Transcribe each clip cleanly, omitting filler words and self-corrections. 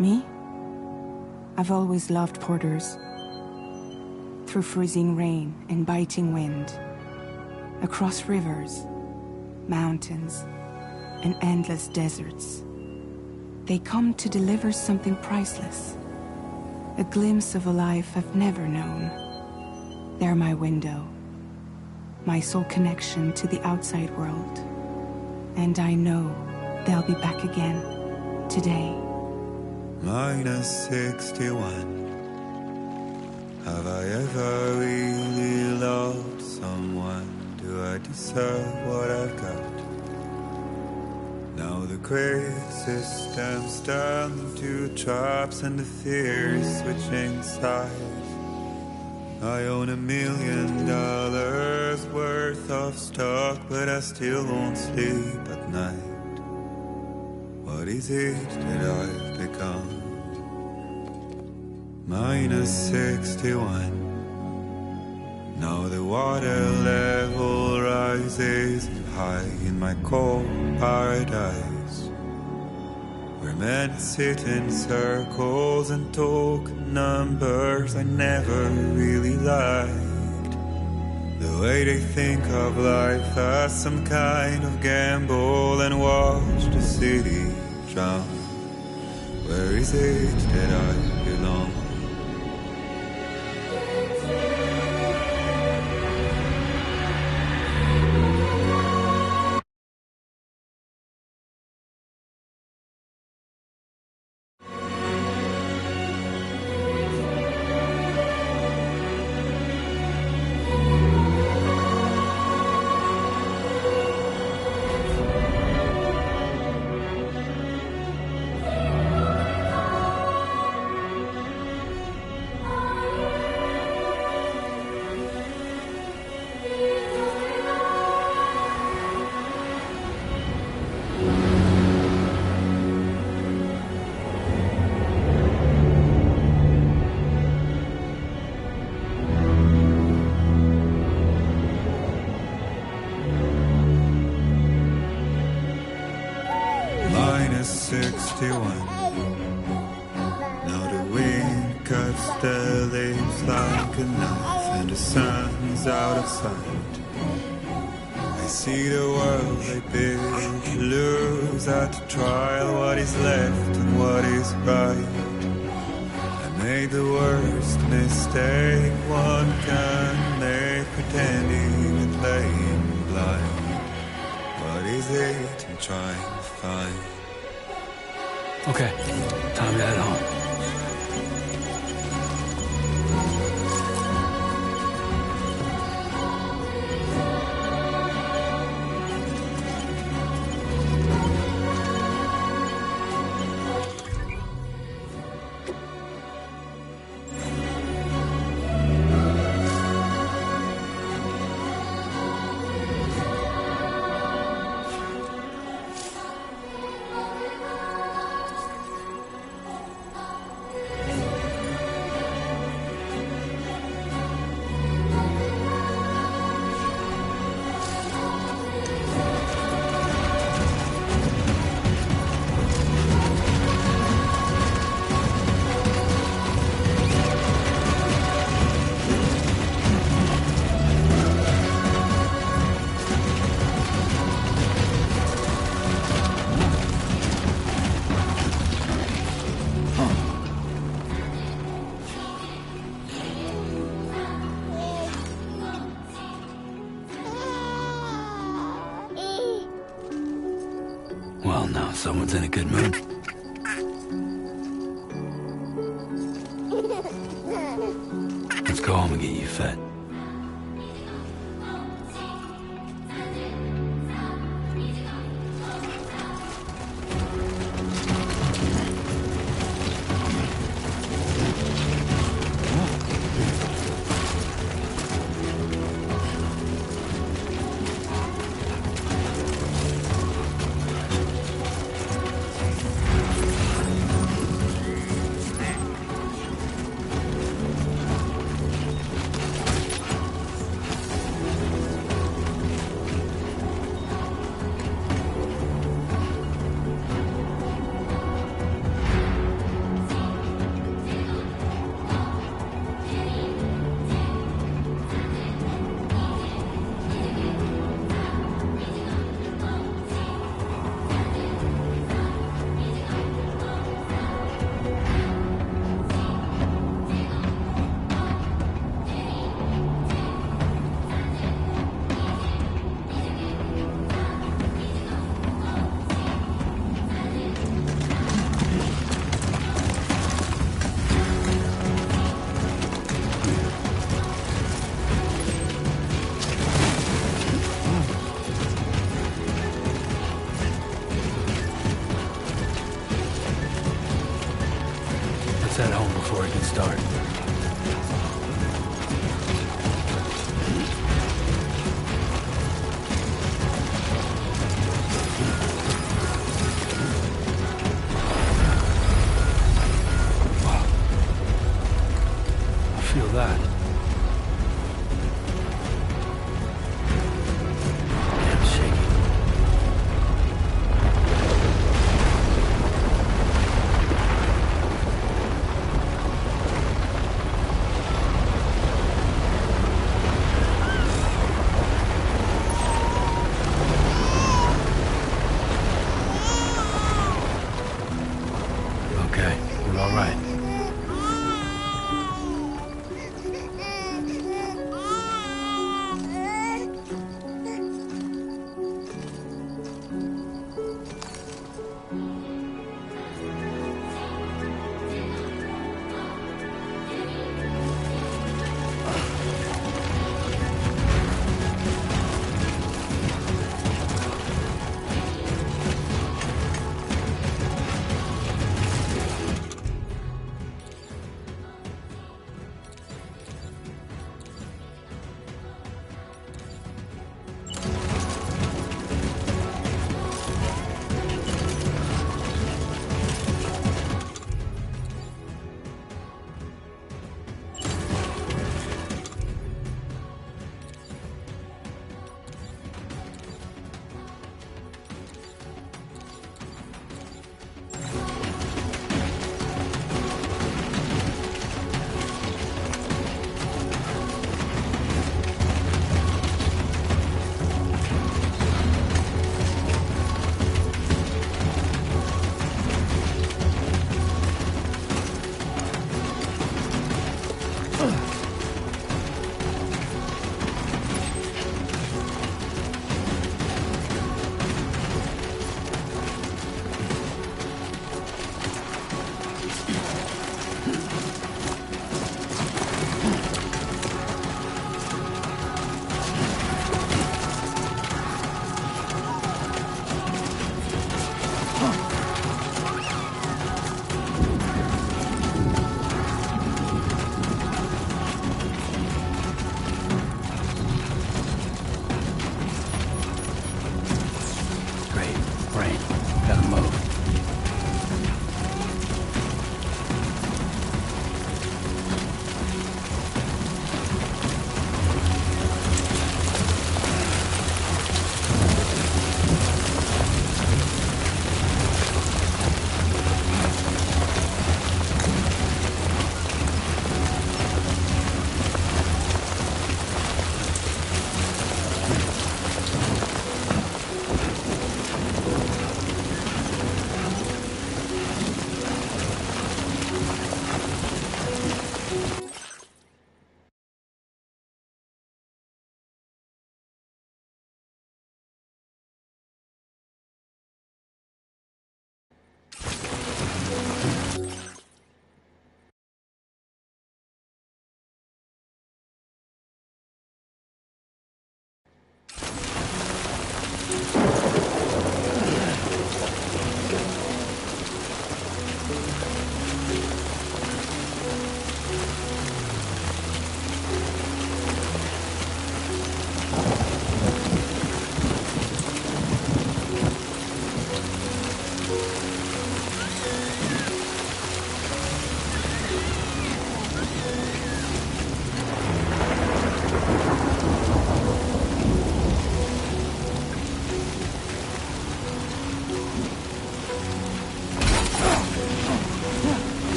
Me? I've always loved porters. Through freezing rain and biting wind, across rivers, mountains, and endless deserts, they come to deliver something priceless, a glimpse of a life I've never known. They're my window, my sole connection to the outside world. And I know they'll be back again, today. -61. Have I ever really loved someone? Do I deserve what I've got? Now the great system's turned into traps and the fear is switching sides. I own $1 million worth of stock, but I still won't sleep at night. What is it that I've become? -61. Now the water level rises high in my cold paradise, where men sit in circles and talk numbers I never really liked. The way they think of life as some kind of gamble and watch the city drown. Where is it that I belong? -61. Now the wind cuts the leaves like a knife and the sun is out of sight. I see the world they build to lose at the trial, what is left and what is right. I made the worst mistake one can make, pretending and playing blind. What is it I'm trying to find? Okay, time to head home. on now. Someone's in a good mood. Let's go home and get you fed. Head home before it gets dark. Wow. I feel that. Damn shaky. Okay, we're all right.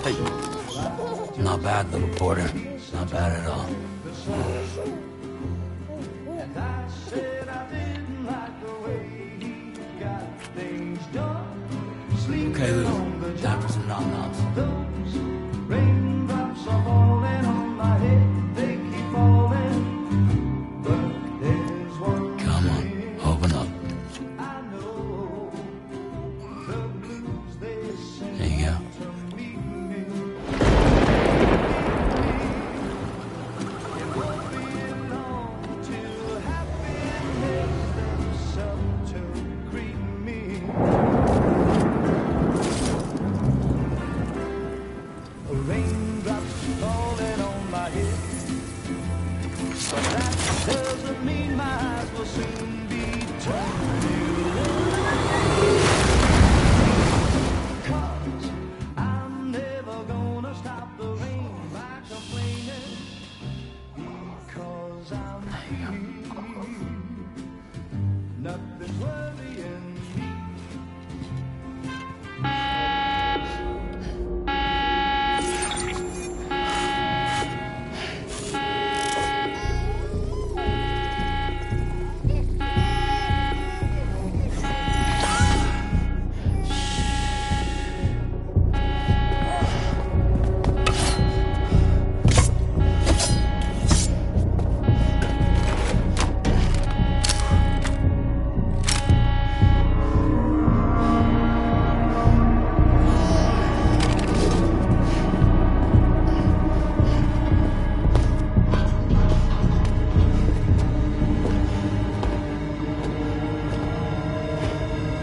Hey. Not bad, little porter. Not bad at all. Okay, Lou. Time for some nom-noms. Raindrops are falling on my head, they keep falling. But there's one Come on, open up. I know, the blues they sing There you go. to meet me. It won't be long till happiness themselves to greet me. Raindrops falling on my head, but that doesn't mean my eyes will soon be turning red. 'Cause I'm never gonna stop the rain by complaining, because I'm free. Nothing's worrying me.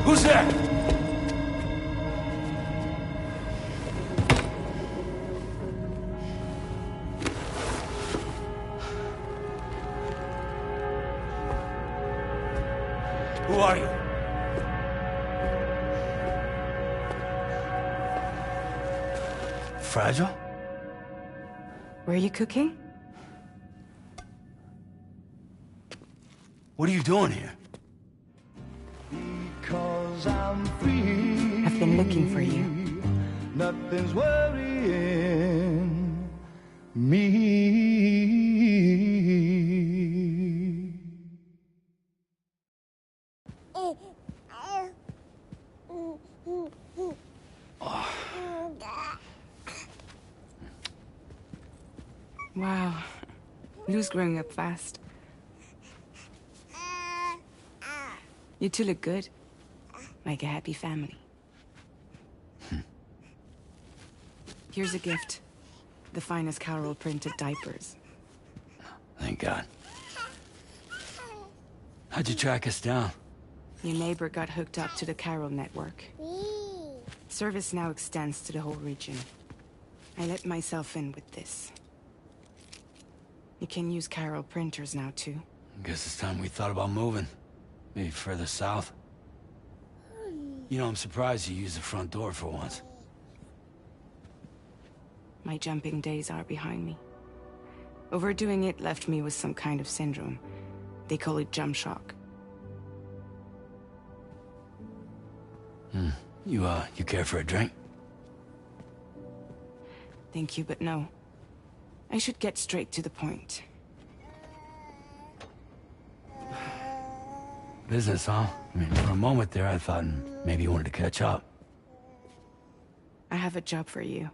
Who's there? Who are you? Fragile? Were you cooking? What are you doing here? Because I'm free. I've been looking for you. Nothing's worrying me. Wow. Lou's growing up fast. You two look good. Like a happy family. Here's a gift. The finest Carol printed diapers. Thank God. How'd you track us down? Your neighbor got hooked up to the Carol network. Service now extends to the whole region. I let myself in with this. You can use Carol printers now, too. Guess it's time we thought about moving. Maybe further south. You know, I'm surprised you used the front door for once. My jumping days are behind me. Overdoing it left me with some kind of syndrome. They call it jump shock. You care for a drink? Thank you, but no. I should get straight to the point. Business, huh? I mean, for a moment there, I thought maybe you wanted to catch up. I have a job for you.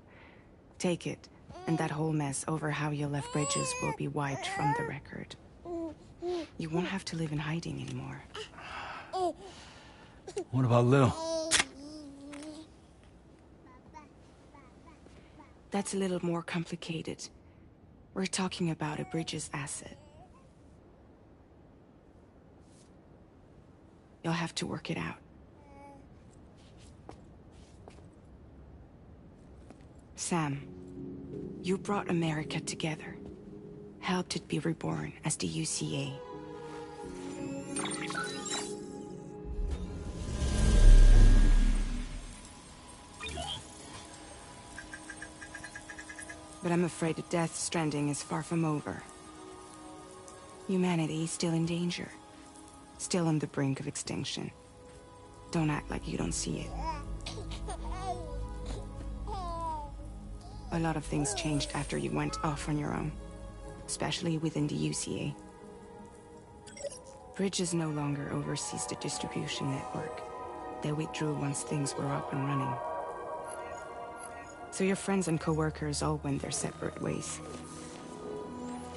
Take it, and that whole mess over how you left Bridges will be wiped from the record. You won't have to live in hiding anymore. What about Lil? That's a little more complicated. We're talking about a Bridges asset. You'll have to work it out. Sam, you brought America together. Helped it be reborn as the UCA. But I'm afraid the Death Stranding is far from over. Humanity is still in danger. still on the brink of extinction. Don't act like you don't see it. A lot of things changed after you went off on your own, especially within the UCA. Bridges no longer oversees the distribution network. They withdrew once things were up and running. So your friends and co-workers all went their separate ways.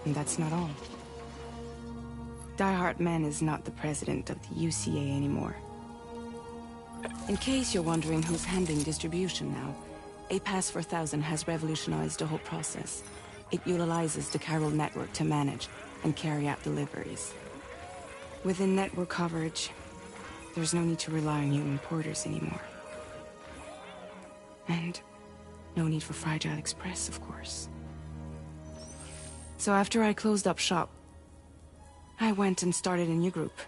And that's not all. Die Hard Man is not the president of the UCA anymore. In case you're wondering who's handling distribution now, A Pass 4000 has revolutionized the whole process. It utilizes the chiral network to manage and carry out deliveries. Within network coverage, there's no need to rely on human porters anymore. And no need for Fragile Express, of course. So after I closed up shop, I went and started a new group.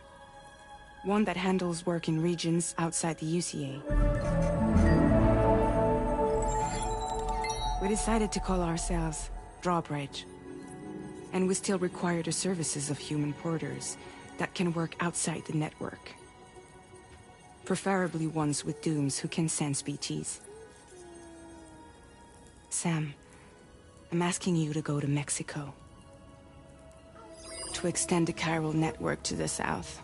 One that handles work in regions outside the UCA. We decided to call ourselves Drawbridge. And we still require the services of human porters that can work outside the network. Preferably ones with dooms who can sense BTs. Sam, I'm asking you to go to Mexico. To extend the chiral network to the south.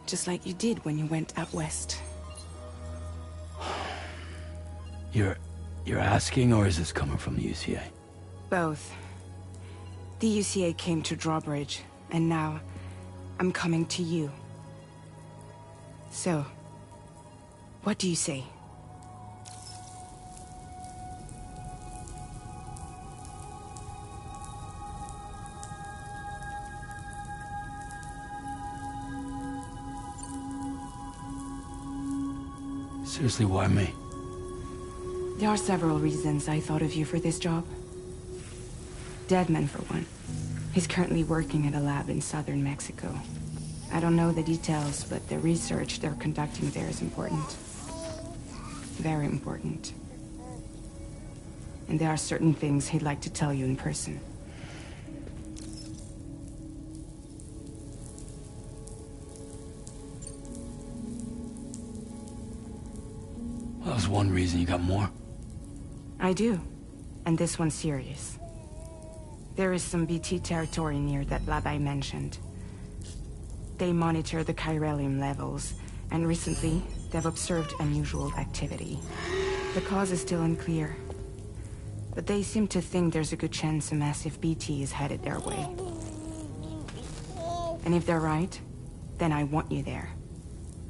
Just like you did when you went out west. You're asking, or is this coming from the UCA? Both. The UCA came to Drawbridge, and now I'm coming to you. So, what do you say? Seriously, why me? There are several reasons I thought of you for this job. Deadman, for one. He's currently working at a lab in southern Mexico. I don't know the details, but the research they're conducting there is important. Very important. And there are certain things he'd like to tell you in person. Well, that was one reason. You got more? I do. And this one's serious. There is some BT territory near that lab I mentioned. They monitor the chiralium levels, and recently, they've observed unusual activity. The cause is still unclear, but they seem to think there's a good chance a massive BT is headed their way. And if they're right, then I want you there,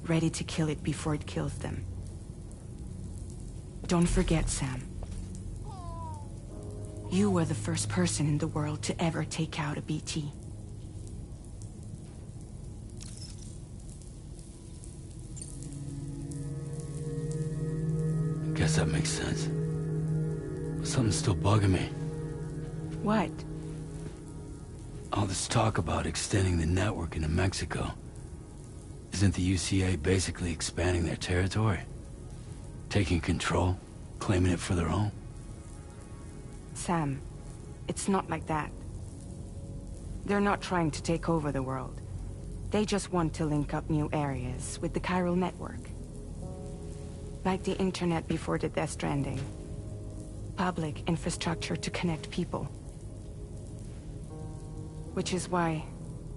ready to kill it before it kills them. Don't forget, Sam. You were the first person in the world to ever take out a BT. Guess that makes sense. But something's still bugging me. What? All this talk about extending the network into Mexico. Isn't the UCA basically expanding their territory? Taking control? Claiming it for their own? Sam, it's not like that. They're not trying to take over the world. They just want to link up new areas with the chiral network. Like the internet before the Death Stranding. Public infrastructure to connect people. Which is why,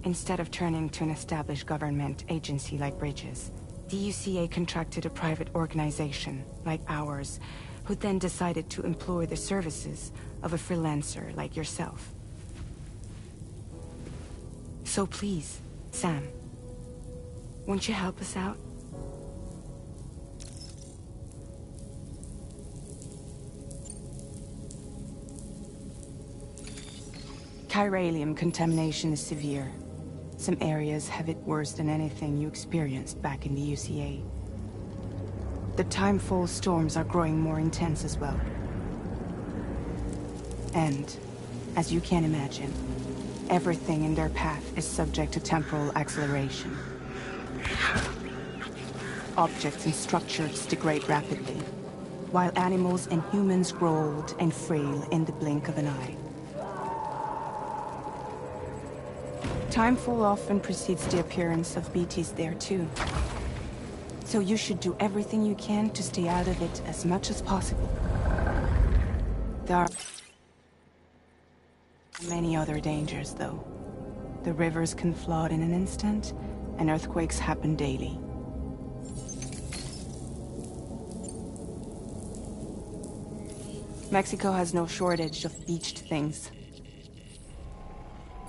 instead of turning to an established government agency like Bridges, the UCA contracted a private organization, like ours, who then decided to employ the services of a freelancer like yourself. So please, Sam, won't you help us out? Chiralium contamination is severe. Some areas have it worse than anything you experienced back in the UCA. The timefall storms are growing more intense as well. And, as you can imagine, everything in their path is subject to temporal acceleration. Objects and structures degrade rapidly, while animals and humans grow old and frail in the blink of an eye. Timefall often precedes the appearance of BTs there too. So you should do everything you can to stay out of it as much as possible. There are many other dangers, though. The rivers can flood in an instant, and earthquakes happen daily. Mexico has no shortage of beached things.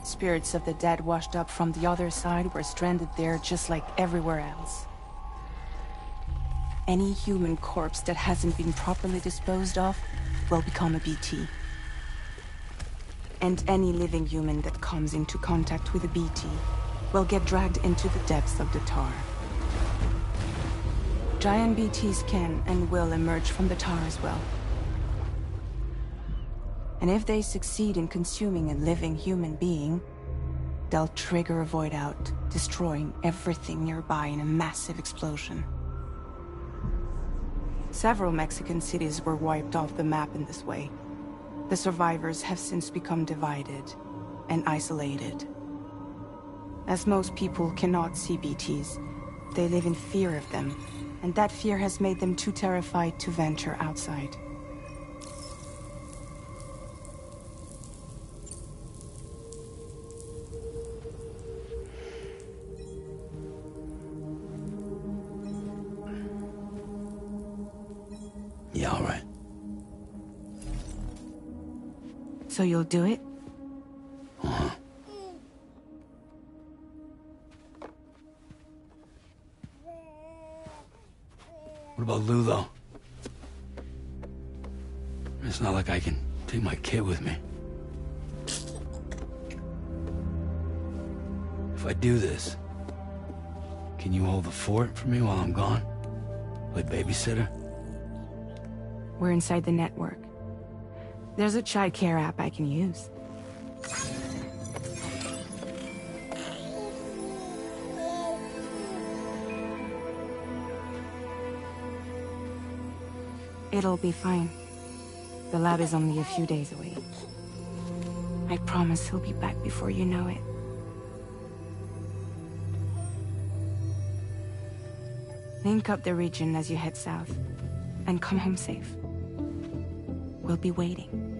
Spirits of the dead washed up from the other side were stranded there just like everywhere else. Any human corpse that hasn't been properly disposed of will become a BT. And any living human that comes into contact with a BT will get dragged into the depths of the tar. Giant BTs can and will emerge from the tar as well. And if they succeed in consuming a living human being, they'll trigger a void out, destroying everything nearby in a massive explosion. Several Mexican cities were wiped off the map in this way. The survivors have since become divided and isolated. As most people cannot see BTs, they live in fear of them, and that fear has made them too terrified to venture outside. Yeah, all right. So you'll do it? Uh-huh. What about Lou, though? It's not like I can take my kid with me. If I do this, can you hold the fort for me while I'm gone? Play babysitter? We're inside the network. There's a child care app I can use. It'll be fine. The lab is only a few days away. I promise he'll be back before you know it. Link up the region as you head south, and come home safe. We'll be waiting.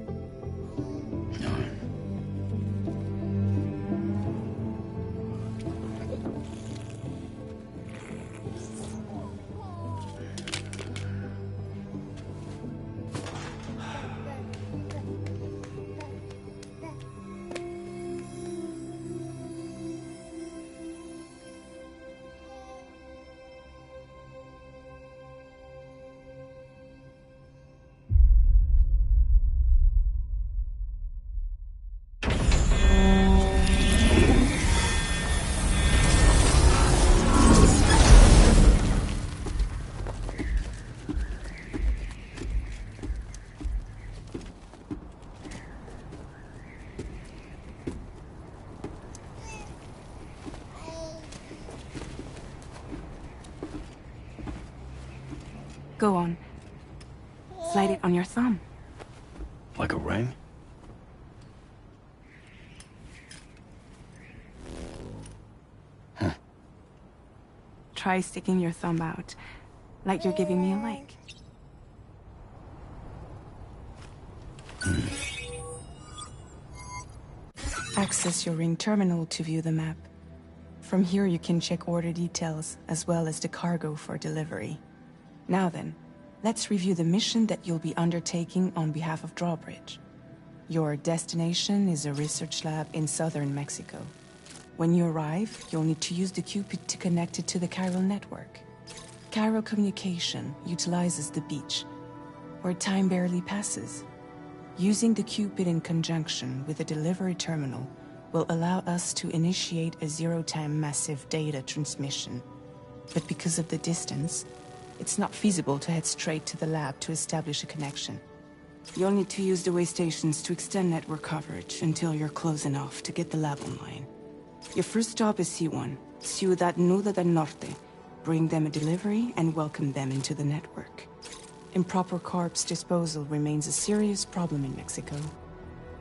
Go on. Slide it on your thumb. Like a ring? Huh. Try sticking your thumb out, like you're giving me a like. Access your ring terminal to view the map. From here you can check order details, as well as the cargo for delivery. Now then, let's review the mission that you'll be undertaking on behalf of Drawbridge. Your destination is a research lab in southern Mexico. When you arrive, you'll need to use the Cupid to connect it to the chiral network. Chiral communication utilizes the beach, where time barely passes. Using the Cupid in conjunction with the delivery terminal will allow us to initiate a zero-time massive data transmission. But because of the distance, it's not feasible to head straight to the lab to establish a connection. You'll need to use the way stations to extend network coverage until you're close enough to get the lab online. Your first stop is C1, Ciudad Nuda del Norte. Bring them a delivery and welcome them into the network. Improper corpse disposal remains a serious problem in Mexico.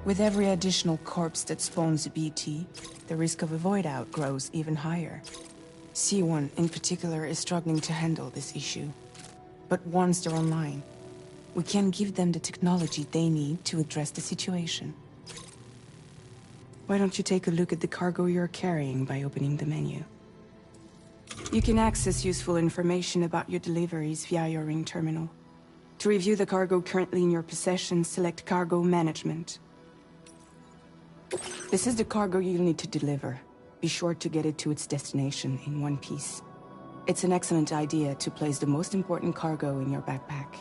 With every additional corpse that spawns a BT, the risk of a void out grows even higher. C1 in particular is struggling to handle this issue. But once they're online, we can give them the technology they need to address the situation. Why don't you take a look at the cargo you're carrying by opening the menu? You can access useful information about your deliveries via your ring terminal. To review the cargo currently in your possession, select Cargo Management. This is the cargo you'll need to deliver. Be sure to get it to its destination in one piece. It's an excellent idea to place the most important cargo in your backpack.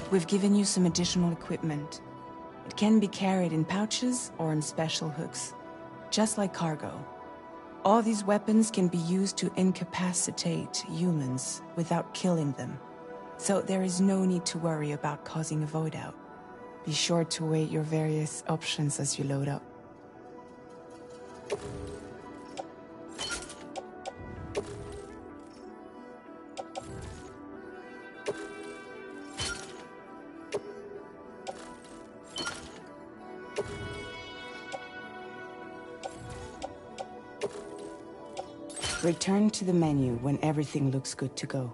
We've given you some additional equipment. It can be carried in pouches or in special hooks, just like cargo. All these weapons can be used to incapacitate humans without killing them. So there is no need to worry about causing a void out. Be sure to weigh your various options as you load up. Return to the menu when everything looks good to go.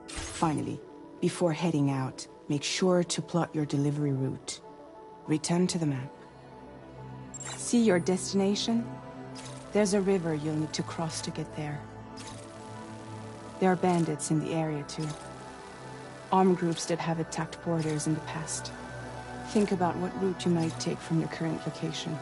Finally, before heading out, make sure to plot your delivery route. Return to the map. See your destination? There's a river you'll need to cross to get there. There are bandits in the area too. Armed groups that have attacked porters in the past. Think about what route you might take from your current location.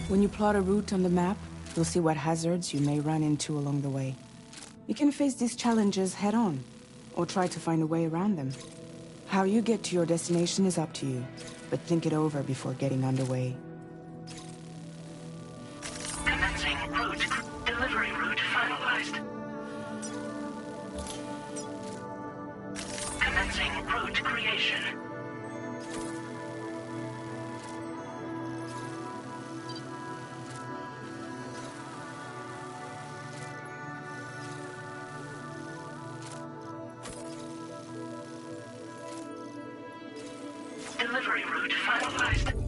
When you plot a route on the map, you'll see what hazards you may run into along the way. You can face these challenges head-on, or try to find a way around them. How you get to your destination is up to you, but think it over before getting underway. Commencing route. Delivery route finalized. Commencing route creation. Delivery route finalized.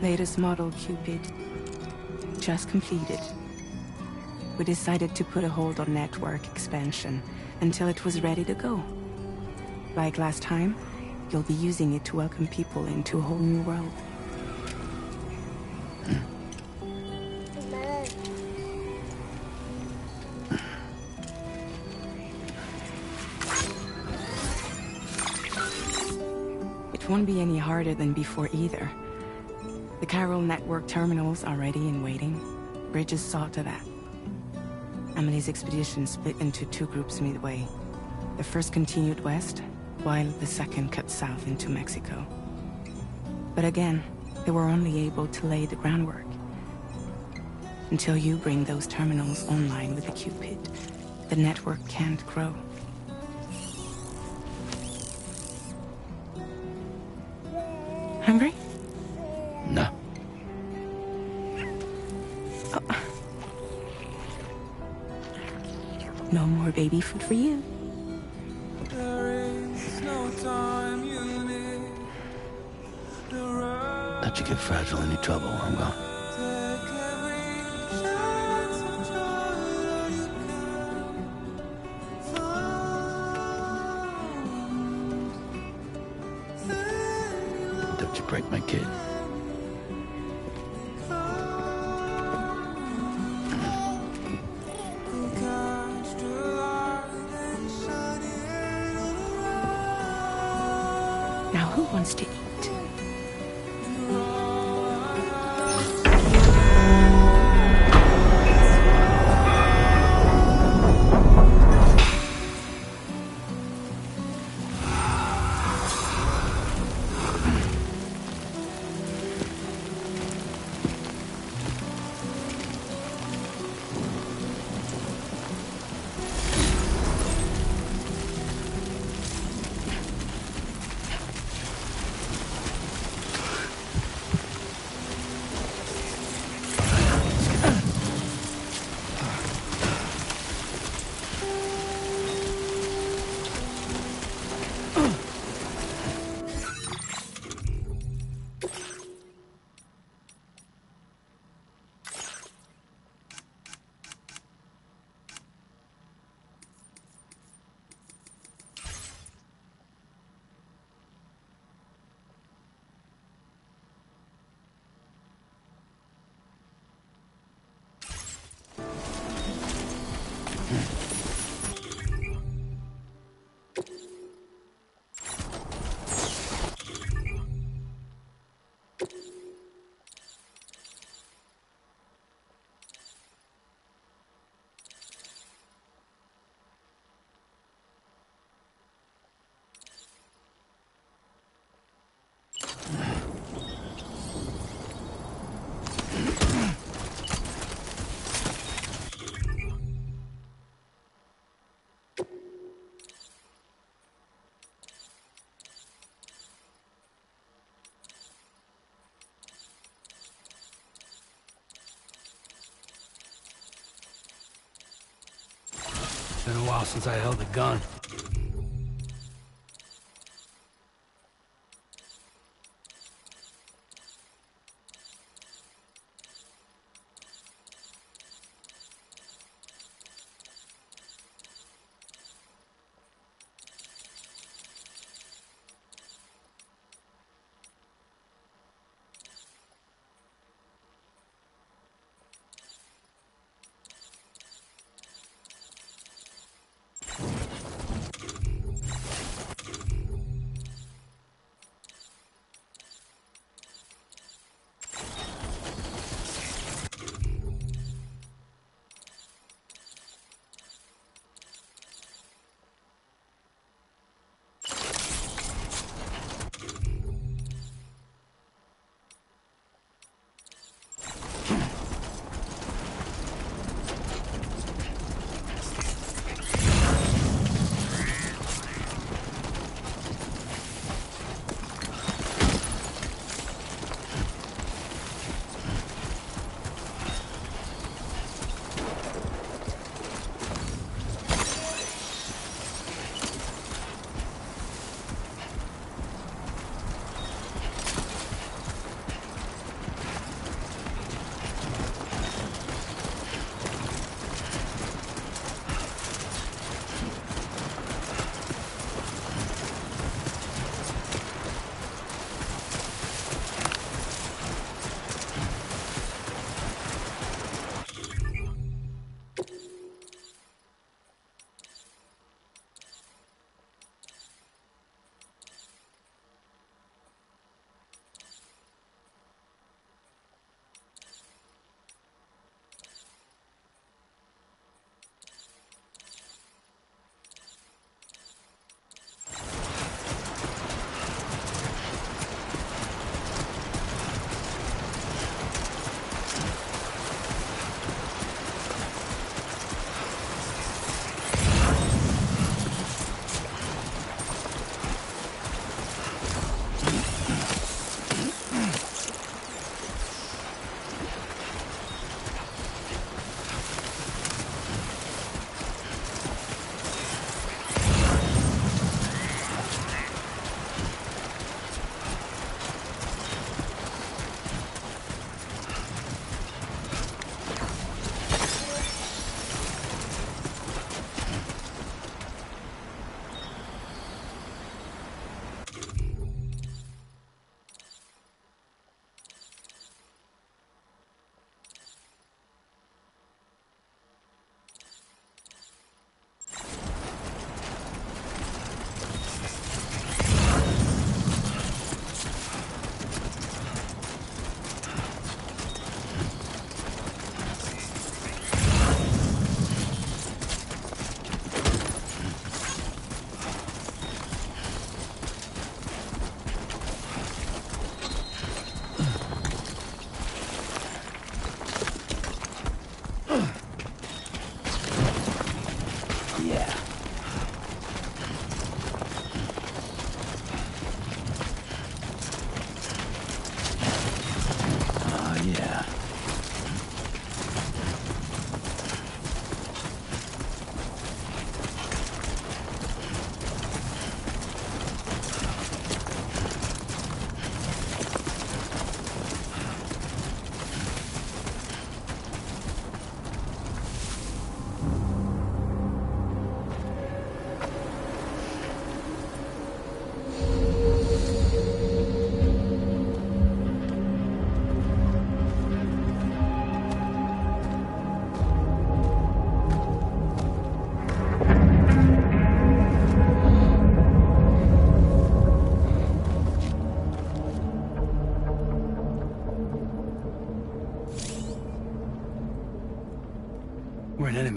Latest model, Cupid. just completed. We decided to put a hold on network expansion until it was ready to go. Like last time, you'll be using it to welcome people into a whole new world. It won't be any harder than before either. The Chiral network terminals are ready and waiting. Bridges saw to that. Emily's expedition split into two groups midway. The first continued west, while the second cut south into Mexico. But again, they were only able to lay the groundwork. Until you bring those terminals online with the Cupid, the network can't grow. Hungry? No. Oh. No more baby food for you. Let you get fragile any trouble, I'm gone. Don't you break my kid. Now who wants to eat? It's been a while since I held a gun.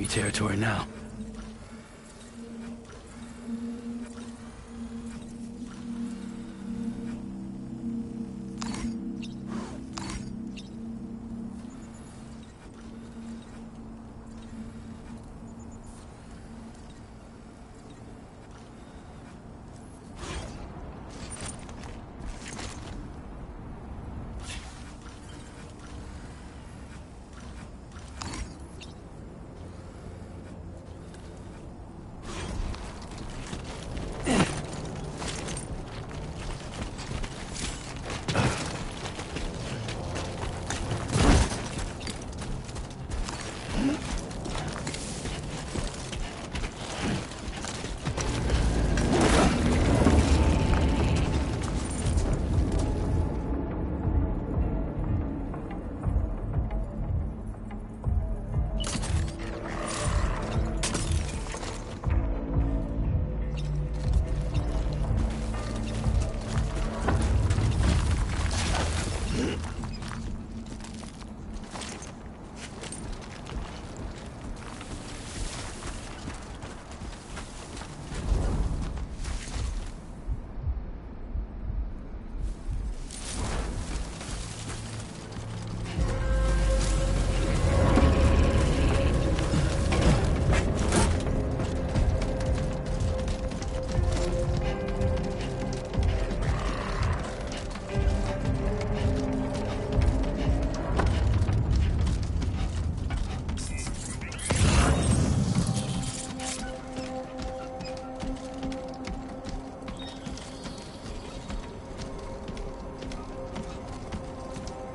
enemy territory now.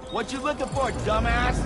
What you looking for, dumbass?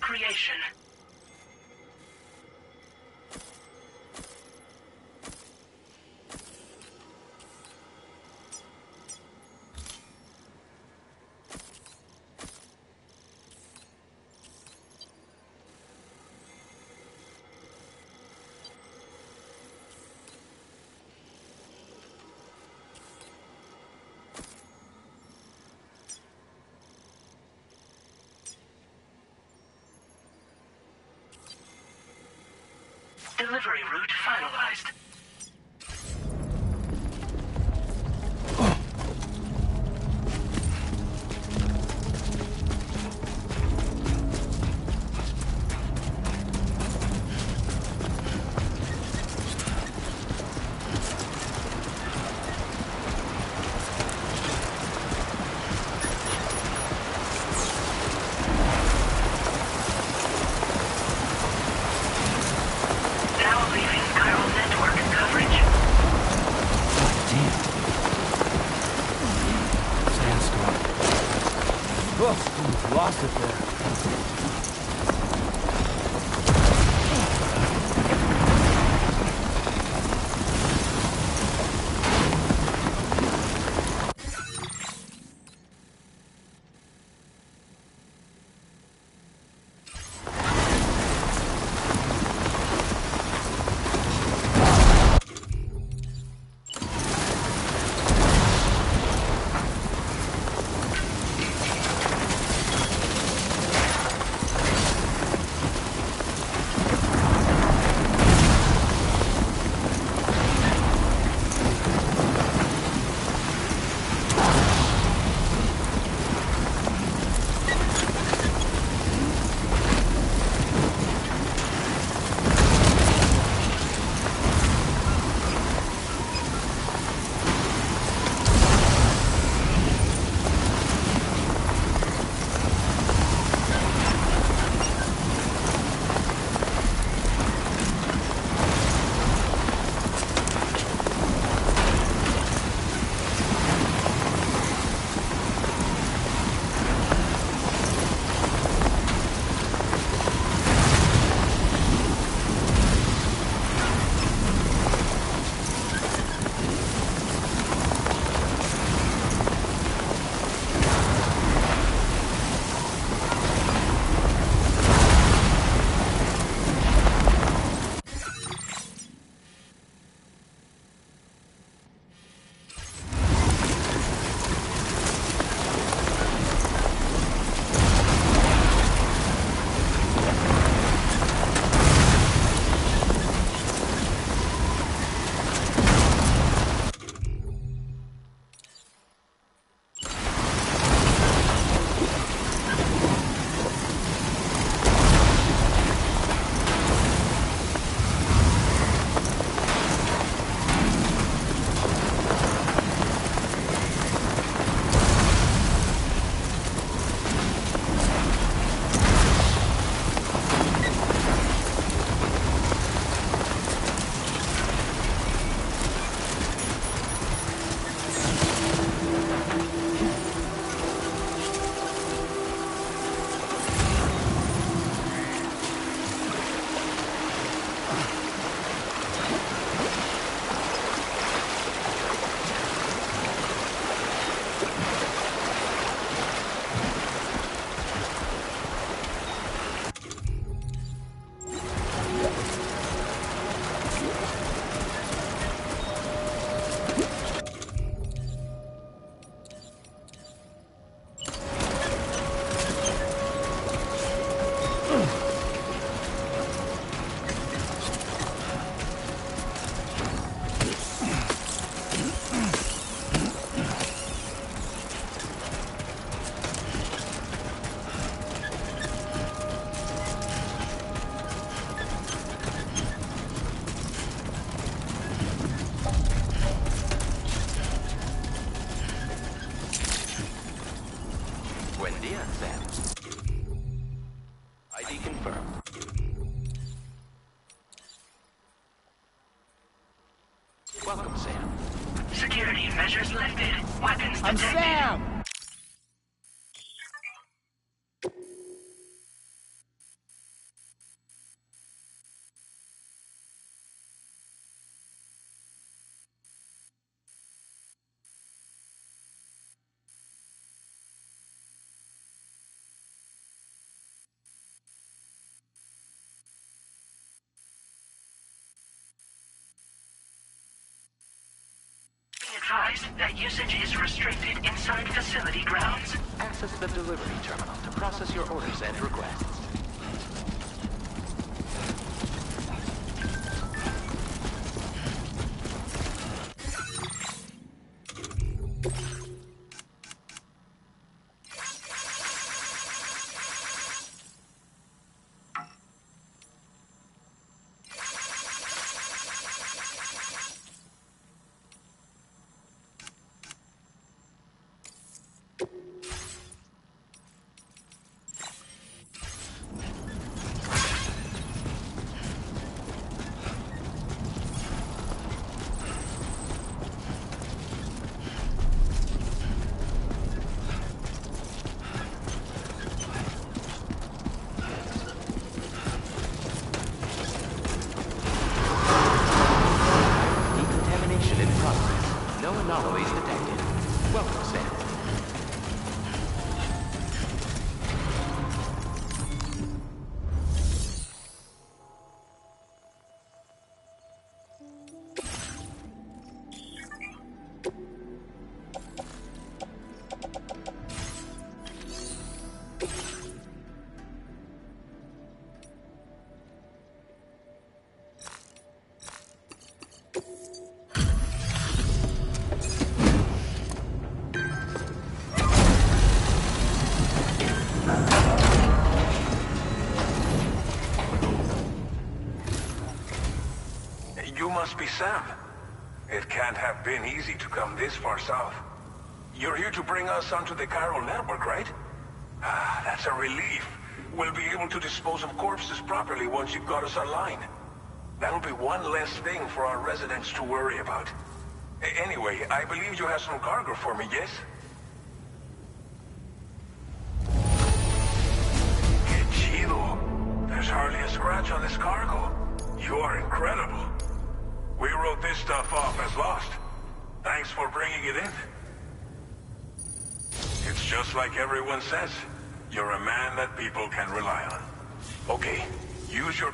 Creation. Delivery route finalized. Lost it there. Welcome, Sam. Security measures lifted. Weapons I'm detected. Sam! Be advised that usage is restricted inside facility grounds. Access the delivery terminal to process your orders and requests. You must be Sam. It can't have been easy to come this far south. You're here to bring us onto the chiral network, right? Ah, that's a relief. We'll be able to dispose of corpses properly once you've got us online. That'll be one less thing for our residents to worry about. Anyway, I believe you have some cargo for me, yes? Que chido. There's hardly a scratch on this cargo. You are incredible. We wrote this stuff off as lost. Thanks for bringing it in. It's just like everyone says. You're a man that people can rely on. Okay, use your...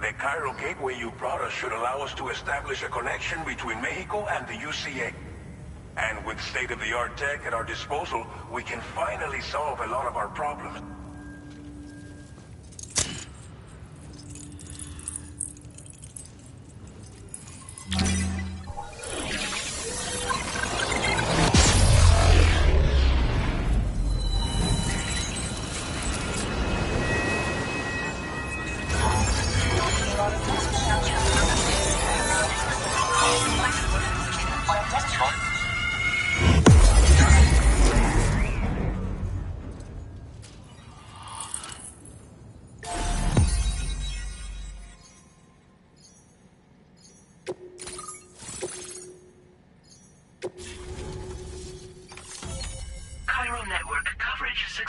The chiral gateway you brought us should allow us to establish a connection between Mexico and the UCA. And with state-of-the-art tech at our disposal, we can finally solve a lot of our problems. Chiral network coverage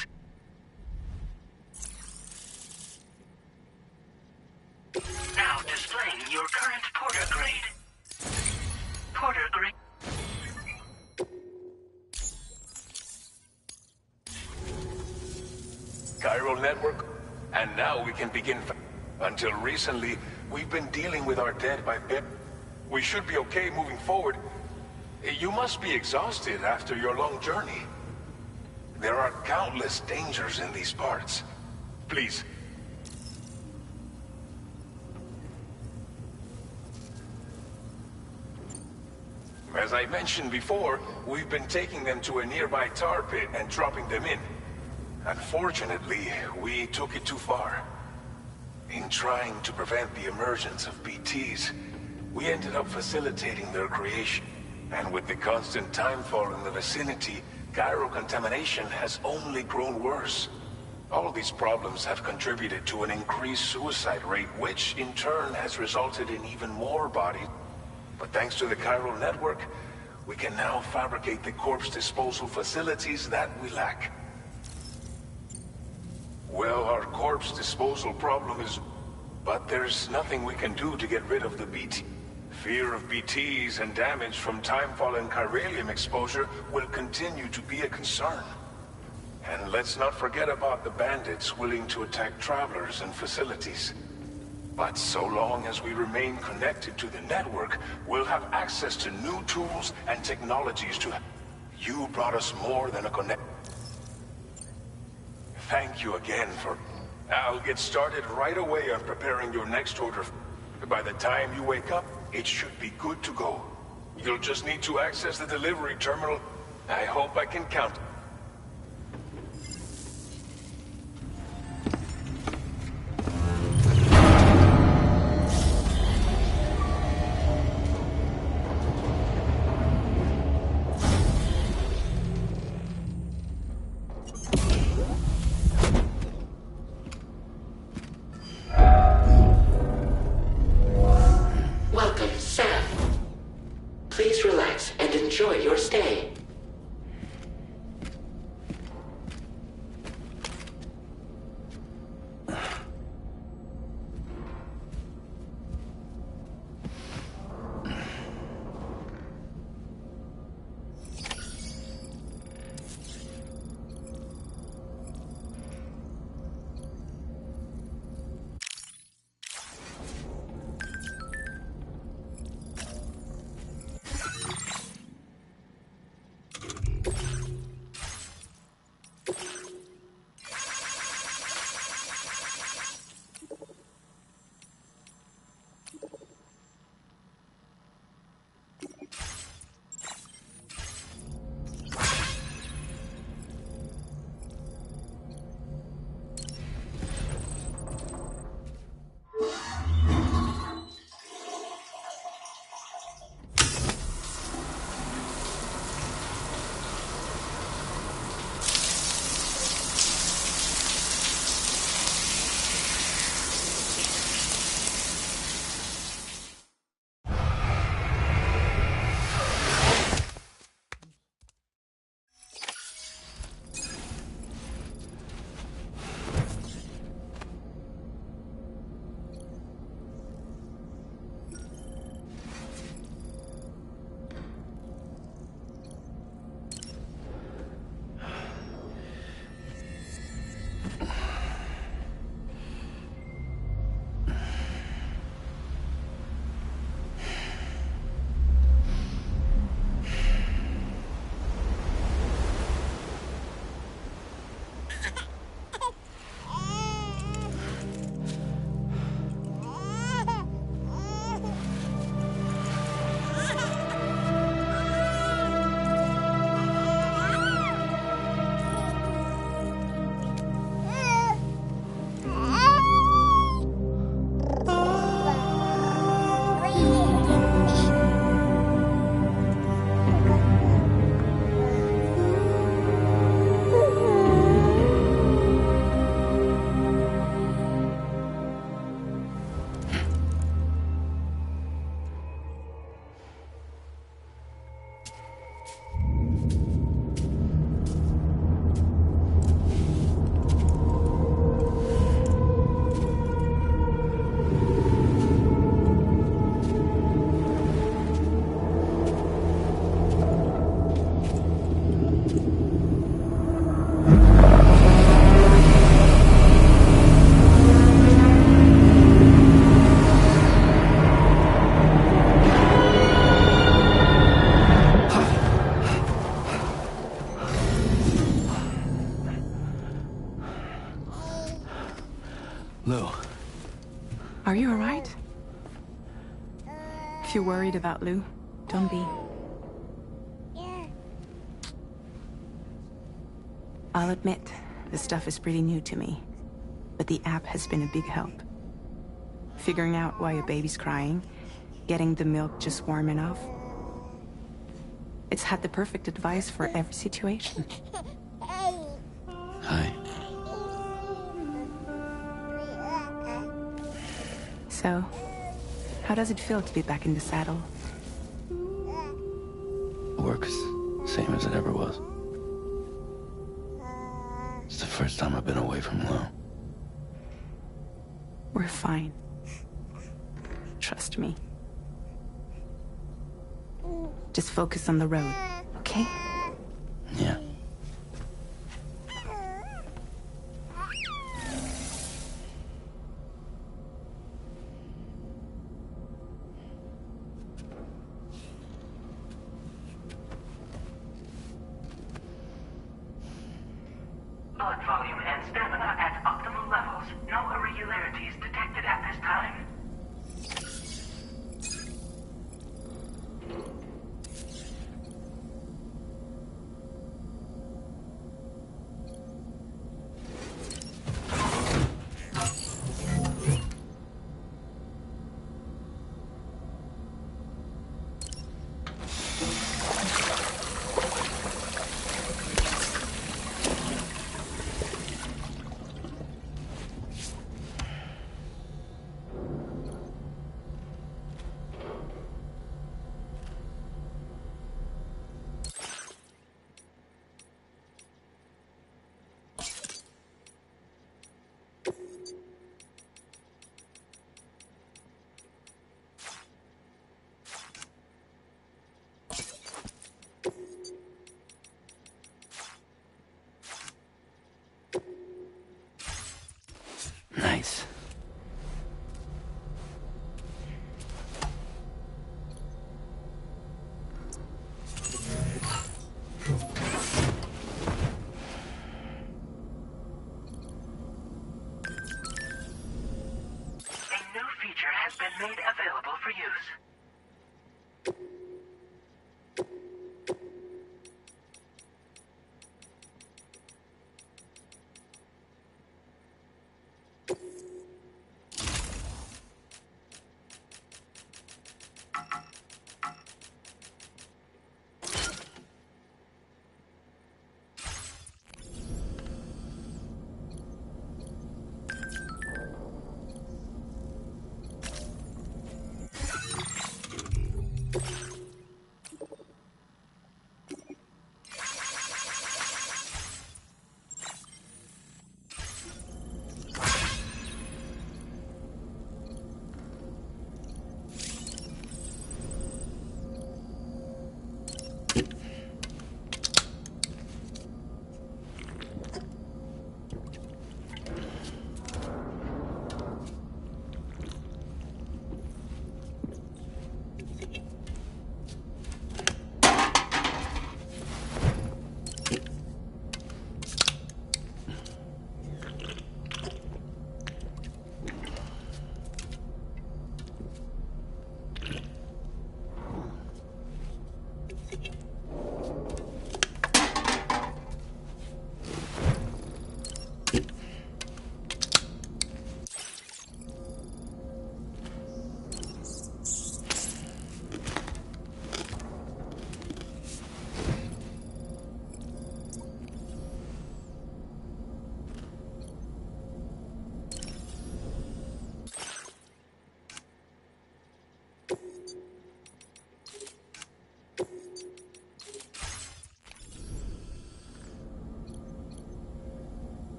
now displaying your current Porter grade. Porter grade. Chiral network, and now we can begin. Until recently, we've been dealing with our dead by bit. We should be okay moving forward. You must be exhausted after your long journey. There are countless dangers in these parts. Please. As I mentioned before, we've been taking them to a nearby tar pit and dropping them in. Unfortunately, we took it too far. In trying to prevent the emergence of BTs, we ended up facilitating their creation. And with the constant timefall in the vicinity, chiral contamination has only grown worse. All these problems have contributed to an increased suicide rate, which in turn has resulted in even more bodies. But thanks to the chiral network, we can now fabricate the corpse disposal facilities that we lack. Well, our corpse disposal problem is... But there's nothing we can do to get rid of the BT. Fear of BTs and damage from timefall and chiralium exposure will continue to be a concern. And let's not forget about the bandits willing to attack travelers and facilities. But so long as we remain connected to the network, we'll have access to new tools and technologies to... You brought us more than a connect... Thank you again for... I'll get started right away on preparing your next order. By the time you wake up, it should be good to go. You'll just need to access the delivery terminal. I hope I can count. Welcome, Sam. Please relax and enjoy your stay. If you're worried about Lou, don't be. I'll admit, the stuff is pretty new to me, but the app has been a big help. Figuring out why a baby's crying, getting the milk just warm enough. It's had the perfect advice for every situation. Hi. So, how does it feel to be back in the saddle? Works same as it ever was. It's the first time I've been away from Lou. We're fine. Trust me. Just focus on the road, okay? Yeah. Blood volume and stamina at optimal levels. No irregularities detected at this time. Nice. A new feature has been made available for use.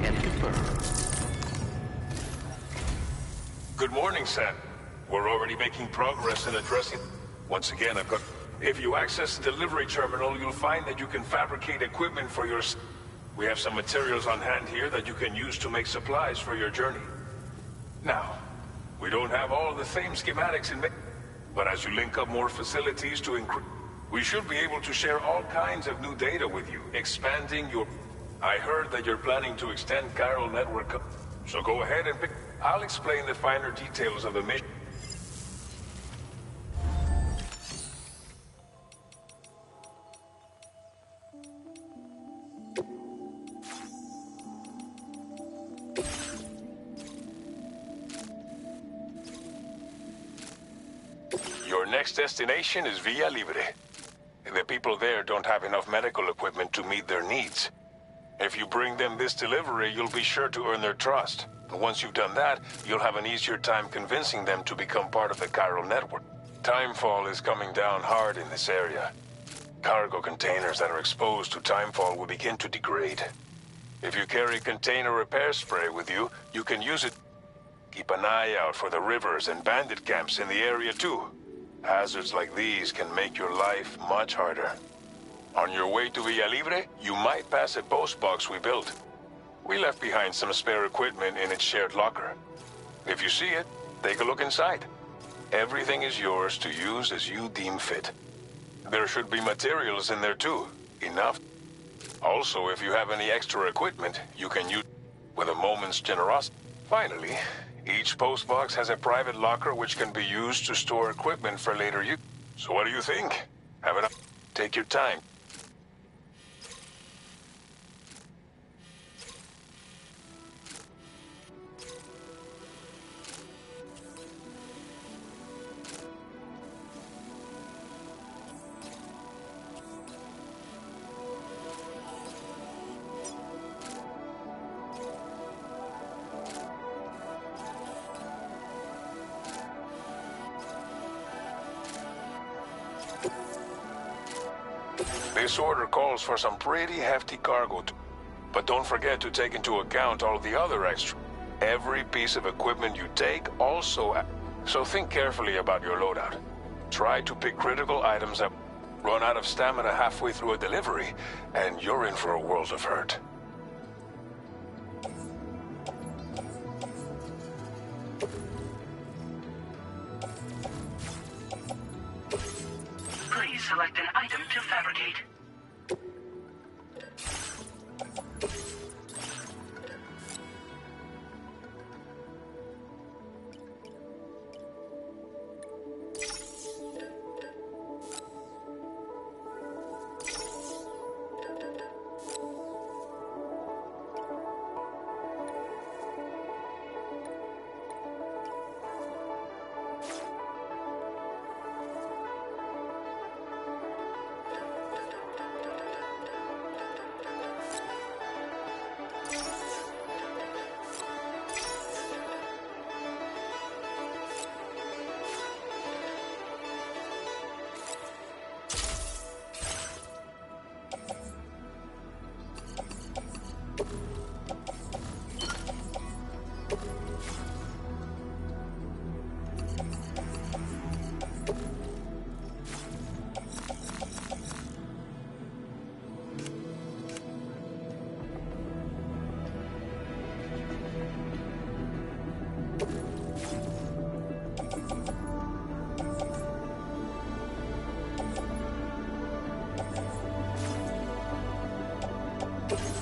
and confirm. Good morning, Sam. We're already making progress in addressing... Once again, I've got... If you access the delivery terminal, you'll find that you can fabricate equipment for your... We have some materials on hand here that you can use to make supplies for your journey. Now, we don't have all the same schematics in... But as you link up more facilities to increase... We should be able to share all kinds of new data with you, expanding your... I heard that you're planning to extend chiral network... So go ahead and pick... I'll explain the finer details of the mission. Your next destination is Villa Libre. The people there don't have enough medical equipment to meet their needs. If you bring them this delivery, you'll be sure to earn their trust. And once you've done that, you'll have an easier time convincing them to become part of the chiral network. Timefall is coming down hard in this area. Cargo containers that are exposed to timefall will begin to degrade. If you carry container repair spray with you, you can use it. Keep an eye out for the rivers and bandit camps in the area too. Hazards like these can make your life much harder. On your way to Villa Libre, you might pass a post box we built. We left behind some spare equipment in its shared locker. If you see it, take a look inside. Everything is yours to use as you deem fit. There should be materials in there too, enough. Also, if you have any extra equipment, you can use with a moment's generosity. Finally, each post box has a private locker which can be used to store equipment for later use. So what do you think? Have it up. Take your time. This order calls for some pretty hefty cargo, but don't forget to take into account all the other extra. Every piece of equipment you take also... So think carefully about your loadout. Try to pick critical items up. Run out of stamina halfway through a delivery, and you're in for a world of hurt. Please select an item to fabricate.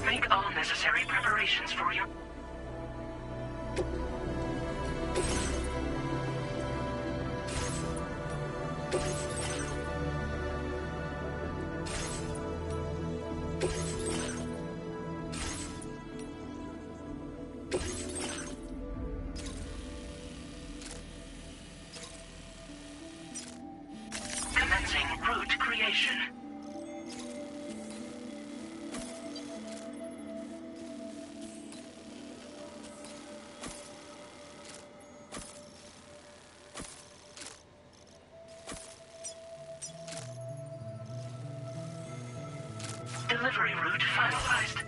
Make all necessary preparations for your... Commencing route creation. Delivery route finalized.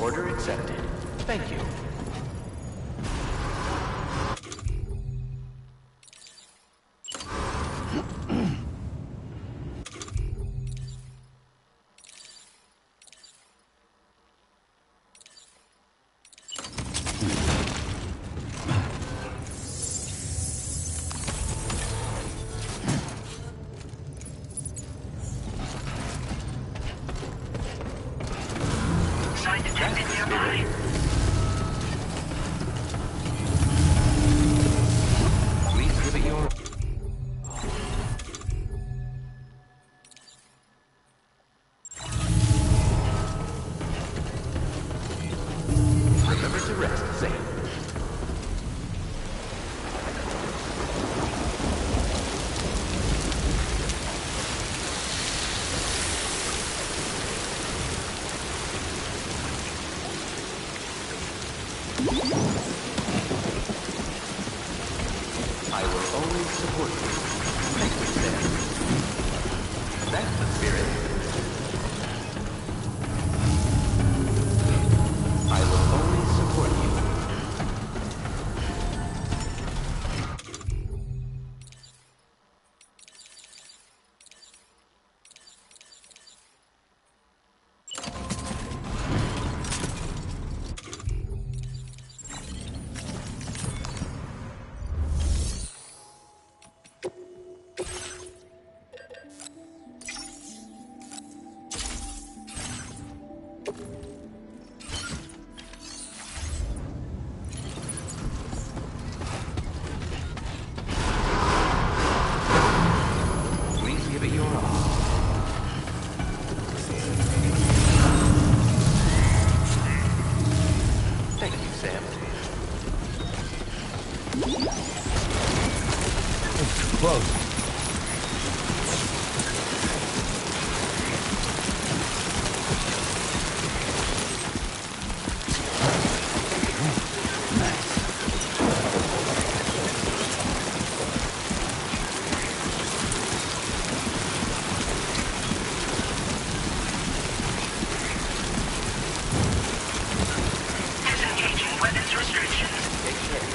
Order accepted. Thank you. Sign detected nearby. Please give it your... Remember to rest, Sam. I will always support you. Thank you, Sam. That's the spirit. I will always support you. Please give it your all. Thank you, Sam. Close. Disengaging weapons restrictions. Take care.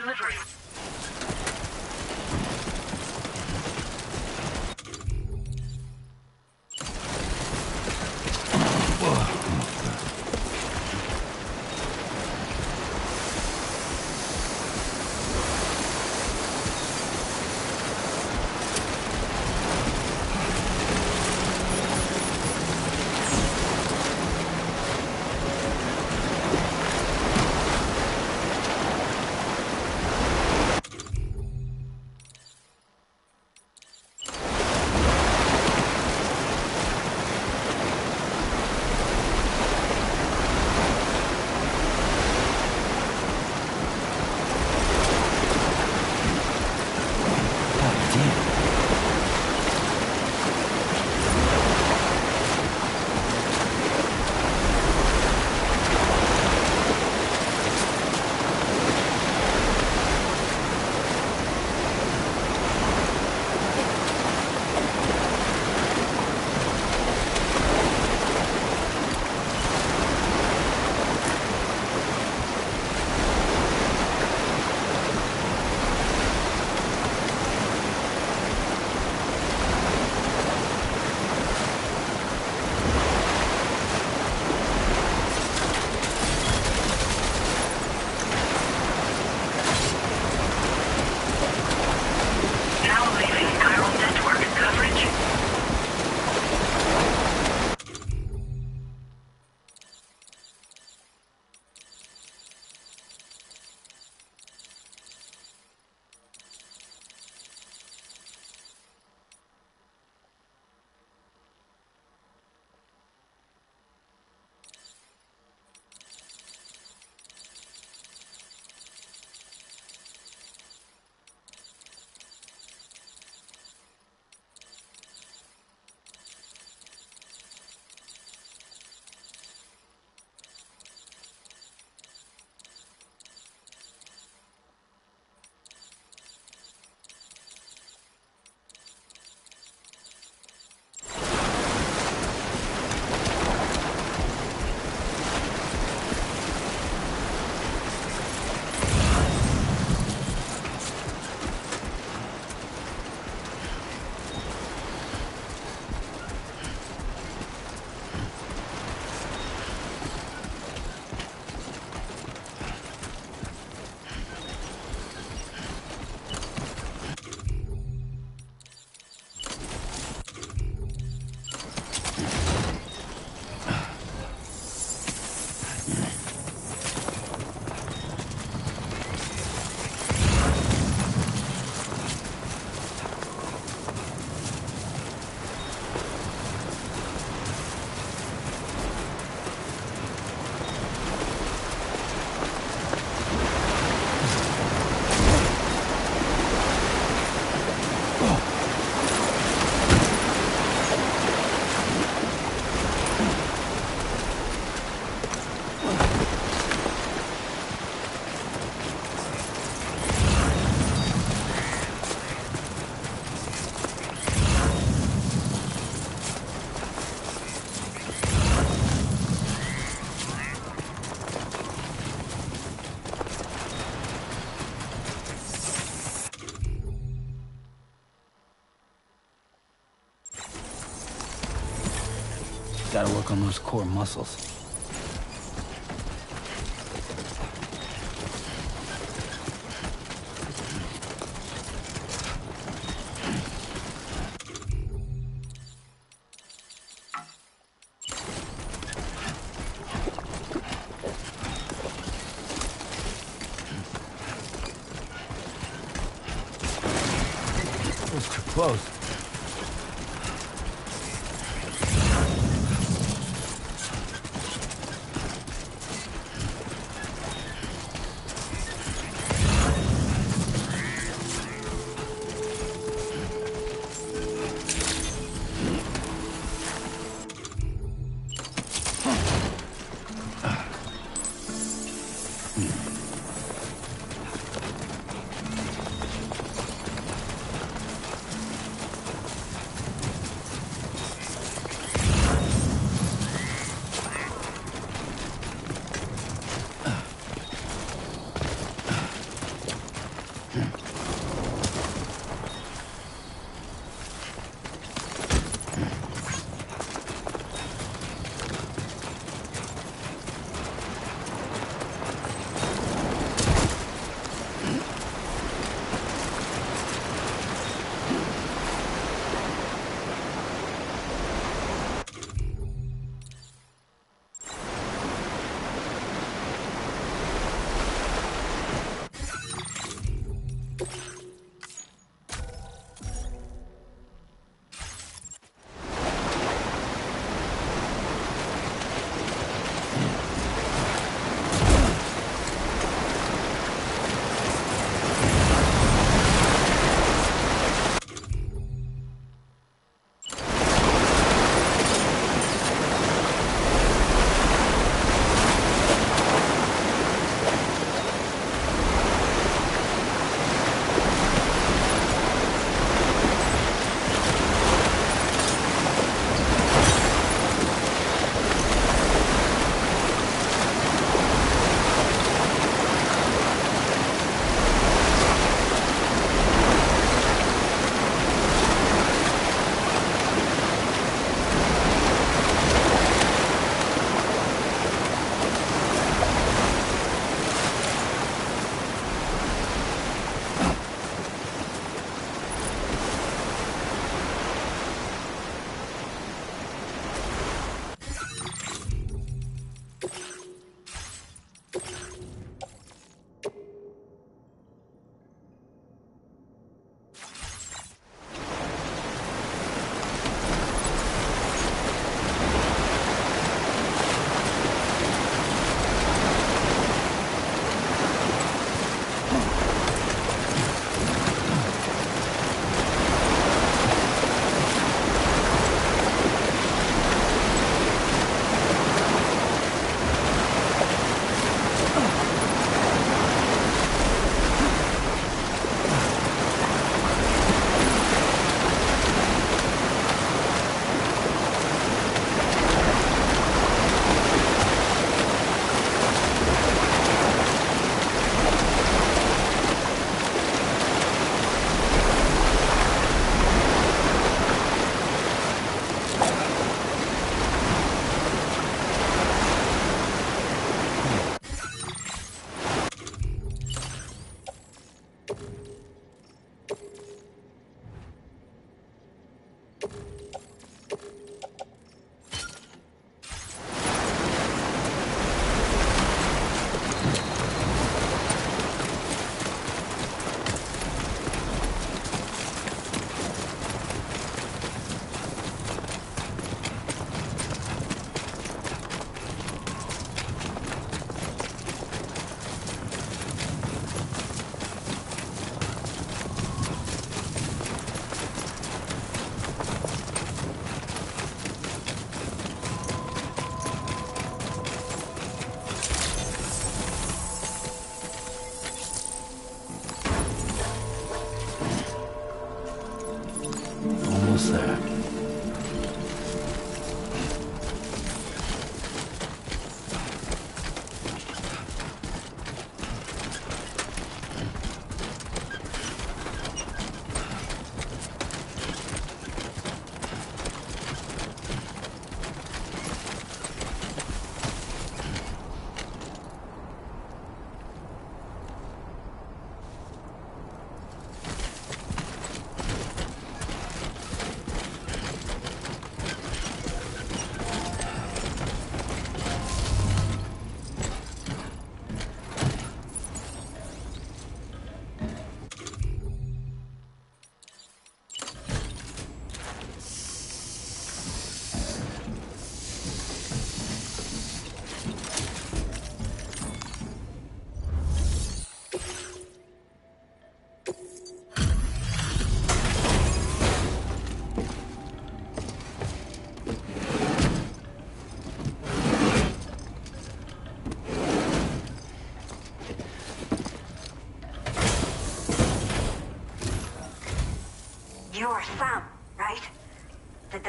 delivery. Gotta work on those core muscles. It's too close.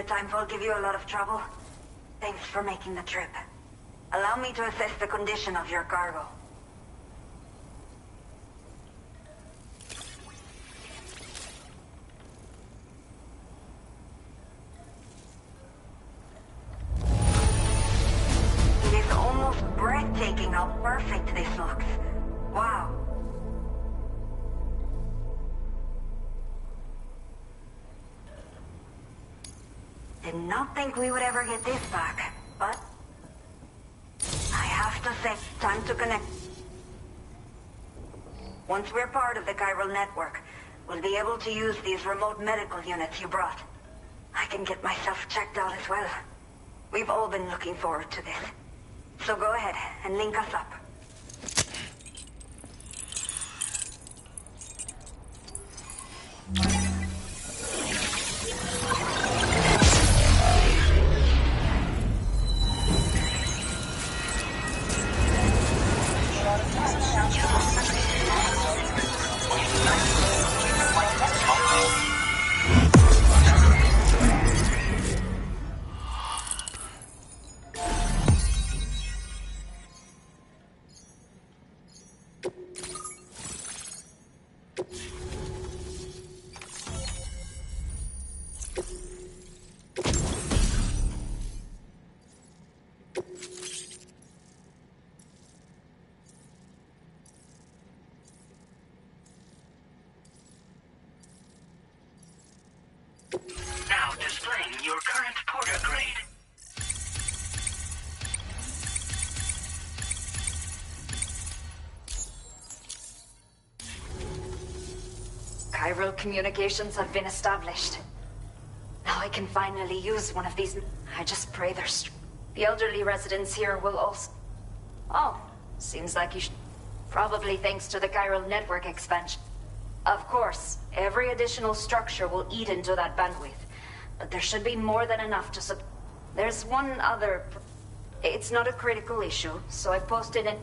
times will give you a lot of trouble. Thanks for making the trip. Allow me to assess the condition of your cargo. It is almost breathtaking how perfect this looks. Wow. Did not think we would ever get this back, but I have to say, time to connect. Once we're part of the chiral network, we'll be able to use these remote medical units you brought. I can get myself checked out as well. We've all been looking forward to this. So go ahead and link us up. Now displaying your current porter grade. Chiral communications have been established. Now I can finally use one of these. I just pray the elderly residents here will also... Oh, seems like you should... Probably thanks to the chiral network expansion. Of course, every additional structure will eat into that bandwidth. But there should be more than enough to There's one other... It's not a critical issue, so I posted it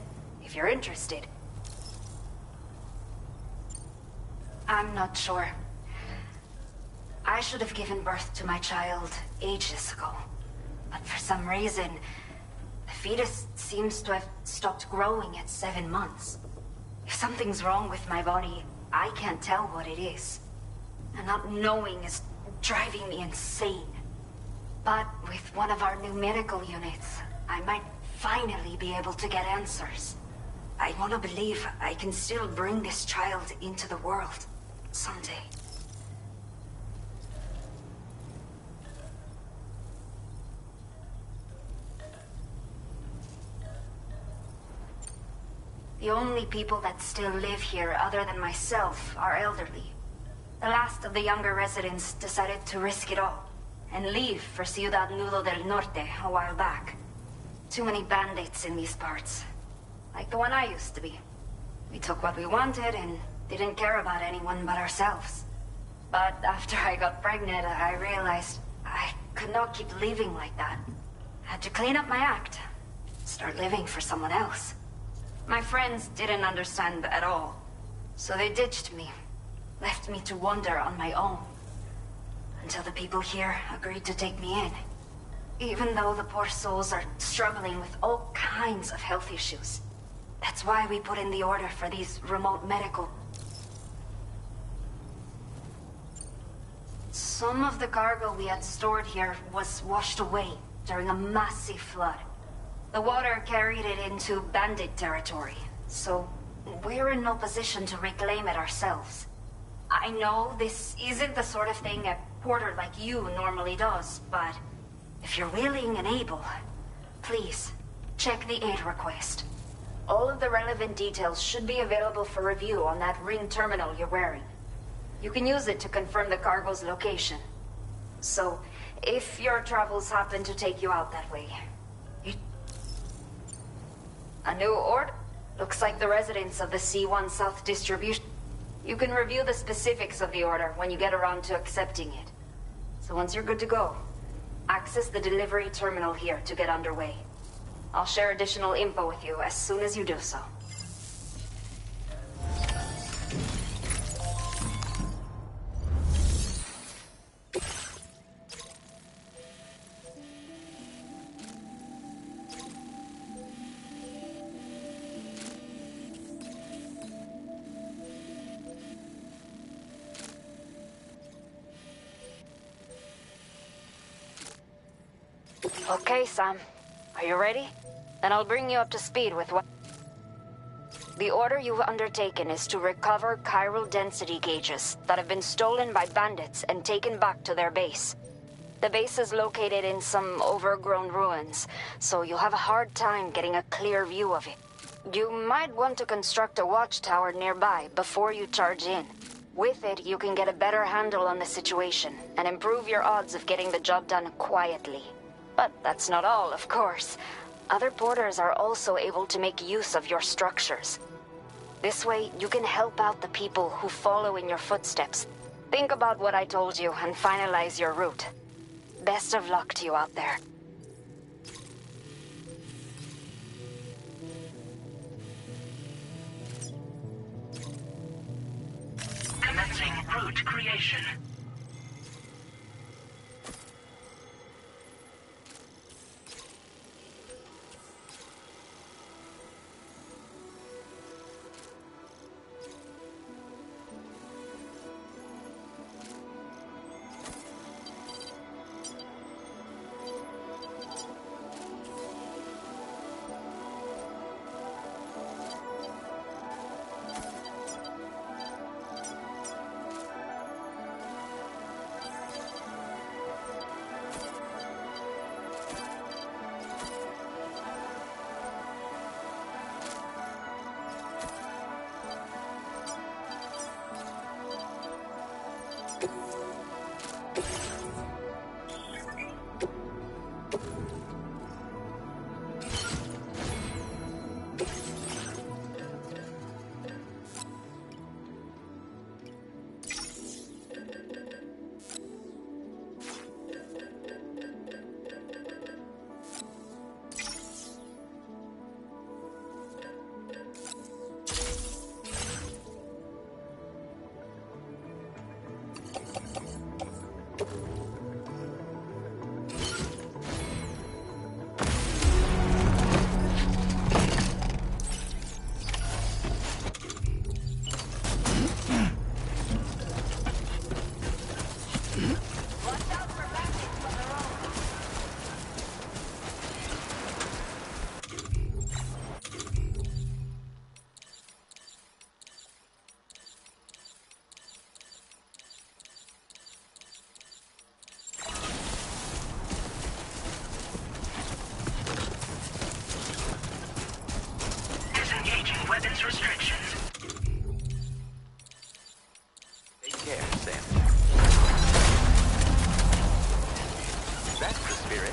if you're interested. I'm not sure. I should have given birth to my child ages ago. But for some reason, the fetus seems to have stopped growing at 7 months. If something's wrong with my body, I can't tell what it is. And not knowing is driving me insane. But with one of our new medical units, I might finally be able to get answers. I want to believe I can still bring this child into the world someday. The only people that still live here other than myself are elderly. The last of the younger residents decided to risk it all and leave for Ciudad Nudo del Norte a while back. Too many bandits in these parts. Like the one I used to be. We took what we wanted and didn't care about anyone but ourselves. But after I got pregnant, I realized I could not keep living like that. Had to clean up my act. Start living for someone else. My friends didn't understand at all. So they ditched me. Left me to wander on my own. Until the people here agreed to take me in. Even though the poor souls are struggling with all kinds of health issues. That's why we put in the order for these remote medical... Some of the cargo we had stored here was washed away during a massive flood. The water carried it into bandit territory, so we're in no position to reclaim it ourselves. I know this isn't the sort of thing a porter like you normally does, but if you're willing and able, please, check the aid request. All of the relevant details should be available for review on that ring terminal you're wearing. You can use it to confirm the cargo's location. So, if your travels happen to take you out that way, A new order? Looks like the residents of the C1 South Distribution. You can review the specifics of the order when you get around to accepting it. So once you're good to go, access the delivery terminal here to get underway. I'll share additional info with you as soon as you do so. Okay, Sam. Are you ready? Then I'll bring you up to speed with what... The order you've undertaken is to recover chiral density gauges that have been stolen by bandits and taken back to their base. The base is located in some overgrown ruins, so you'll have a hard time getting a clear view of it. You might want to construct a watchtower nearby before you charge in. With it, you can get a better handle on the situation and improve your odds of getting the job done quietly. But that's not all, of course. Other porters are also able to make use of your structures. This way, you can help out the people who follow in your footsteps. Think about what I told you and finalize your route. Best of luck to you out there. Commencing route creation. Weapons restrictions. Take care, Sam. That's the spirit.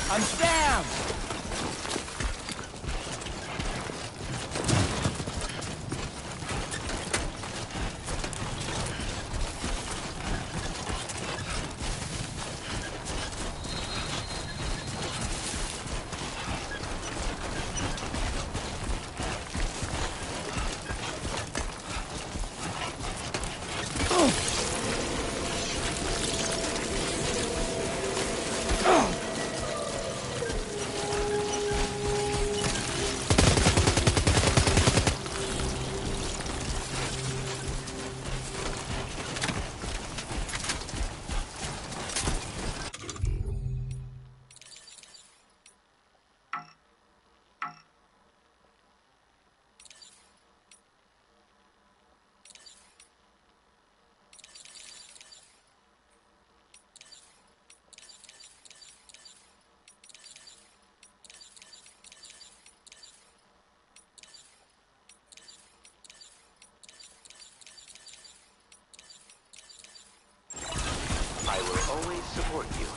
I'm down! I will always support you.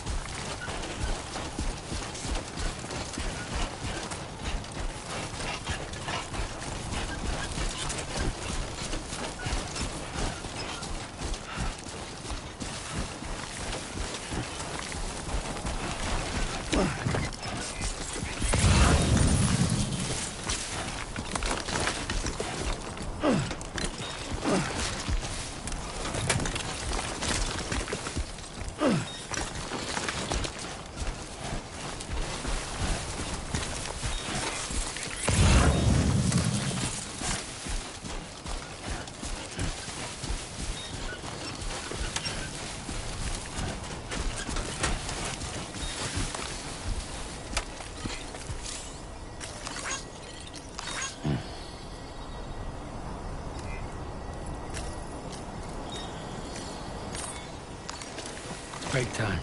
Break time.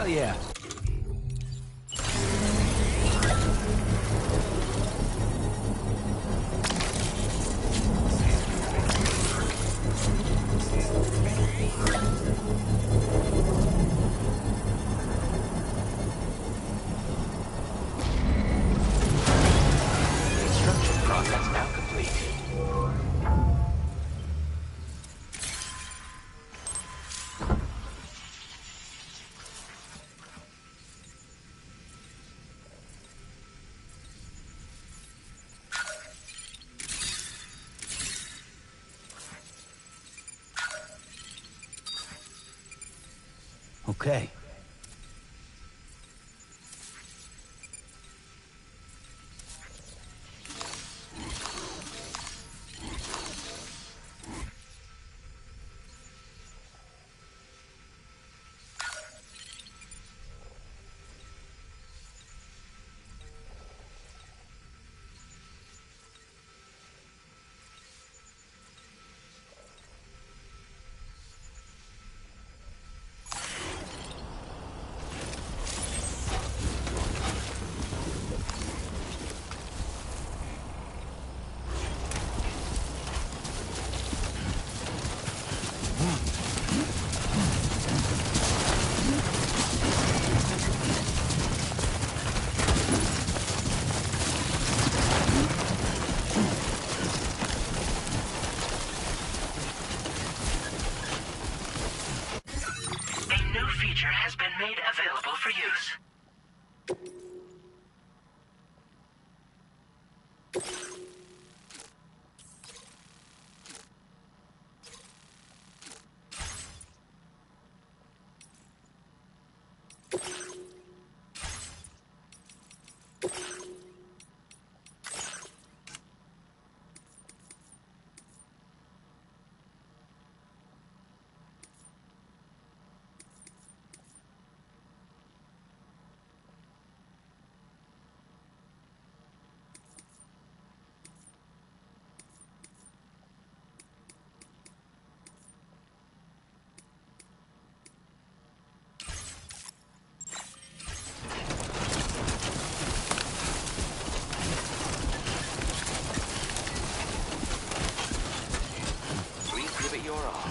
Hell yeah. Construction process now complete. Okay. A new feature has been made available for use. Please give it your all.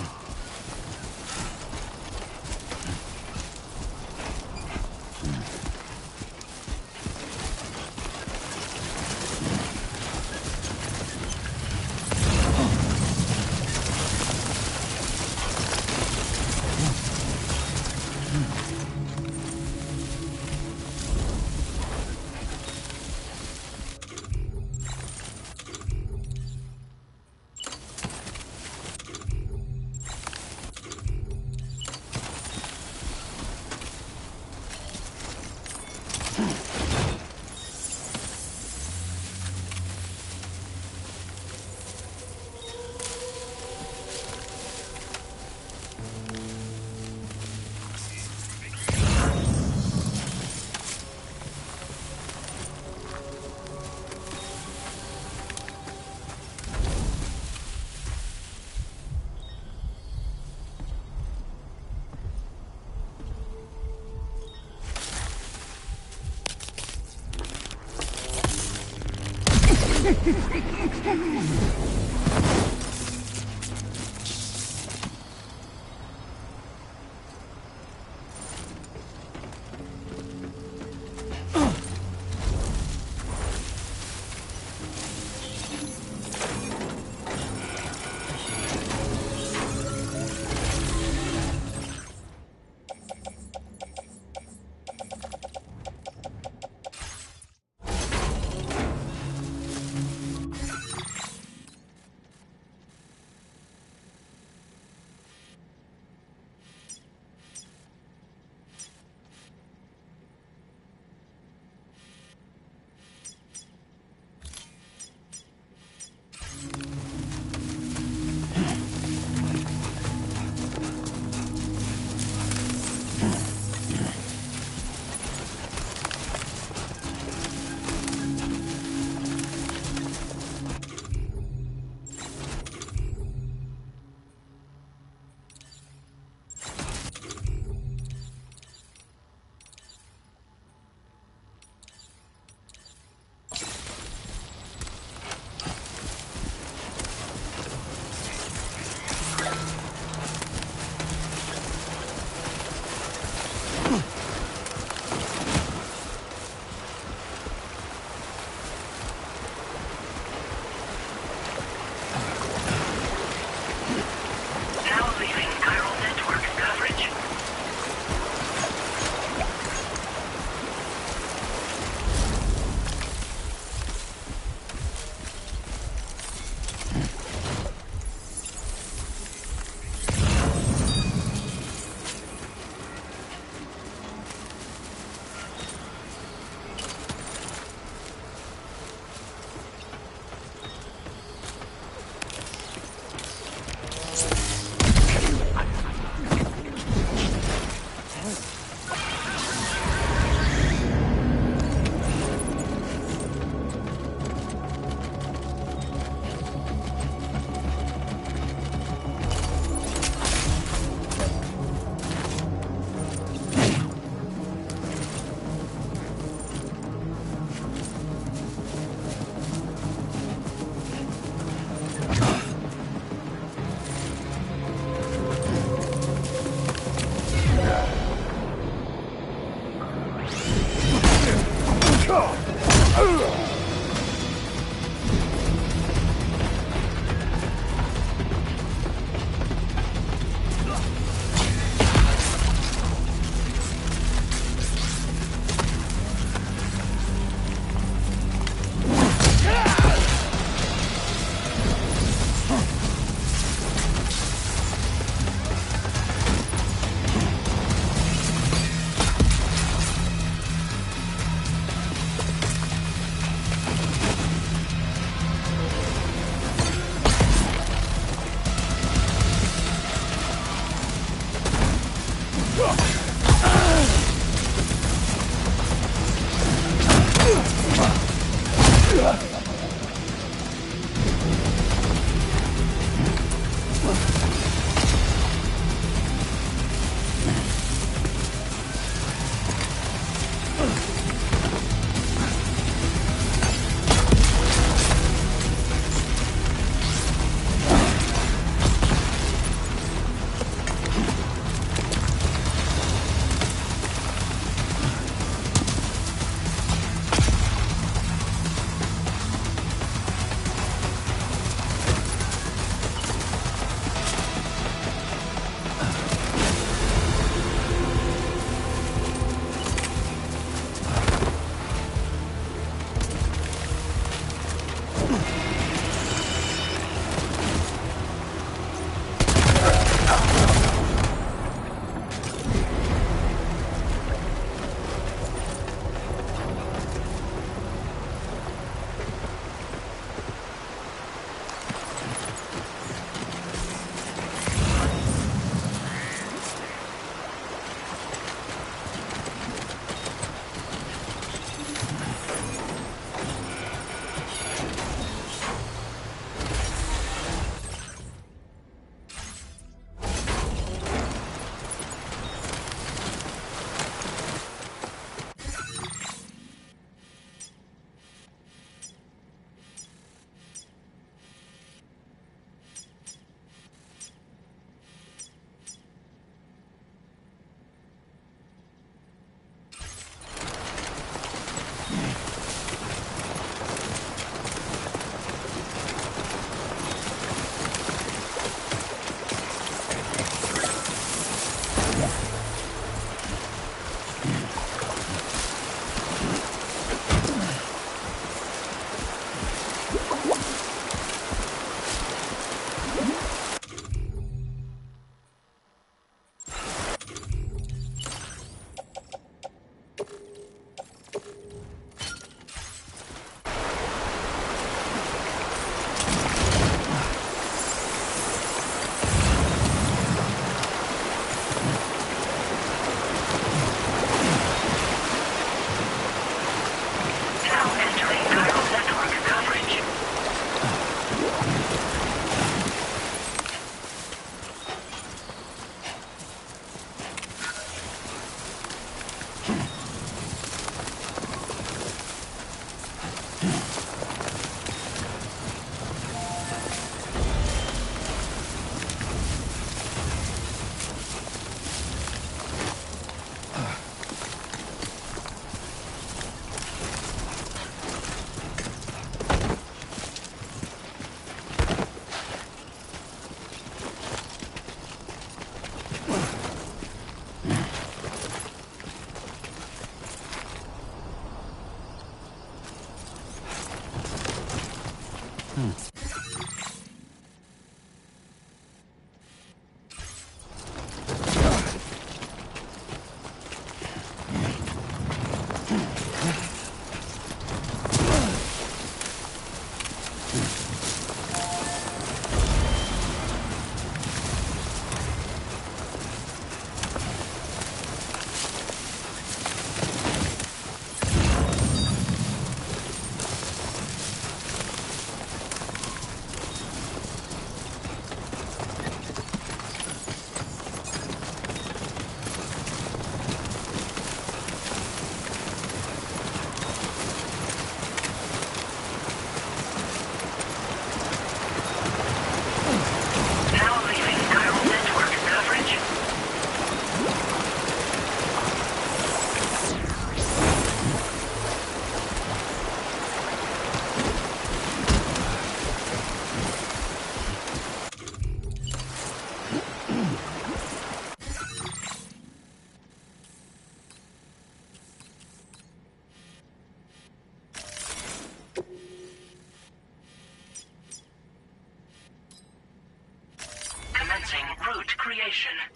decontamination.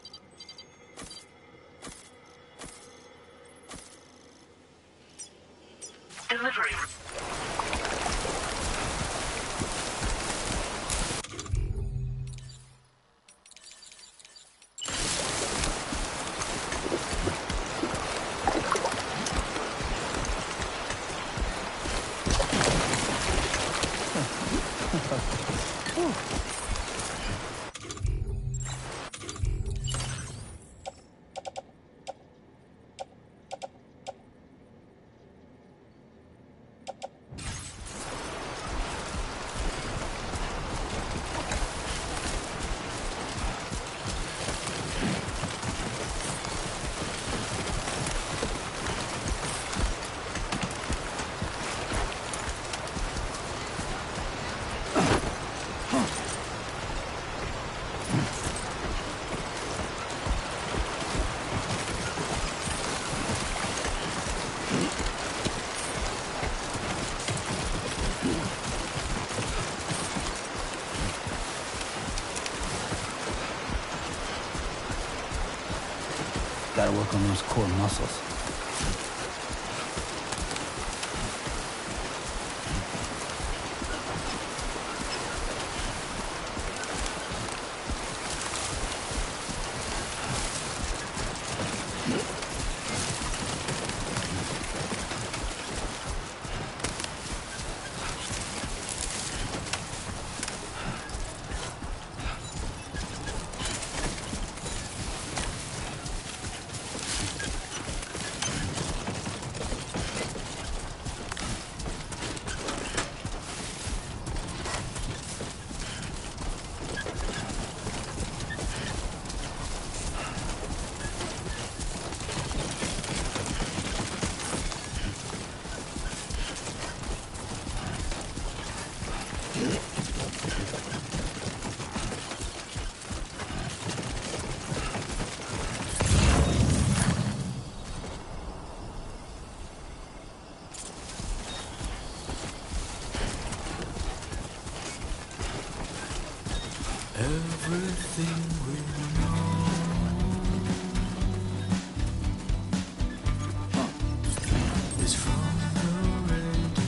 Delivery. Gotta work on those core muscles. Everything we know is from the radio.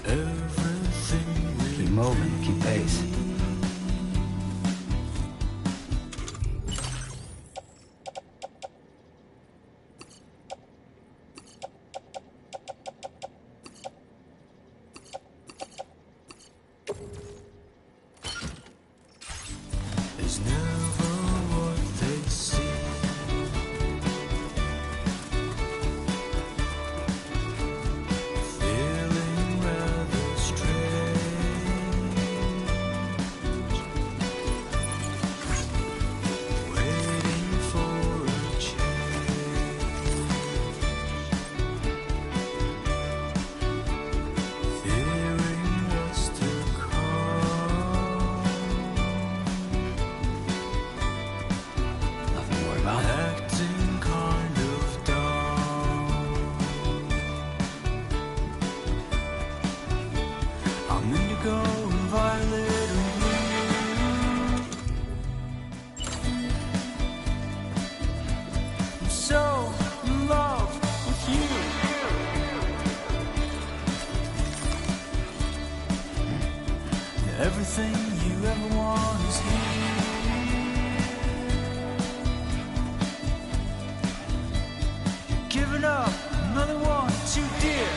Everything we Keep moving, keep pace. is never what they see. Feeling rather strange, waiting for a change, fearing what's to come. Nothing to worry about. Acting kind of dumb. I'm indigo and violet and blue. I'm so in love with you. Everything you ever want is here. Giving up, another one too dear.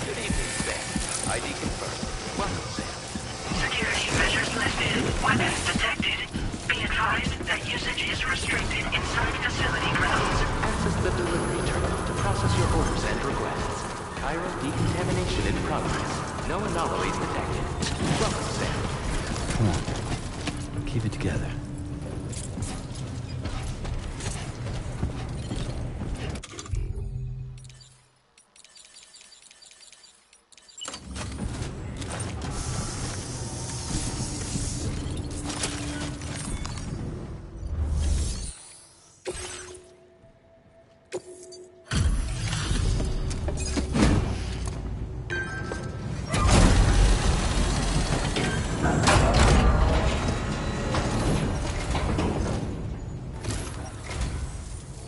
Good evening, Sam. ID confirmed. Welcome, Sam. Security measures lifted. Weapons detected. Be advised that usage is restricted inside facility grounds. Access the delivery terminal to process your orders and requests. Cairo decontamination in progress. No anomalies detected. Well, Sam. Come on. Keep it together.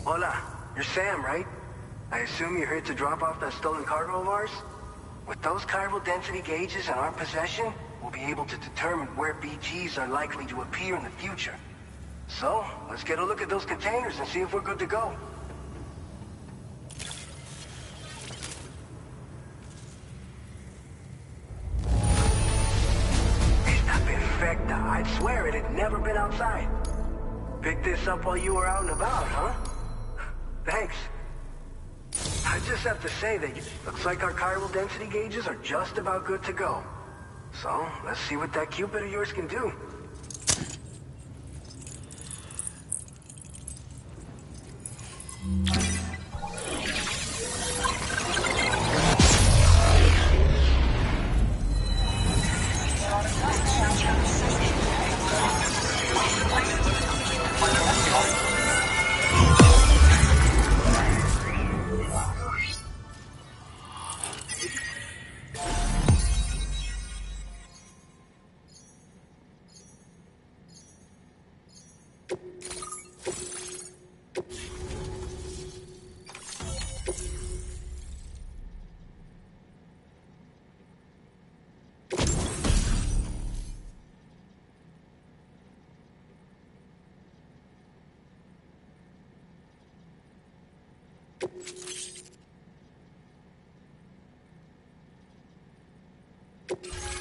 Hola, you're Sam, right? I assume you're here to drop off that stolen cargo of ours? With those chiral density gauges in our possession, we'll be able to determine where BGs are likely to appear in the future. So, let's get a look at those containers and see if we're good to go. Está perfecta. I'd swear it had never been outside. Picked this up while you were out and about, huh? Thanks. I just have to say that looks like our chiral density gauges are just about good to go. So, let's see what that Cupid of yours can do.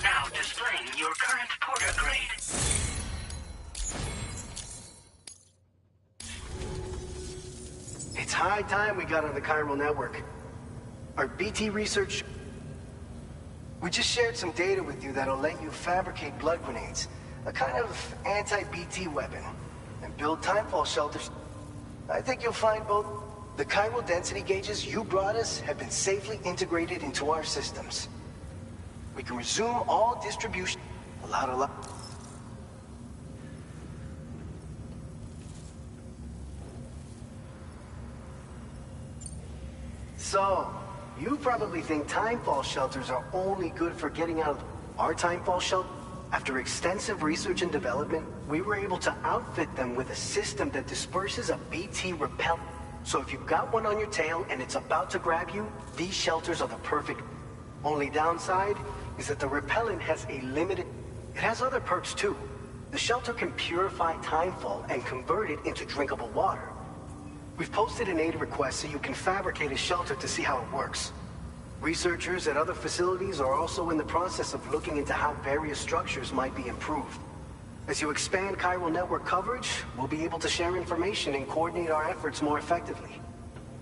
Now displaying your current porter grade. It's high time we got on the chiral network. Our BT research... We just shared some data with you that'll let you fabricate blood grenades, a kind of anti-BT weapon, and build timefall shelters. I think you'll find both the chiral density gauges you brought us have been safely integrated into our systems. We can resume all distribution. A lot. So, you probably think timefall shelters are only good for getting out of our timefall shelter. After extensive research and development, we were able to outfit them with a system that disperses a BT repellent. So if you've got one on your tail and it's about to grab you, these shelters are the perfect. Only downside is that the repellent has a limited... It has other perks too. The shelter can purify timefall and convert it into drinkable water. We've posted an aid request so you can fabricate a shelter to see how it works. Researchers at other facilities are also in the process of looking into how various structures might be improved. As you expand chiral network coverage, we'll be able to share information and coordinate our efforts more effectively.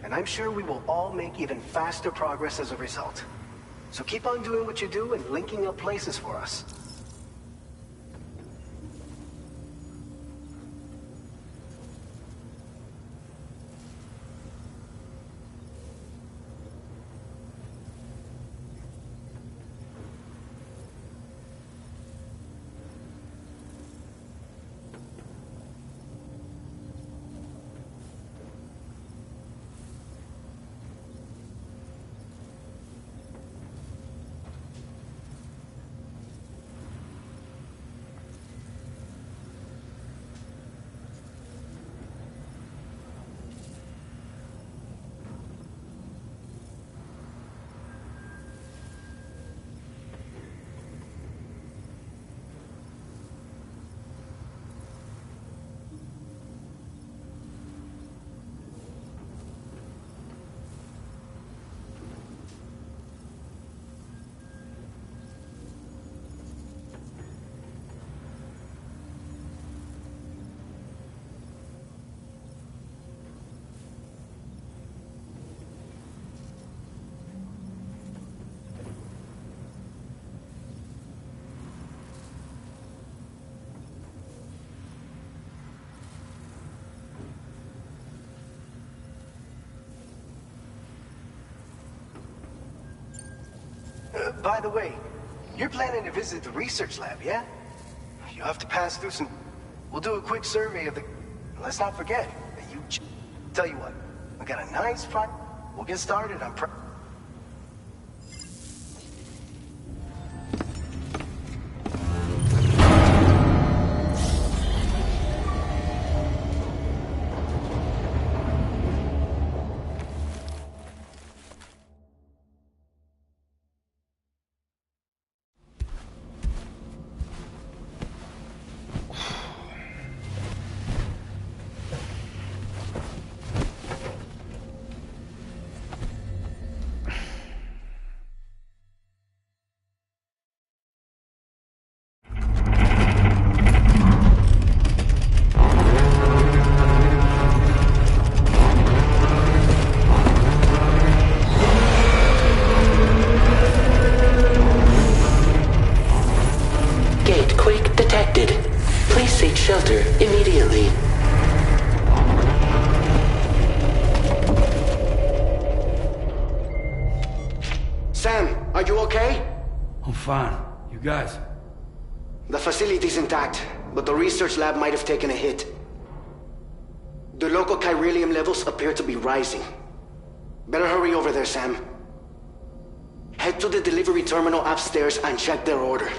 And I'm sure we will all make even faster progress as a result. So keep on doing what you do and linking up places for us. By the way, you're planning to visit the research lab, yeah? You have to pass through some... We'll do a quick survey of the... Let's not forget that you... Tell you what, we got a nice front. We'll get started on... Immediately. Sam, are you okay? I'm fine. You guys? The facility's intact, but the research lab might have taken a hit. The local chiralium levels appear to be rising. Better hurry over there, Sam. Head to the delivery terminal upstairs and check their order.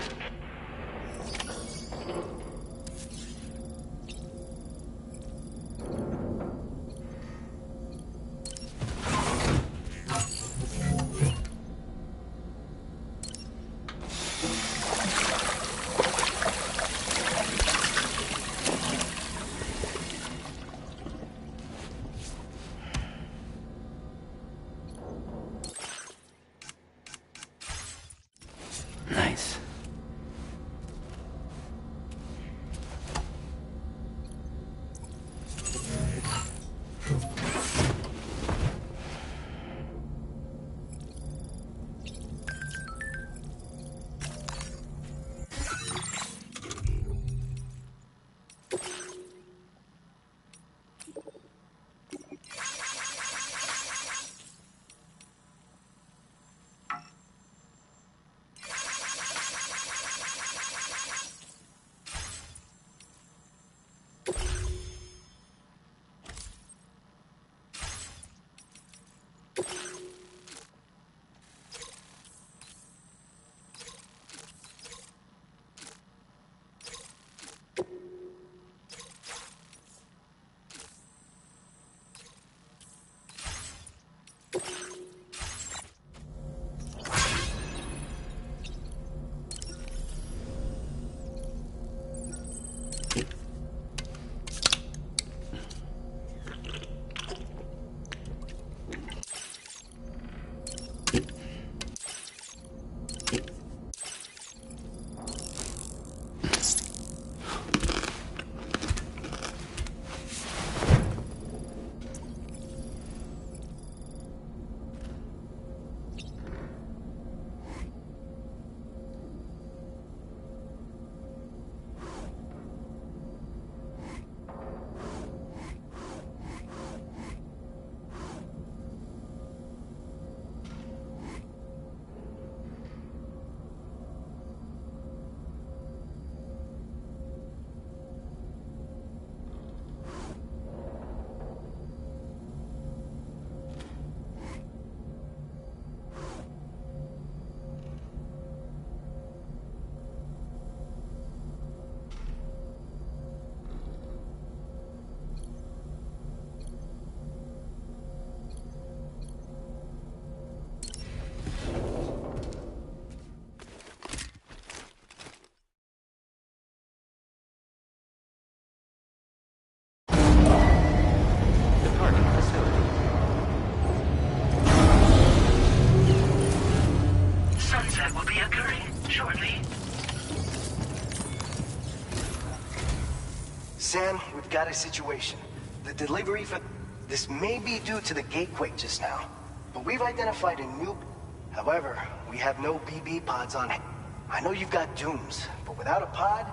Nice. Sam, we've got a situation. The delivery for... This may be due to the gatequake just now, but we've identified a new... However, we have no BB pods on it. I know you've got dooms, but without a pod,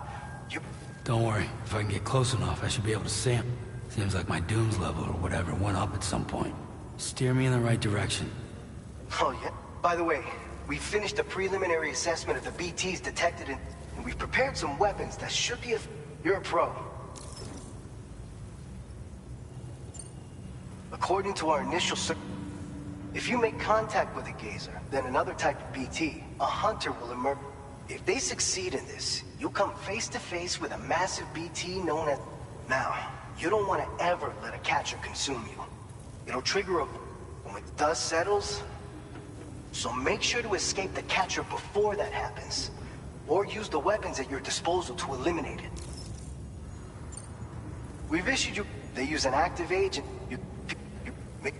you... Don't worry. If I can get close enough, I should be able to see him. Seems like my dooms level or whatever went up at some point. Steer me in the right direction. Oh, yeah. By the way, We finished a preliminary assessment of the BTs detected and we've prepared some weapons that should be You're a pro. According to our initial if you make contact with a gazer, then another type of BT, a hunter will emerge. If they succeed in this, you'll come face to face with a massive BT known as... Now, you don't want to ever let a catcher consume you. It'll trigger a... When the dust settles... So make sure to escape the catcher before that happens. Or use the weapons at your disposal to eliminate it. We've issued you... They use an active agent. You make...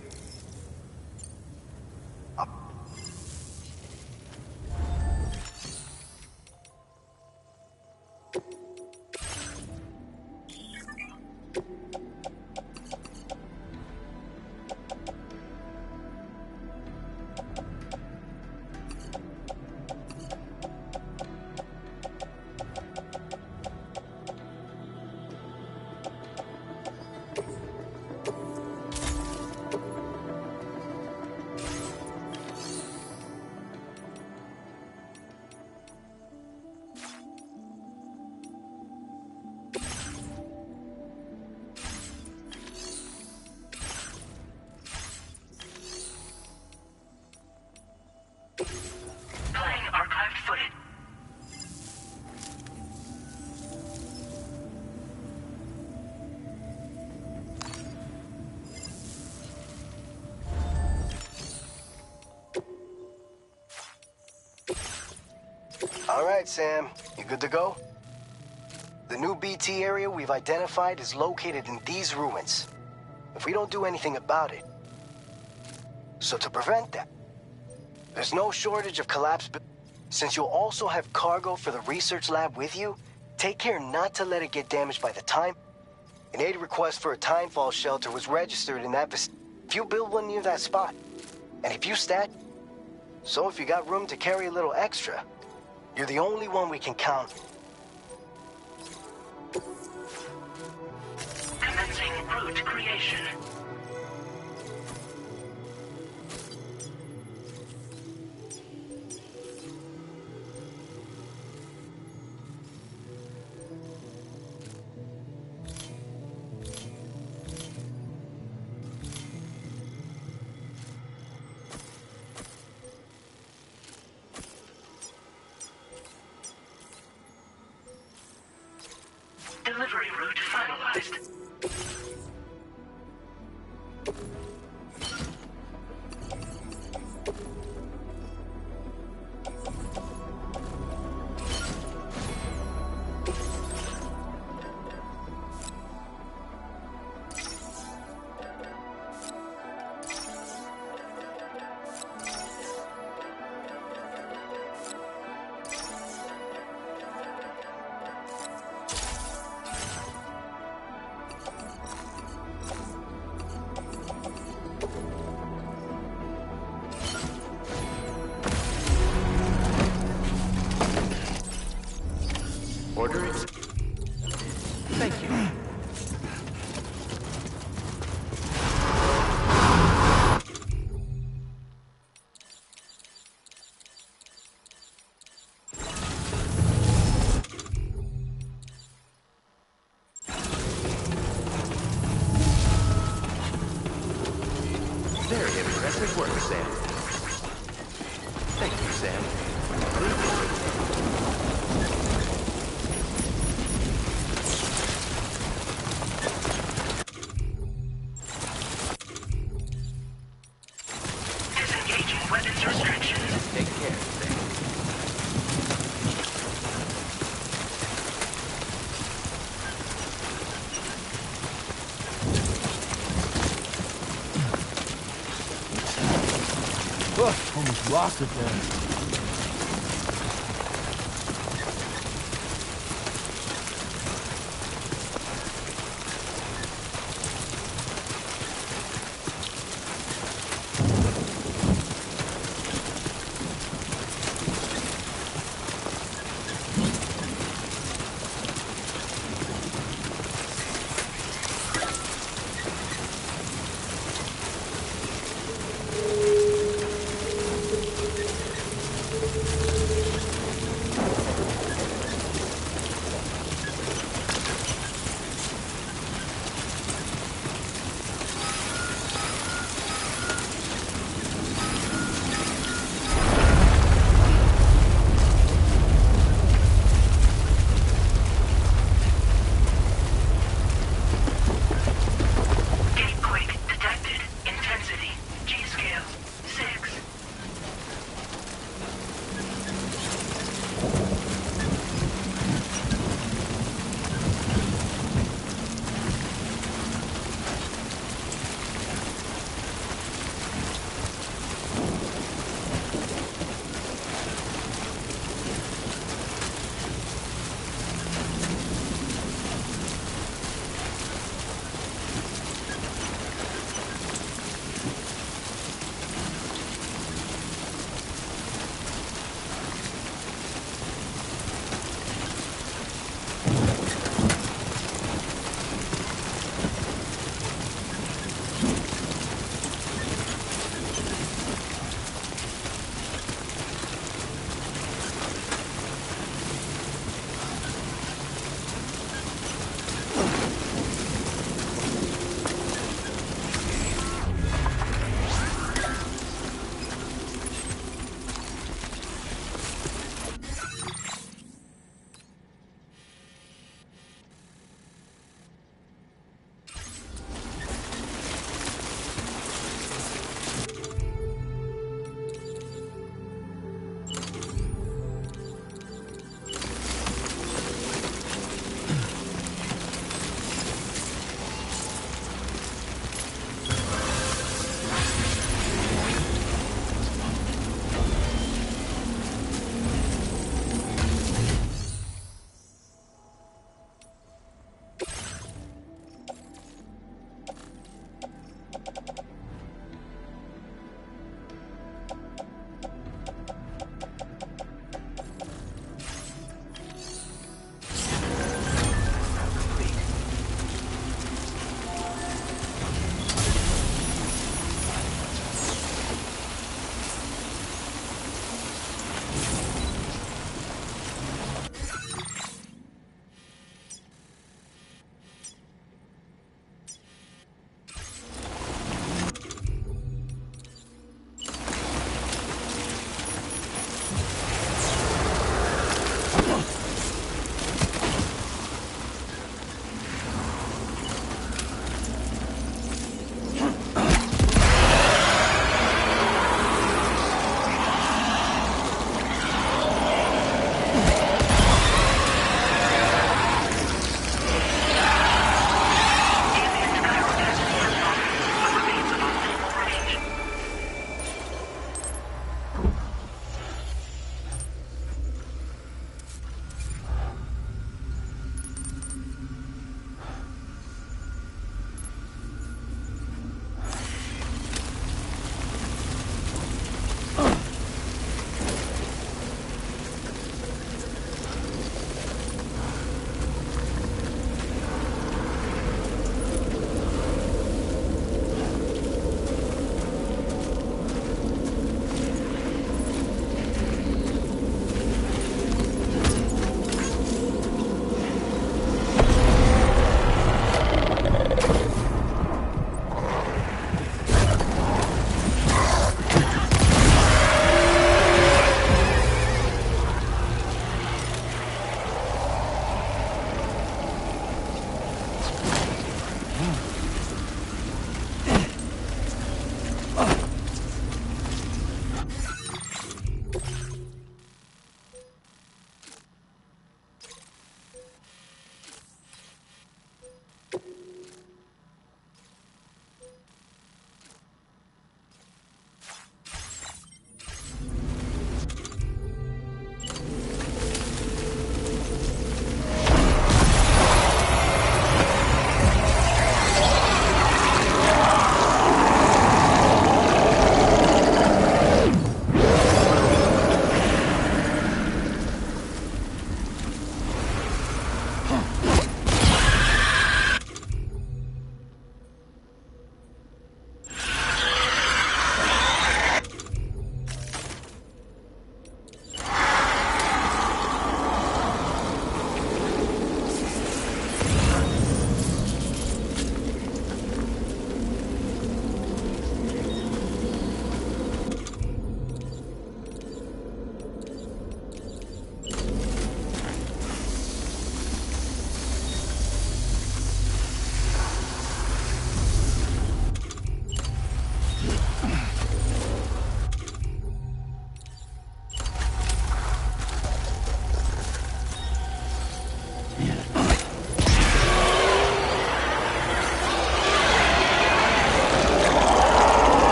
Playing archived footage. All right, Sam. You good to go? The new BT area we've identified is located in these ruins. If we don't do anything about it... So to prevent that, there's no shortage of collapsed... Since you'll also have cargo for the research lab with you, take care not to let it get damaged by the time... An aid request for a timefall shelter was registered in that vicinity. If you build one near that spot, and if you stat... So if you got room to carry a little extra, you're the only one we can count. Commencing route creation. Delivery route finalized. Order is... Thank you. Very impressive work, Sam. Thank you, Sam. Disengaging weapons restrictions. Take care, Sam. Almost lost it there.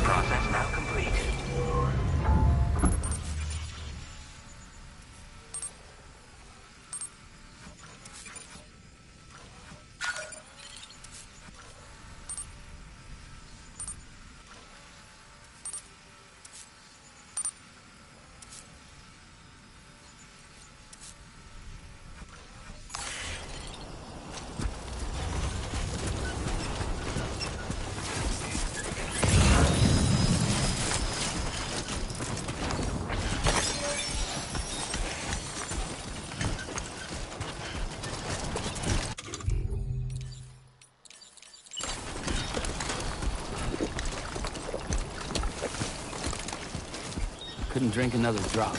Process now complete. Couldn't drink another drop.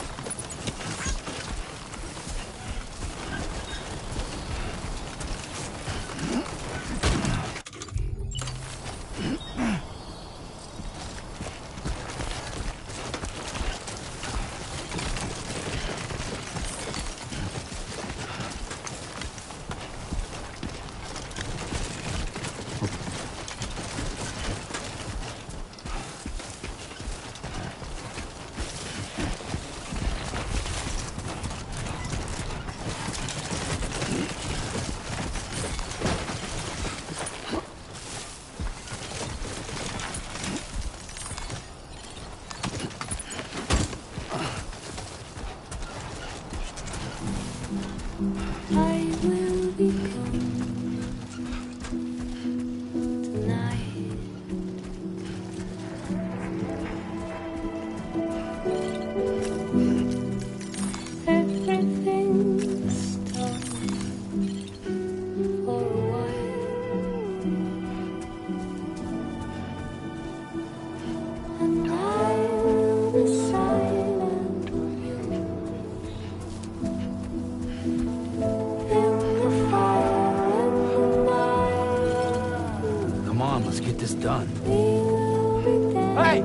I will be gone tonight. Everything's done for a while, and I will be silent with you. Come on, let's get this done. Hey!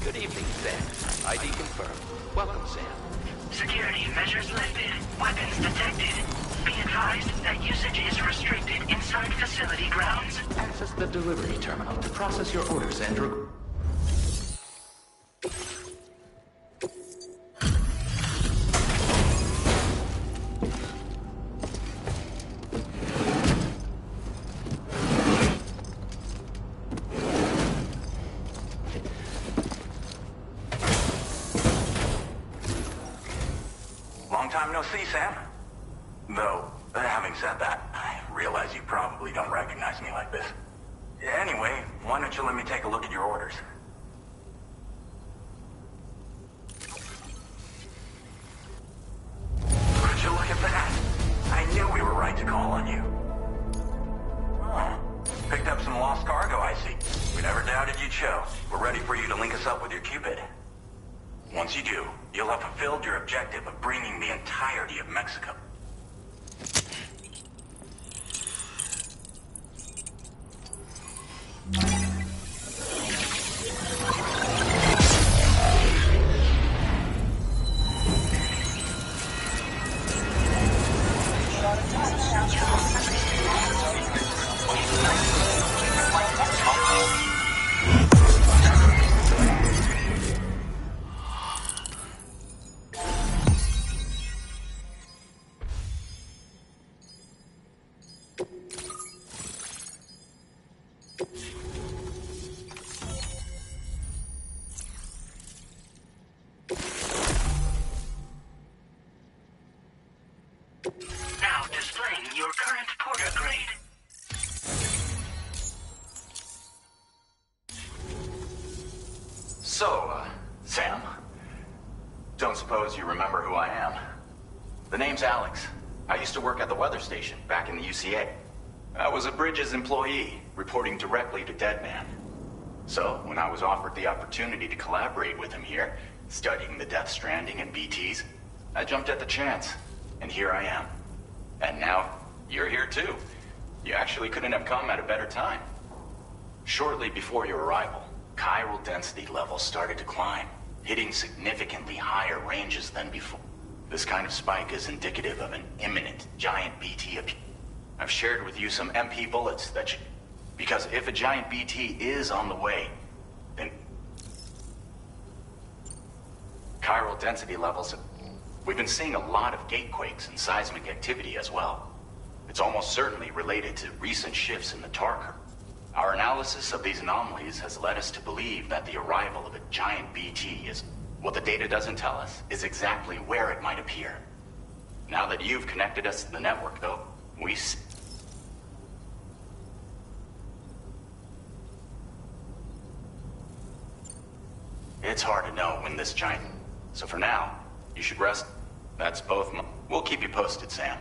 Good evening, Sam. ID confirmed. Welcome, Sam. Security measures lifted. Weapons detected. Be advised that usage is restricted inside facility grounds. Access the delivery terminal to process your orders and... Long time no see, Sam. Though, having said that, I really realize you probably don't recognize me like this. Anyway, why don't you let me take a look at your orders? Would you look at that? I knew we were right to call on you. Oh, picked up some lost cargo, I see. We never doubted you'd show. We're ready for you to link us up with your Cupid. Once you do, you'll have fulfilled your objective of bringing the entirety of Mexico. Now displaying your current porter grade. So, Sam, don't suppose you remember who I am? The name's Alex. I used to work at the weather station back in the UCA. I was a Bridges employee, reporting directly to Deadman. So, when I was offered the opportunity to collaborate with him here, studying the Death Stranding and BTs, I jumped at the chance, and here I am. And now, you're here too. You actually couldn't have come at a better time. Shortly before your arrival, chiral density levels started to climb, hitting significantly higher ranges than before. This kind of spike is indicative of an imminent giant BT appeal. I've shared with you some MP bullets that should... Because if a giant BT is on the way, then... Chiral density levels... We've been seeing a lot of gatequakes and seismic activity as well. It's almost certainly related to recent shifts in the tar curve. Our analysis of these anomalies has led us to believe that the arrival of a giant BT is... What the data doesn't tell us is exactly where it might appear. Now that you've connected us to the network, though, we... It's hard to know when this giant... So for now, you should rest. That's both my... We'll keep you posted, Sam.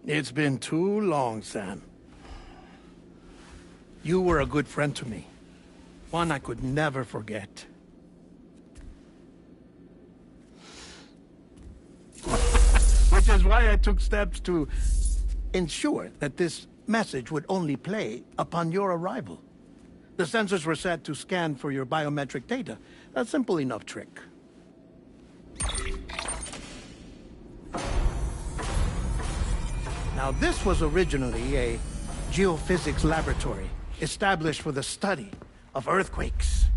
It's been too long, Sam. You were a good friend to me. One I could never forget. Which is why I took steps to ensure that this message would only play upon your arrival. The sensors were set to scan for your biometric data. A simple enough trick. Now, this was originally a geophysics laboratory established for the study of earthquakes.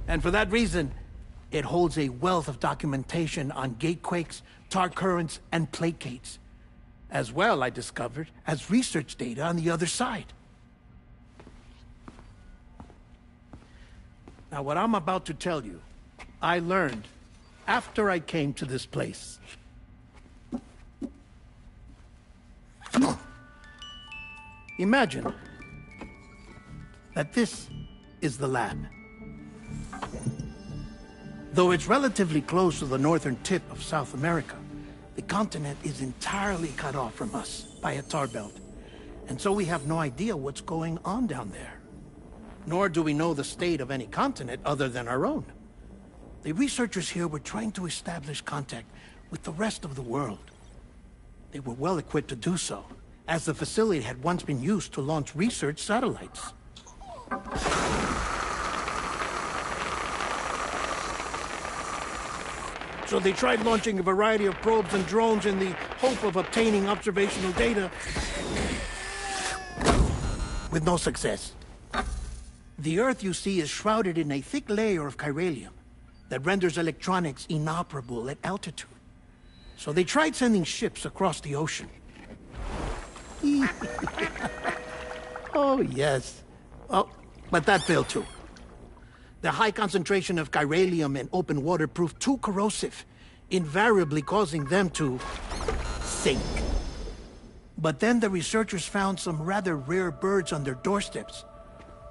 And for that reason, it holds a wealth of documentation on gatequakes, tar currents, and placates. As well, I discovered, as research data on the other side. Now, what I'm about to tell you, I learned after I came to this place. Imagine that this is the lab. Though it's relatively close to the northern tip of South America, the continent is entirely cut off from us by a tar belt. And so we have no idea what's going on down there. Nor do we know the state of any continent other than our own. The researchers here were trying to establish contact with the rest of the world. They were well equipped to do so, as the facility had once been used to launch research satellites. So they tried launching a variety of probes and drones in the hope of obtaining observational data, with no success. The Earth, you see, is shrouded in a thick layer of chiralium that renders electronics inoperable at altitude. So they tried sending ships across the ocean. Oh, yes. Oh, but that failed too. The high concentration of chiralium in open water proved too corrosive, invariably causing them to sink. But then the researchers found some rather rare birds on their doorsteps.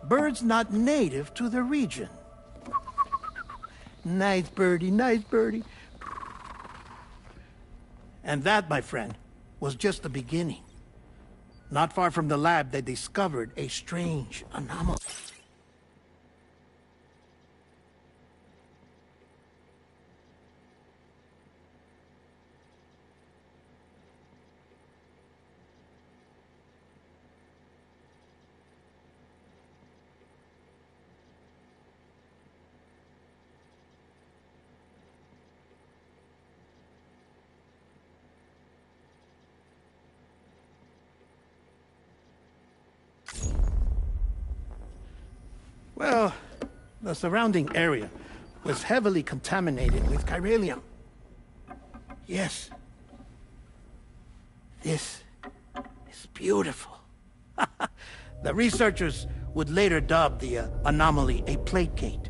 Birds not native to the region. Nice birdie, nice birdie. And that, my friend, was just the beginning. Not far from the lab, they discovered a strange anomaly. Well, the surrounding area was heavily contaminated with chiralium. Yes. This is beautiful. The researchers would later dub the anomaly a plate gate.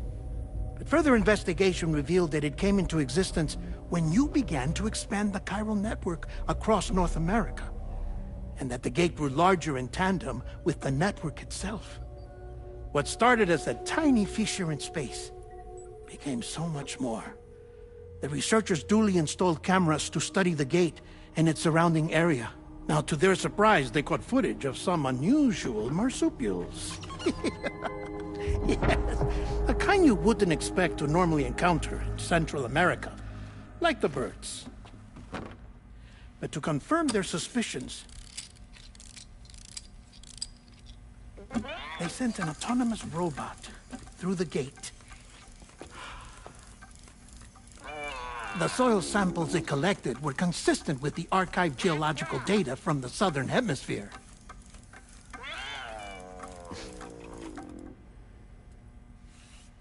But further investigation revealed that it came into existence when you began to expand the chiral network across North America, and that the gate grew larger in tandem with the network itself. What started as a tiny fissure in space became so much more. The researchers duly installed cameras to study the gate and its surrounding area. Now, to their surprise, they caught footage of some unusual marsupials. Yes, a kind you wouldn't expect to normally encounter in Central America, like the birds. But to confirm their suspicions, they sent an autonomous robot through the gate. The soil samples it collected were consistent with the archived geological data from the southern hemisphere.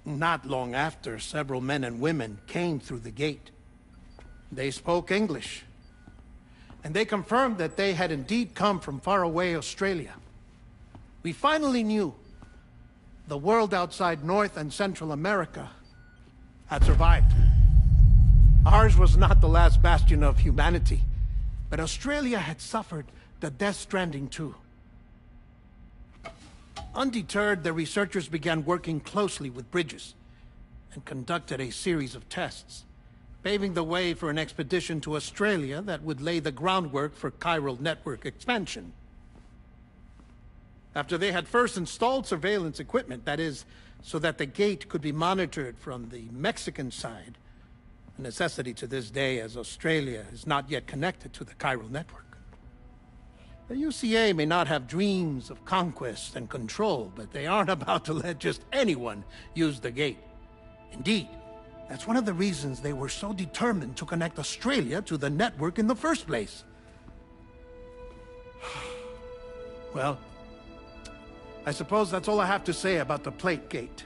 Not long after, several men and women came through the gate. They spoke English, and they confirmed that they had indeed come from faraway Australia. We finally knew the world outside North and Central America had survived. Ours was not the last bastion of humanity, but Australia had suffered the death stranding too. Undeterred, the researchers began working closely with Bridges and conducted a series of tests, paving the way for an expedition to Australia that would lay the groundwork for chiral network expansion. After they had first installed surveillance equipment, that is, so that the gate could be monitored from the Mexican side, a necessity to this day as Australia is not yet connected to the chiral network. The UCA may not have dreams of conquest and control, but they aren't about to let just anyone use the gate. Indeed, that's one of the reasons they were so determined to connect Australia to the network in the first place. Well, I suppose that's all I have to say about the plate gate.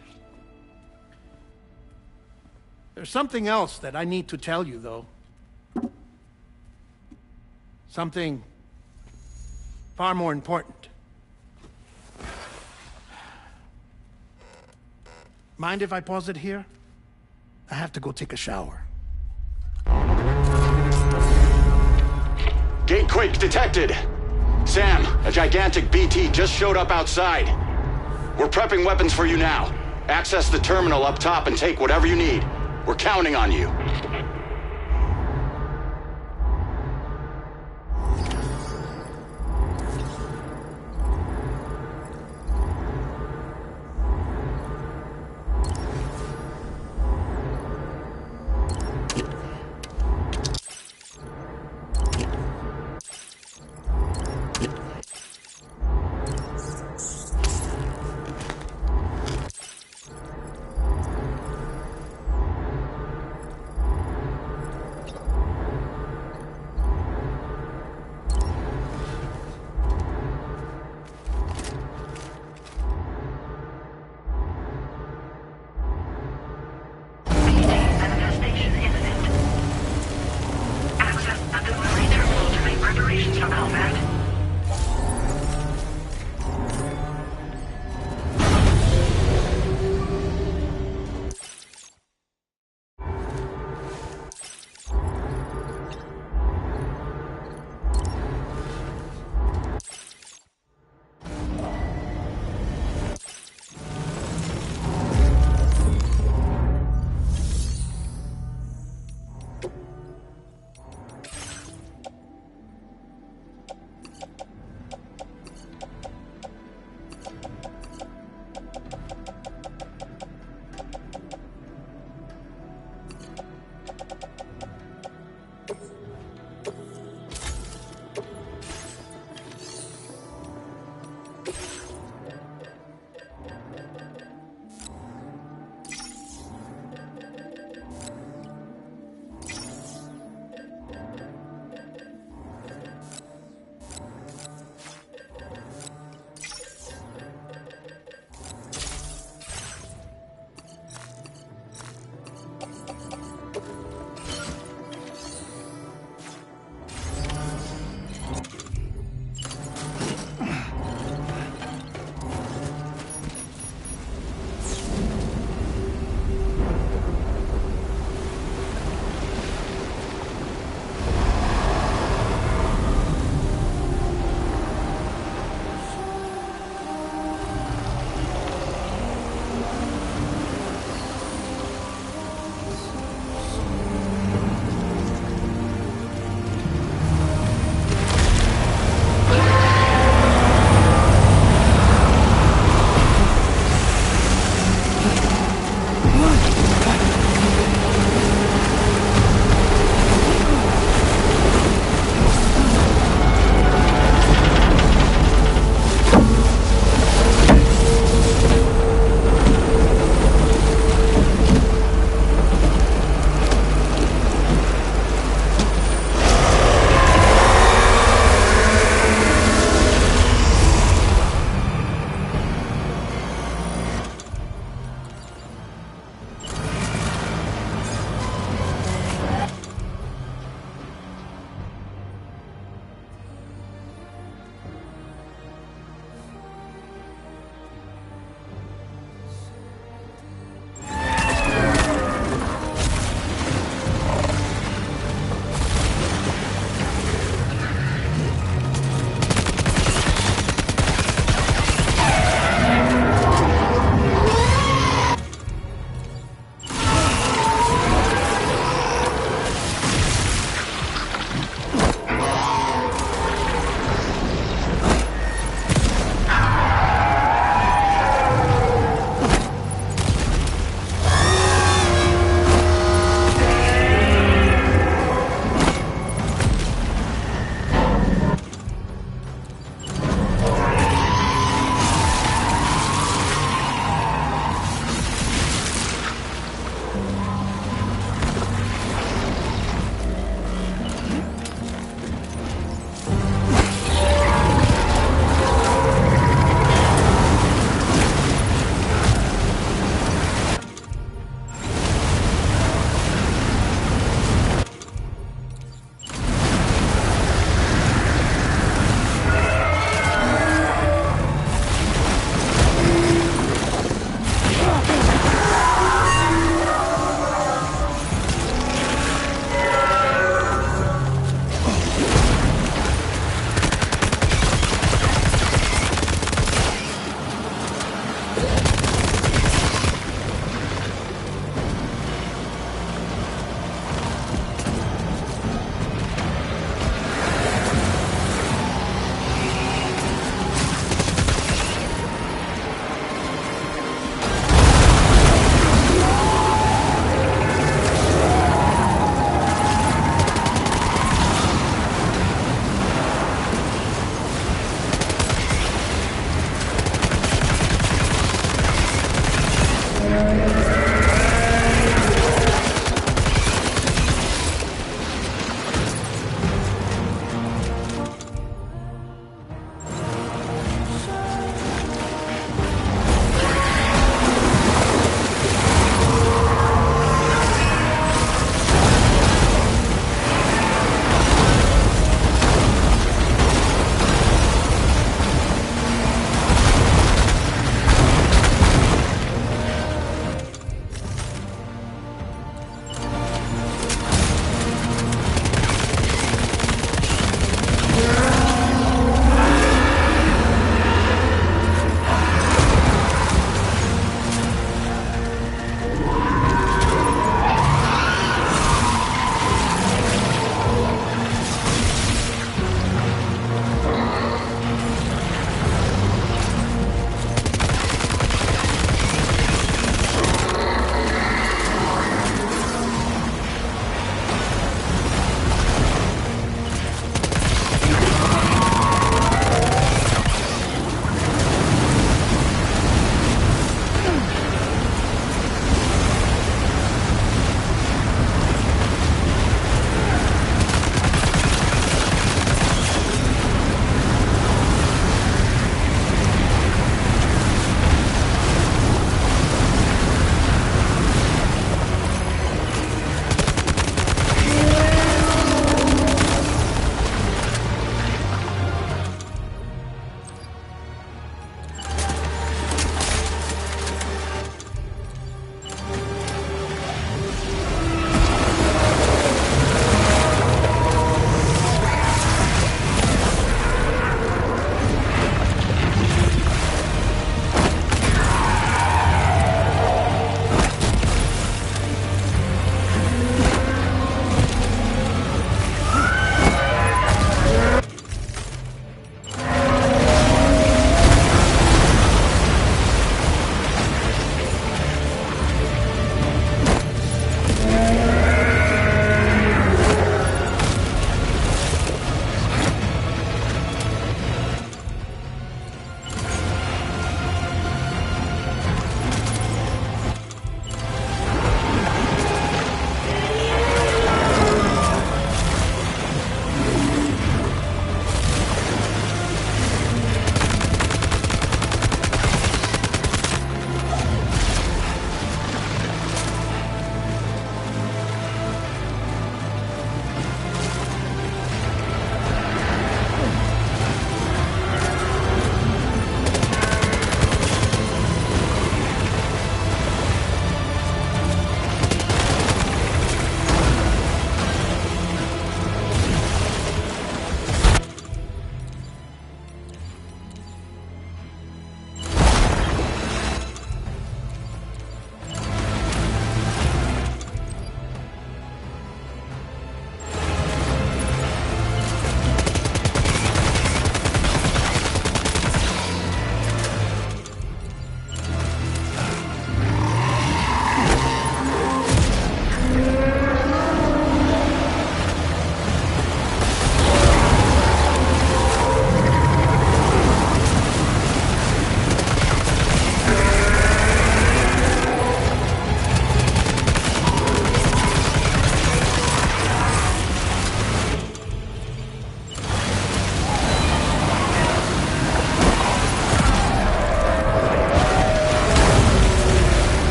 There's something else that I need to tell you, though. Something far more important. Mind if I pause it here? I have to go take a shower. Gate quake detected. Sam, a gigantic BT just showed up outside. We're prepping weapons for you now. Access the terminal up top and take whatever you need. We're counting on you.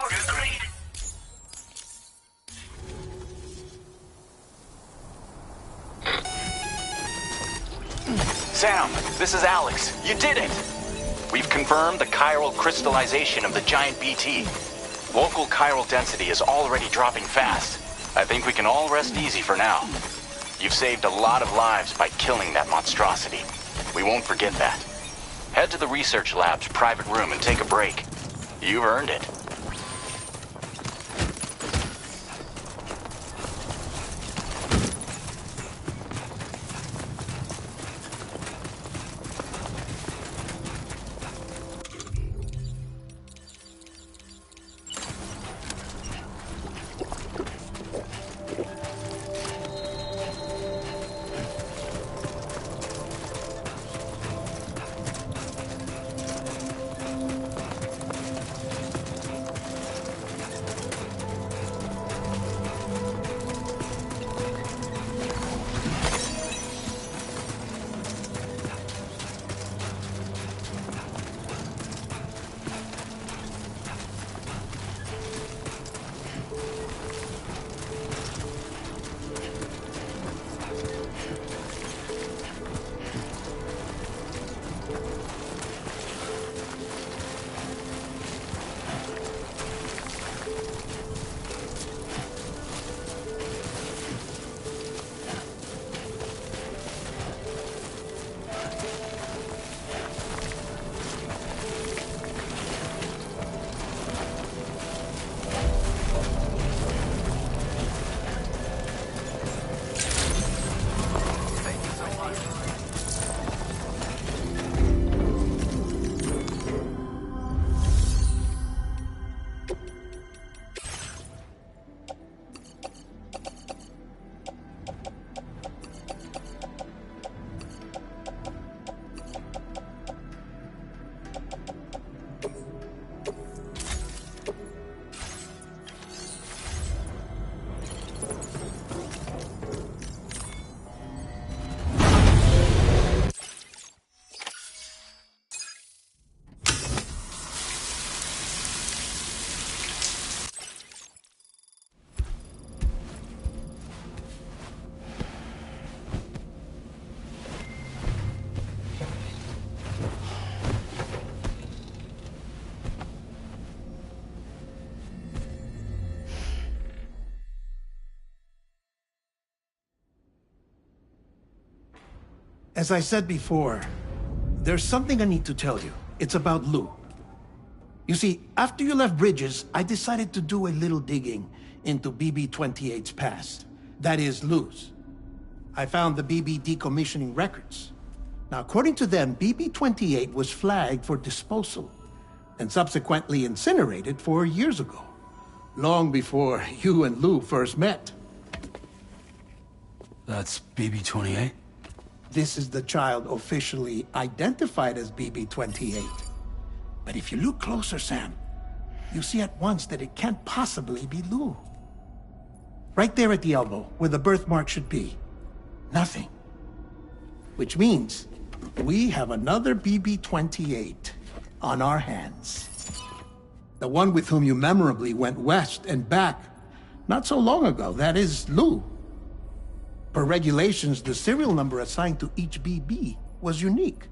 Agreed. Sam, this is Alex. You did it! We've confirmed the chiral crystallization of the giant BT. Local chiral density is already dropping fast. I think we can all rest easy for now. You've saved a lot of lives by killing that monstrosity. We won't forget that. Head to the research lab's private room and take a break. You've earned it. As I said before, there's something I need to tell you. It's about Lou. You see, after you left Bridges, I decided to do a little digging into BB-28's past. That is, Lou's. I found the BB decommissioning records. Now, according to them, BB-28 was flagged for disposal and subsequently incinerated 4 years ago, long before you and Lou first met. That's BB-28? This is the child officially identified as BB-28. But if you look closer, Sam, you see at once that it can't possibly be Lou. Right there at the elbow, where the birthmark should be. Nothing. Which means we have another BB-28 on our hands. The one with whom you memorably went west and back not so long ago, that is Lou. Per regulations, the serial number assigned to each BB was unique.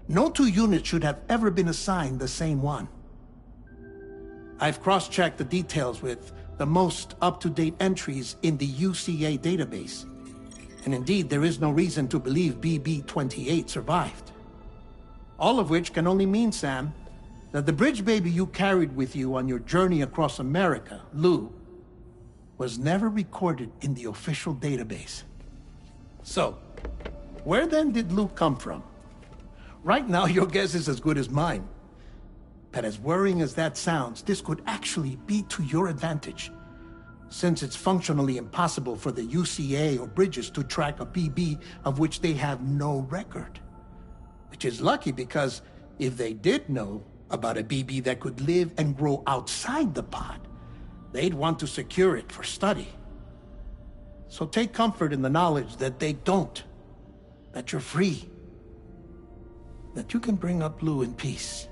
No two units should have ever been assigned the same one. I've cross-checked the details with the most up-to-date entries in the UCA database. And indeed, there is no reason to believe BB-28 survived. All of which can only mean, Sam, that the bridge baby you carried with you on your journey across America, Lou, was never recorded in the official database. So, where then did Lou come from? Right now, your guess is as good as mine. But as worrying as that sounds, this could actually be to your advantage, since it's functionally impossible for the UCA or Bridges to track a BB of which they have no record. Which is lucky because if they did know about a BB that could live and grow outside the pod, they'd want to secure it for study. So take comfort in the knowledge that they don't, that you're free, that you can bring up Lou in peace.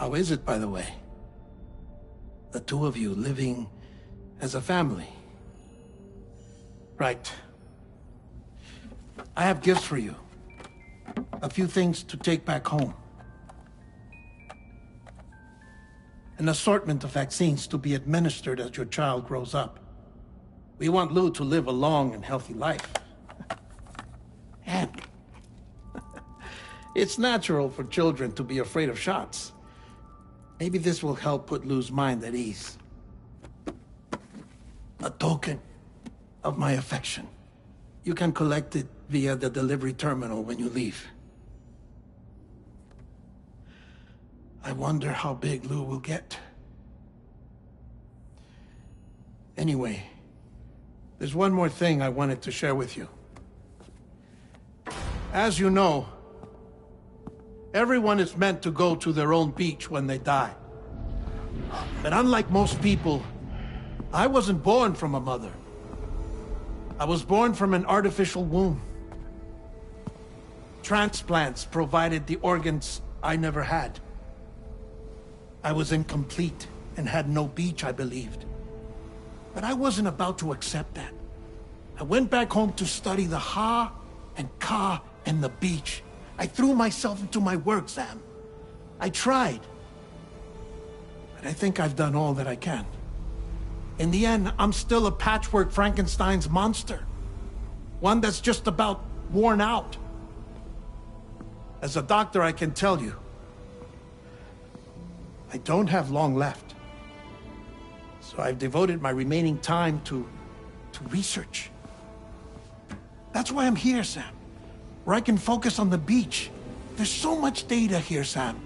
How is it, by the way? The two of you living as a family. Right. I have gifts for you. A few things to take back home. An assortment of vaccines to be administered as your child grows up. We want Lou to live a long and healthy life. And it's natural for children to be afraid of shots. Maybe this will help put Lou's mind at ease. A token of my affection. You can collect it via the delivery terminal when you leave. I wonder how big Lou will get. Anyway, there's one more thing I wanted to share with you. As you know, everyone is meant to go to their own beach when they die. But unlike most people, I wasn't born from a mother. I was born from an artificial womb. Transplants provided the organs I never had. I was incomplete and had no beach, I believed. But I wasn't about to accept that. I went back home to study the Ha and Ka and the beach. I threw myself into my work, Sam. I tried. But I think I've done all that I can. In the end, I'm still a patchwork Frankenstein's monster. One that's just about worn out. As a doctor, I can tell you, I don't have long left. So I've devoted my remaining time to research. That's why I'm here, Sam. Where I can focus on the beach. There's so much data here, Sam.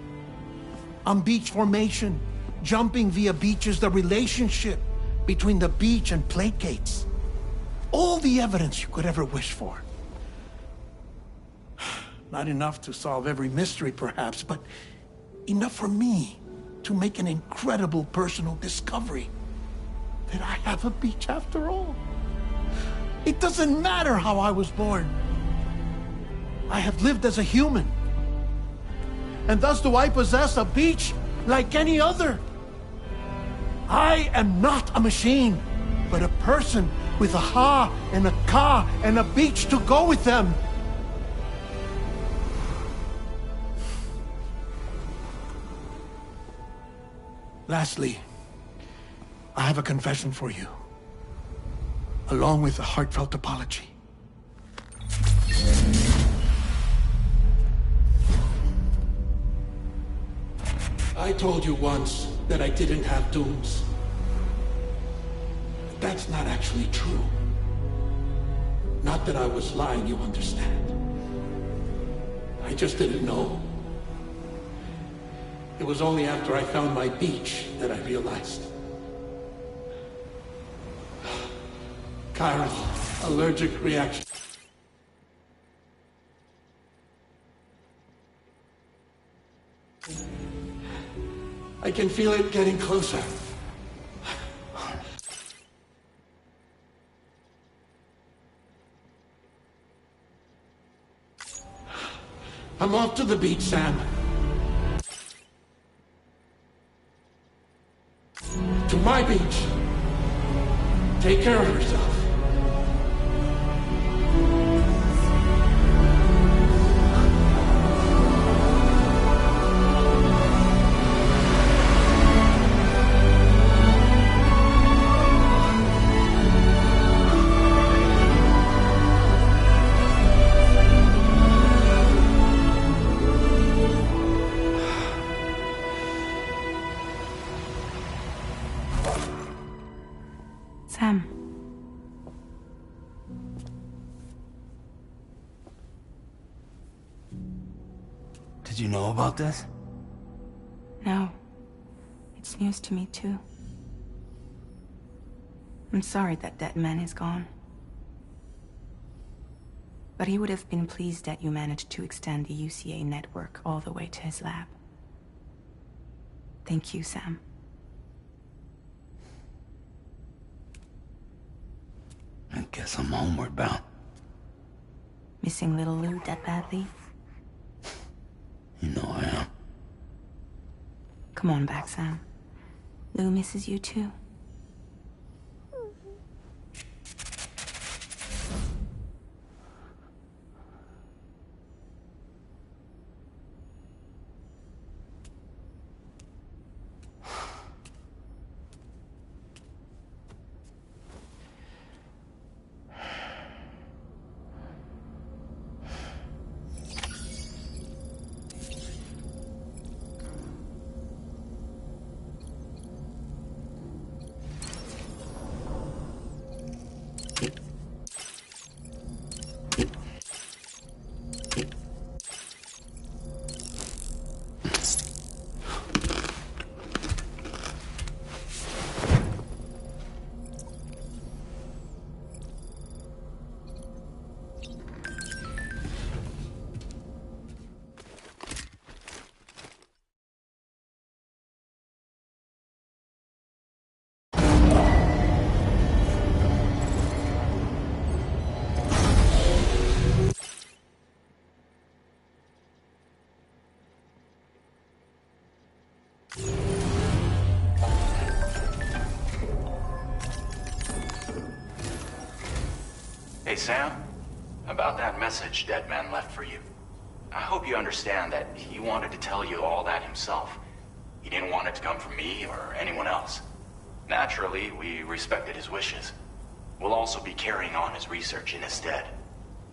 On beach formation, jumping via beaches, the relationship between the beach and placates. All the evidence you could ever wish for. Not enough to solve every mystery, perhaps, but enough for me to make an incredible personal discovery. That I have a beach after all. It doesn't matter how I was born. I have lived as a human. And thus do I possess a beach like any other. I am not a machine, but a person with a Ha and a Ka and a beach to go with them. Lastly, I have a confession for you, along with a heartfelt apology. I told you once that I didn't have dooms. But that's not actually true. Not that I was lying, you understand. I just didn't know. It was only after I found my beach that I realized. Chiral allergic reaction. I can feel it getting closer. I'm off to the beach, Sam. To my beach. Take care of yourself. Sam. Did you know about this? No. It's news to me, too. I'm sorry that that man is gone. But he would have been pleased that you managed to extend the UCA network all the way to his lab. Thank you, Sam. I guess I'm homeward bound. Missing little Lou that badly? You know I am. Come on back, Sam. Lou misses you too. Hey, Sam. About that message Deadman left for you. I hope you understand that he wanted to tell you all that himself. He didn't want it to come from me or anyone else. Naturally, we respected his wishes. We'll also be carrying on his research in his stead.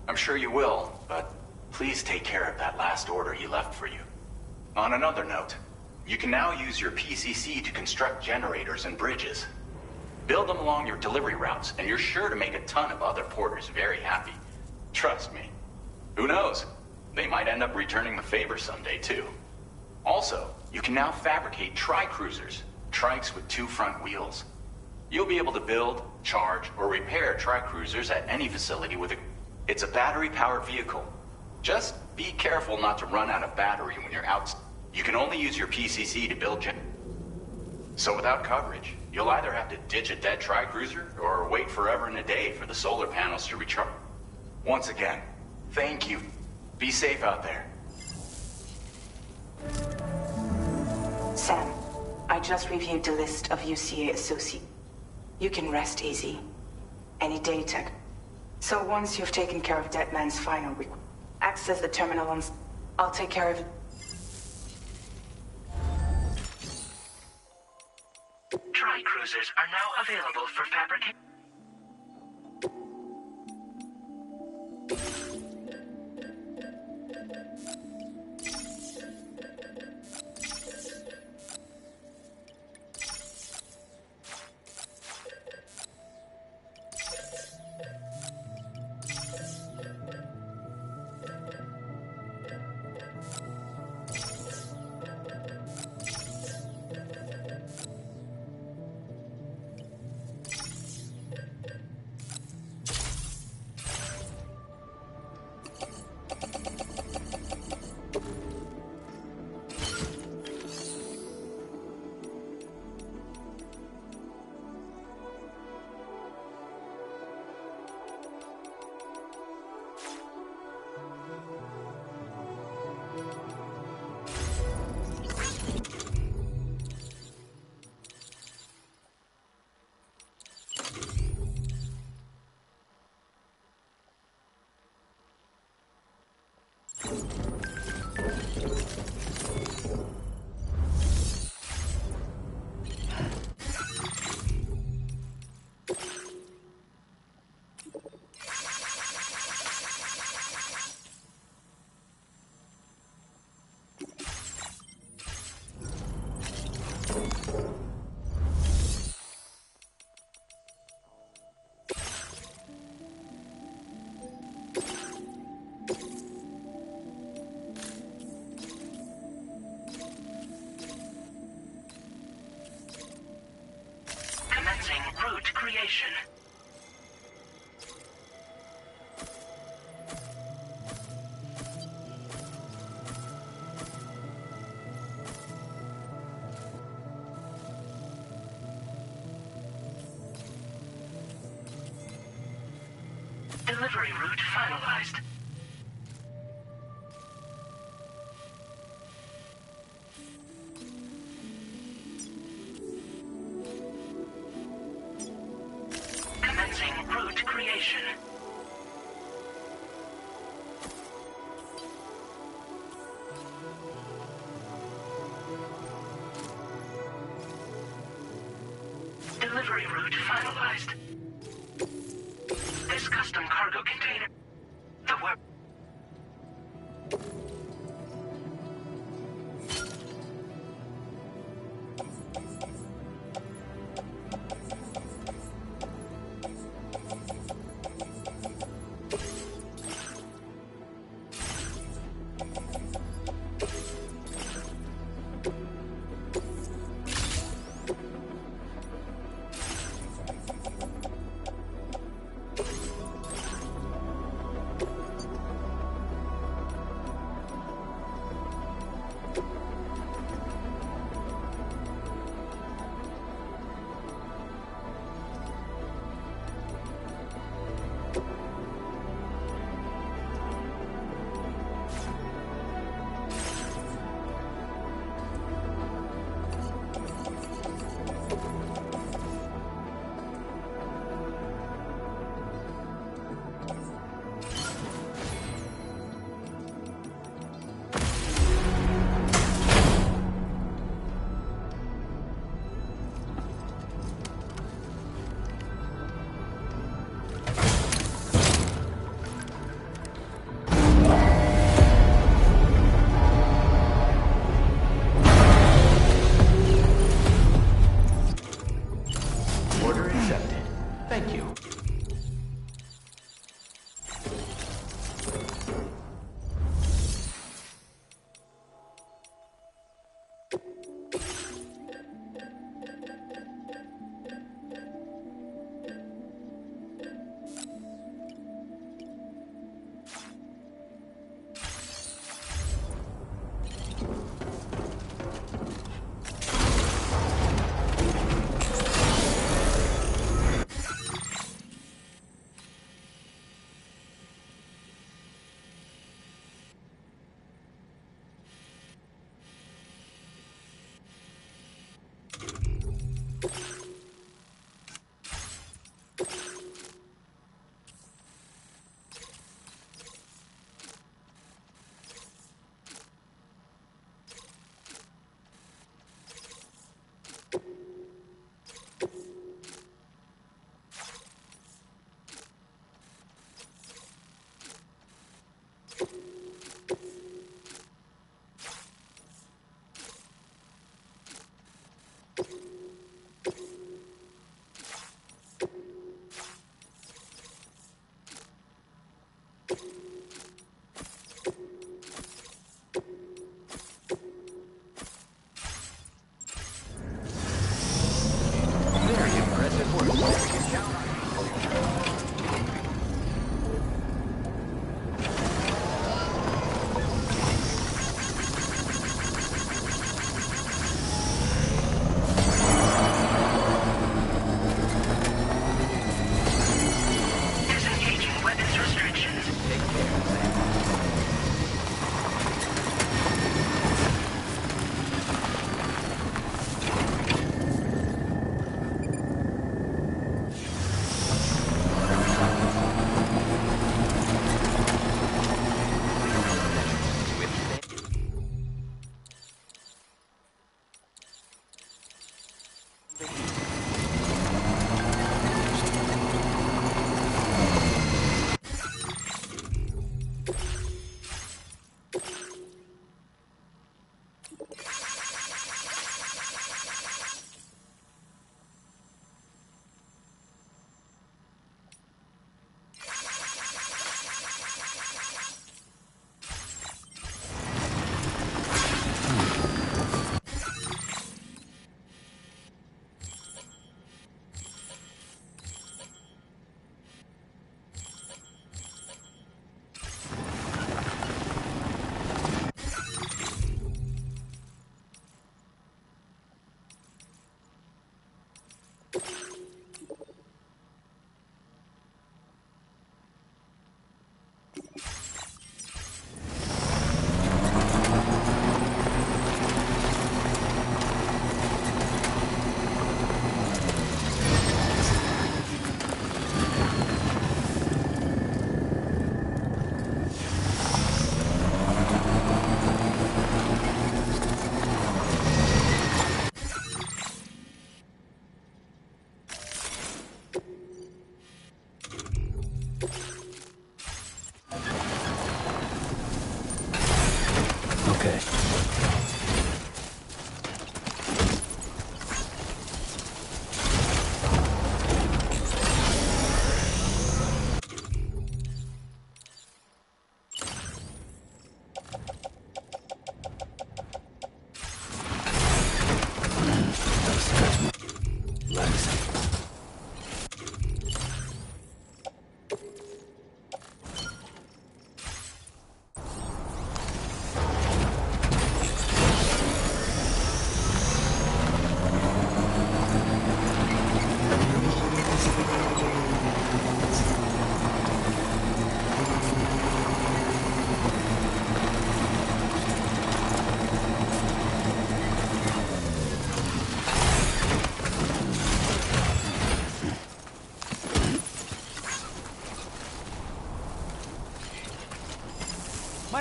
I'm sure you will, but please take care of that last order he left for you. On another note, you can now use your PCC to construct generators and bridges. Build them along your delivery routes, and you're sure to make a ton of other porters very happy. Trust me. Who knows? They might end up returning the favor someday, too. Also, you can now fabricate tri-cruisers, trikes with 2 front wheels. You'll be able to build, charge, or repair tri-cruisers at any facility with a... It's a battery-powered vehicle. Just be careful not to run out of battery when you're out. You can only use your PCC to build So without coverage, you'll either have to ditch a dead tri-cruiser or wait forever and a day for the solar panels to recharge. Once again, thank you. Be safe out there. Sam, I just reviewed the list of UCA associates. You can rest easy. Any data. So once you've taken care of Deadman's final request, access the terminal on... I'll take care of it. Tri-cruisers are now available for fabrication. Commencing route creation. Delivery route finalized. delivery route finalized. This custom cargo container... The work... Order accepted. Thank you.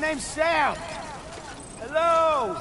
name's Sam. Hello.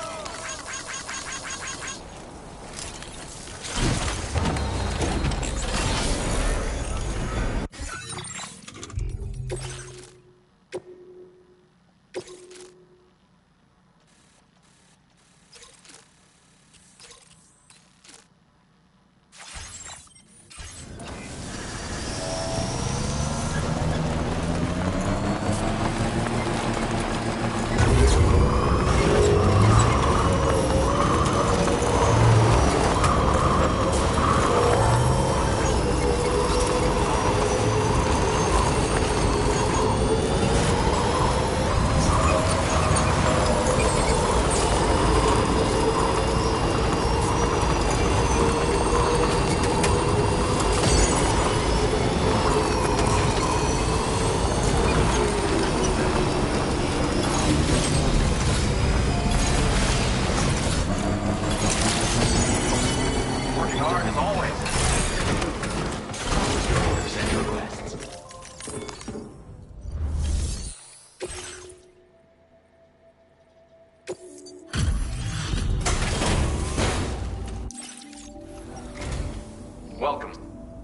Welcome.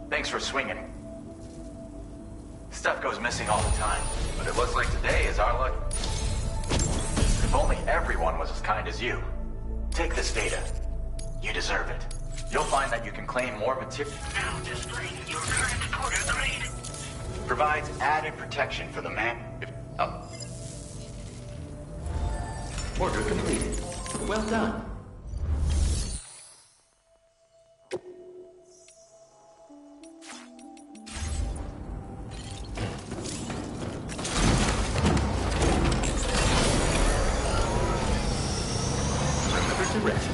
Thanks for swinging. Stuff goes missing all the time, but it looks like today is our luck. If only everyone was as kind as you. Take this data. You deserve it. You'll find that you can claim more material. Now displaying your current porter grade. Provides added protection for the man. Order completed. Well done. Remember to rest.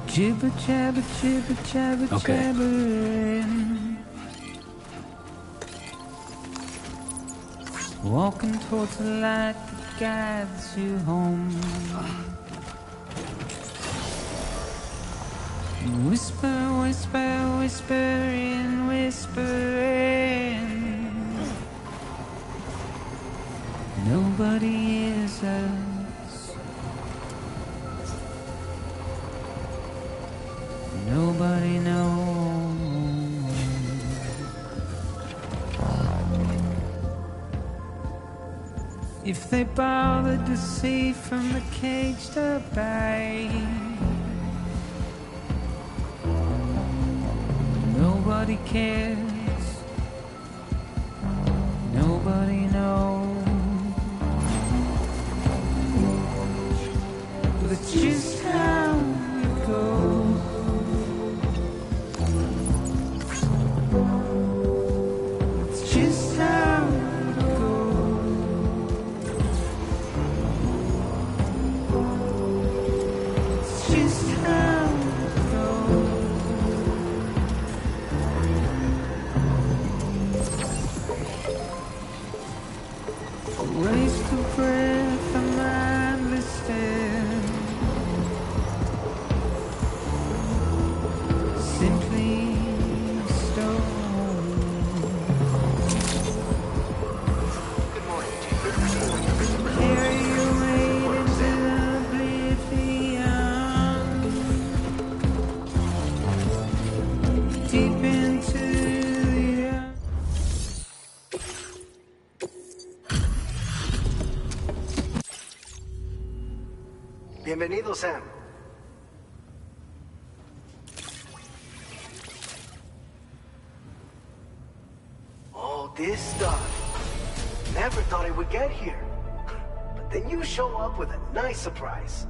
Jibber jabber, jibber jabber, jabbering. Walking towards the light that guides you home. Whisper, whisper, whispering, whispering. Nobody hears us. Nobody knows. If they bothered to see from the cage to bay, nobody cares. Nobody knows. But it's just how it goes. Waste of breath, a mindless stare. Bienvenido, Sam. All this stuff. Never thought it would get here. But then you show up with a nice surprise.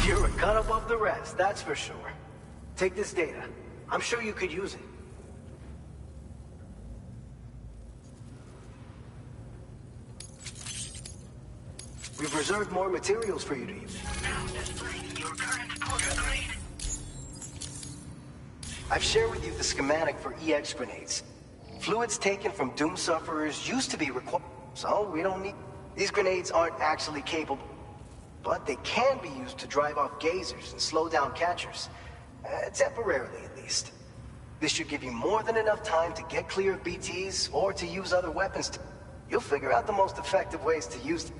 You're a cut above the rest, that's for sure. Take this data. I'm sure you could use it. We've reserved more materials for you to use. I've shared with you the schematic for EX grenades. Fluids taken from Doom sufferers used to be required, so we don't need... These grenades aren't actually capable, but they can be used to drive off gazers and slow down catchers. Temporarily, at least. This should give you more than enough time to get clear of BTs or to use other weapons. You'll figure out the most effective ways to use them.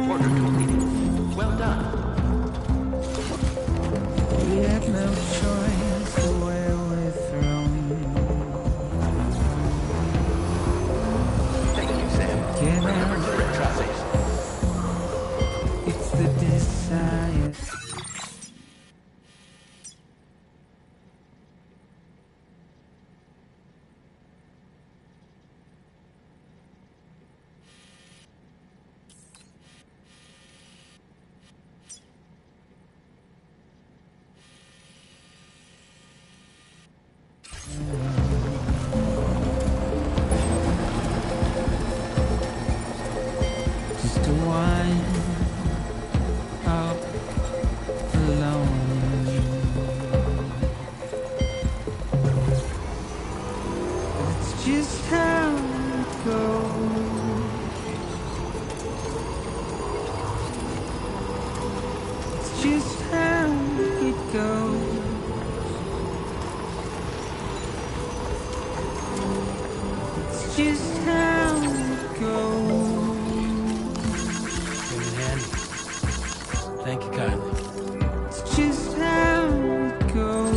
Order completed. Well done. We had no choice the way we're thrown. Thank you, Sam. Get Remember out. to retraces. It's the desire. Just a one out alone. It's just how it goes. It's just how it goes. It's just how it goes. Thank you kindly. It's just how it goes.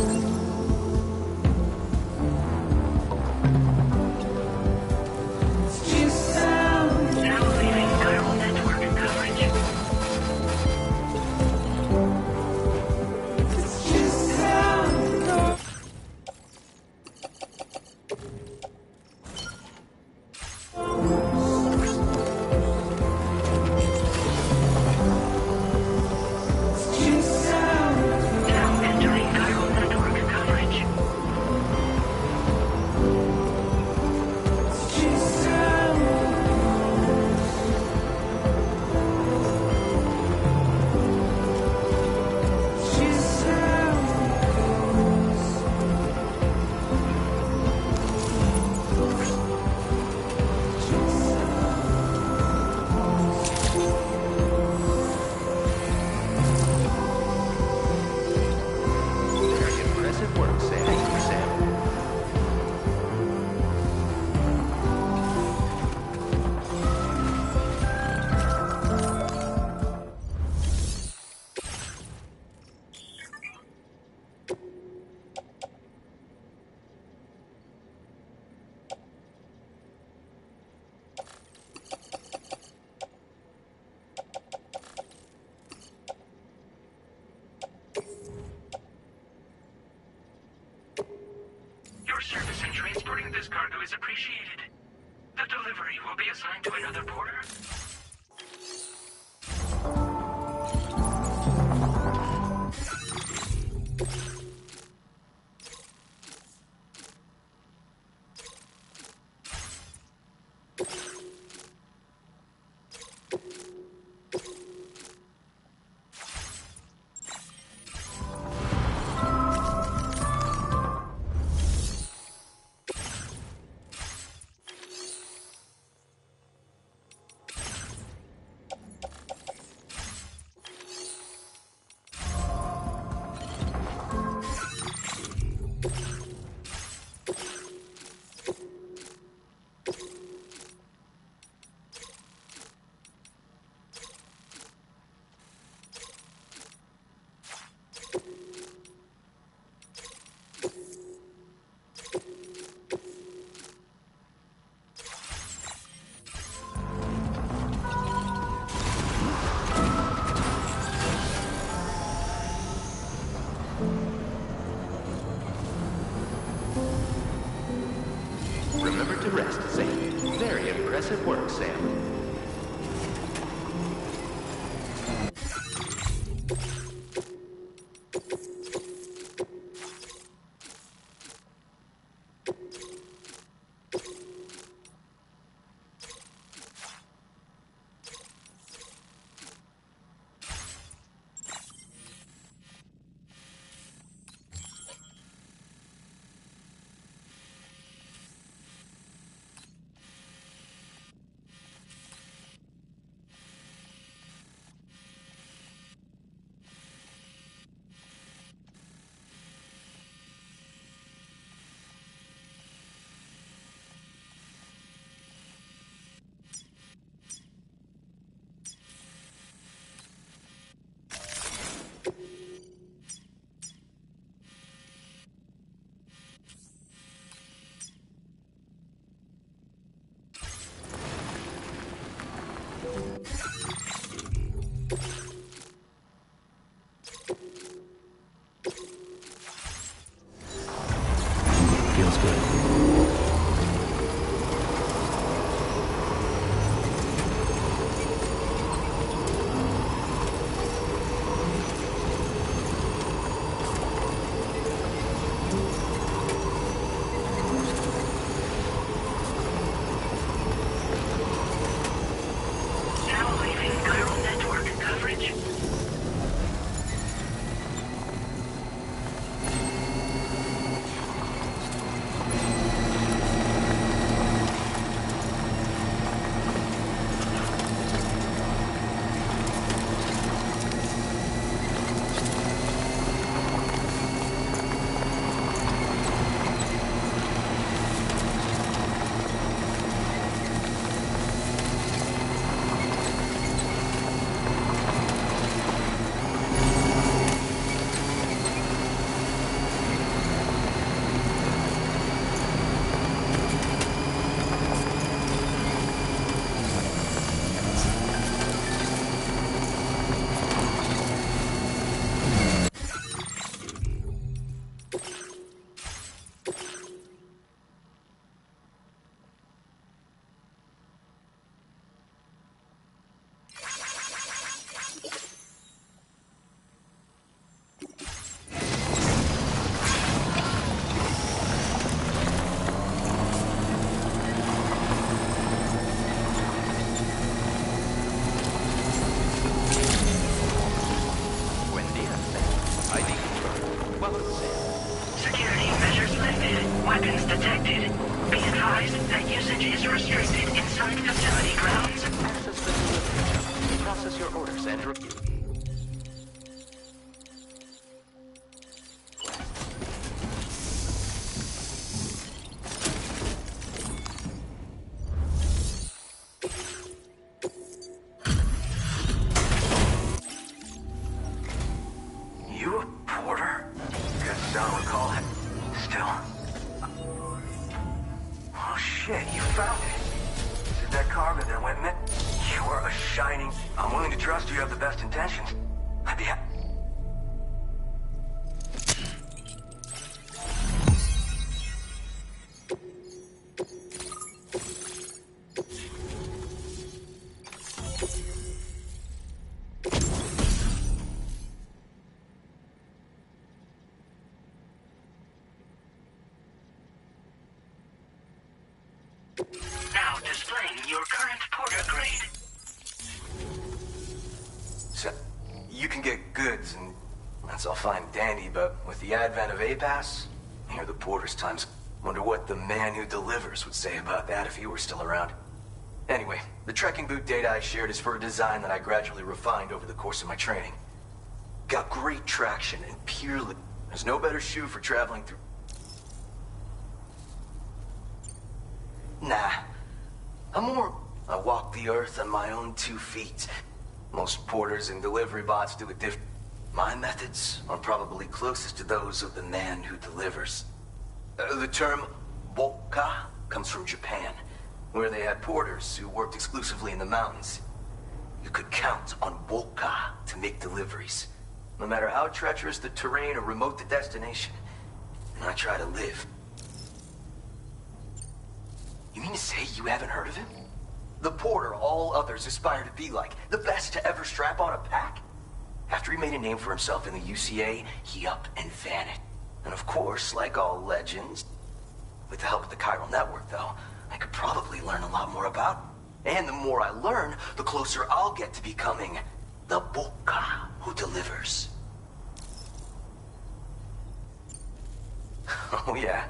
It's just how it goes. Now leaving viral network coverage. It's just how it goes. It's Your service in transporting this cargo is appreciated. The delivery will be assigned to another porter. Remember to rest, Sam. Very impressive work, Sam. Feels good. Now leaving chiral network coverage. Security measures lifted. Weapons detected. Be advised that usage is restricted inside facility grounds. Access the delivery terminal. Process your orders and review. You a porter? Guess I don't recall it. Still. Oh shit, you found it. Is it that cargo that went missing? You are a shining. I'm willing to trust you have the best intentions. I'd be happy. Now displaying your current porter grade. So, you can get goods, and that's all fine and dandy, but with the advent of A-Pass, here the porter's times. Wonder what the man who delivers would say about that if he were still around. Anyway, the trekking boot data I shared is for a design that I gradually refined over the course of my training. Got great traction and purely... There's no better shoe for traveling through... Nah. I walk the earth on my own 2 feet. Most porters and delivery bots do it different. My methods are probably closest to those of the man who delivers. The term boka comes from Japan, where they had porters who worked exclusively in the mountains. You could count on boka to make deliveries, no matter how treacherous the terrain or remote the destination. And I try to live. You mean to say you haven't heard of him? The porter all others aspire to be like, the best to ever strap on a pack? After he made a name for himself in the UCA, he up and vanished. And of course, like all legends, with the help of the chiral network, though, I could probably learn a lot more about him. And the more I learn, the closer I'll get to becoming the boka who delivers. Oh yeah.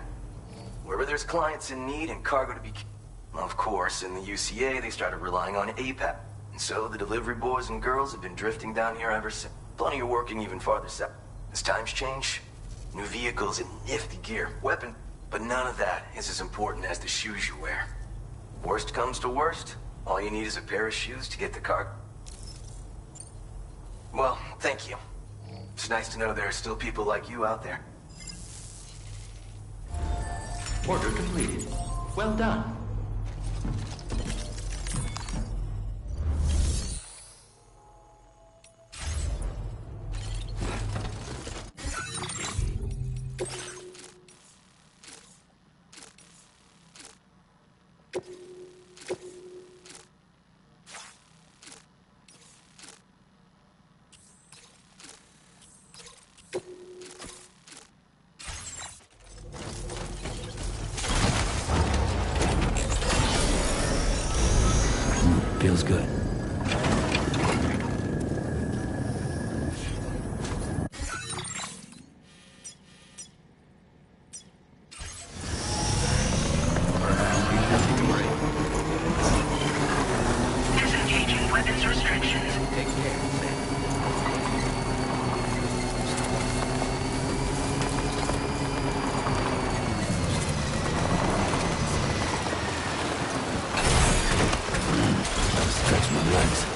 Wherever there's clients in need and cargo to be... Of course, in the UCA, they started relying on APAP. And so the delivery boys and girls have been drifting down here ever since. Plenty of working even farther south. As times change, new vehicles and nifty gear, weapon, but none of that is as important as the shoes you wear. Worst comes to worst, all you need is a pair of shoes to get the car. Well, thank you. It's nice to know there are still people like you out there. Order completed. Well done. Feels good. Disengaging weapons restrictions. Take care. Stretch my legs.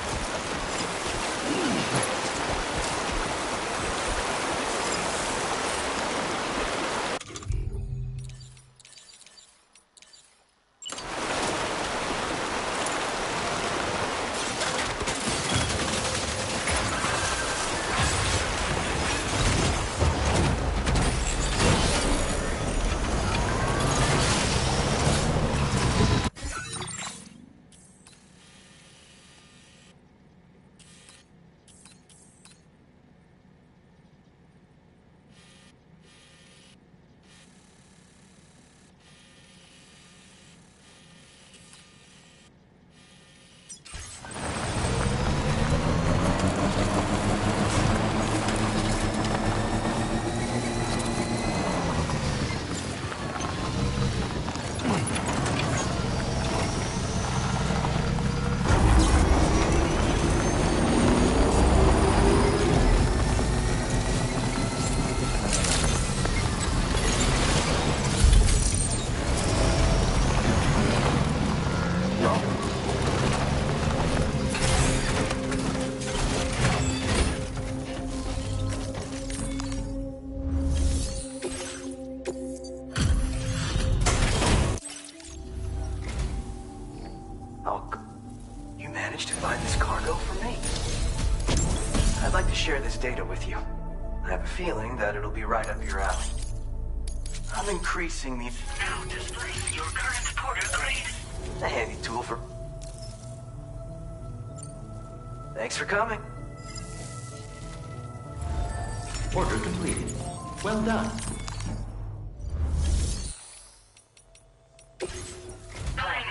You managed to find this cargo for me? I'd like to share this data with you. I have a feeling that it'll be right up your alley. I'm increasing the... Now displaying your current porter grade. A handy tool for... Thanks for coming. Order completed. Well done. Playing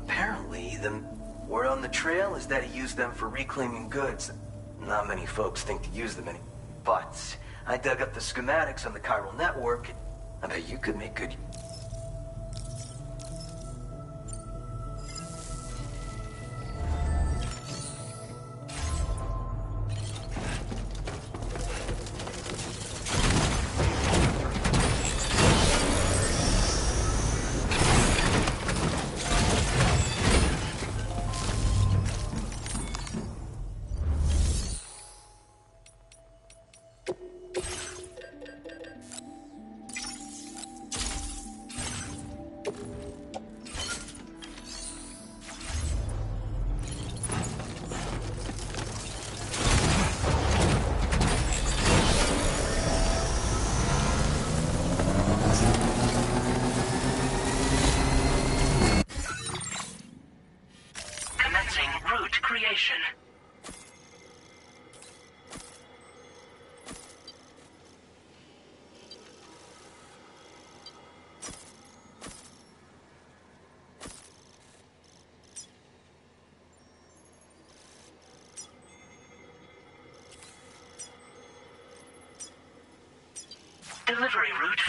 Apparently, the word on the trail is that he used them for reclaiming goods. Not many folks think to use them any. But I dug up the schematics on the chiral network. I bet you could make good. Commencing route creation. Delivery route.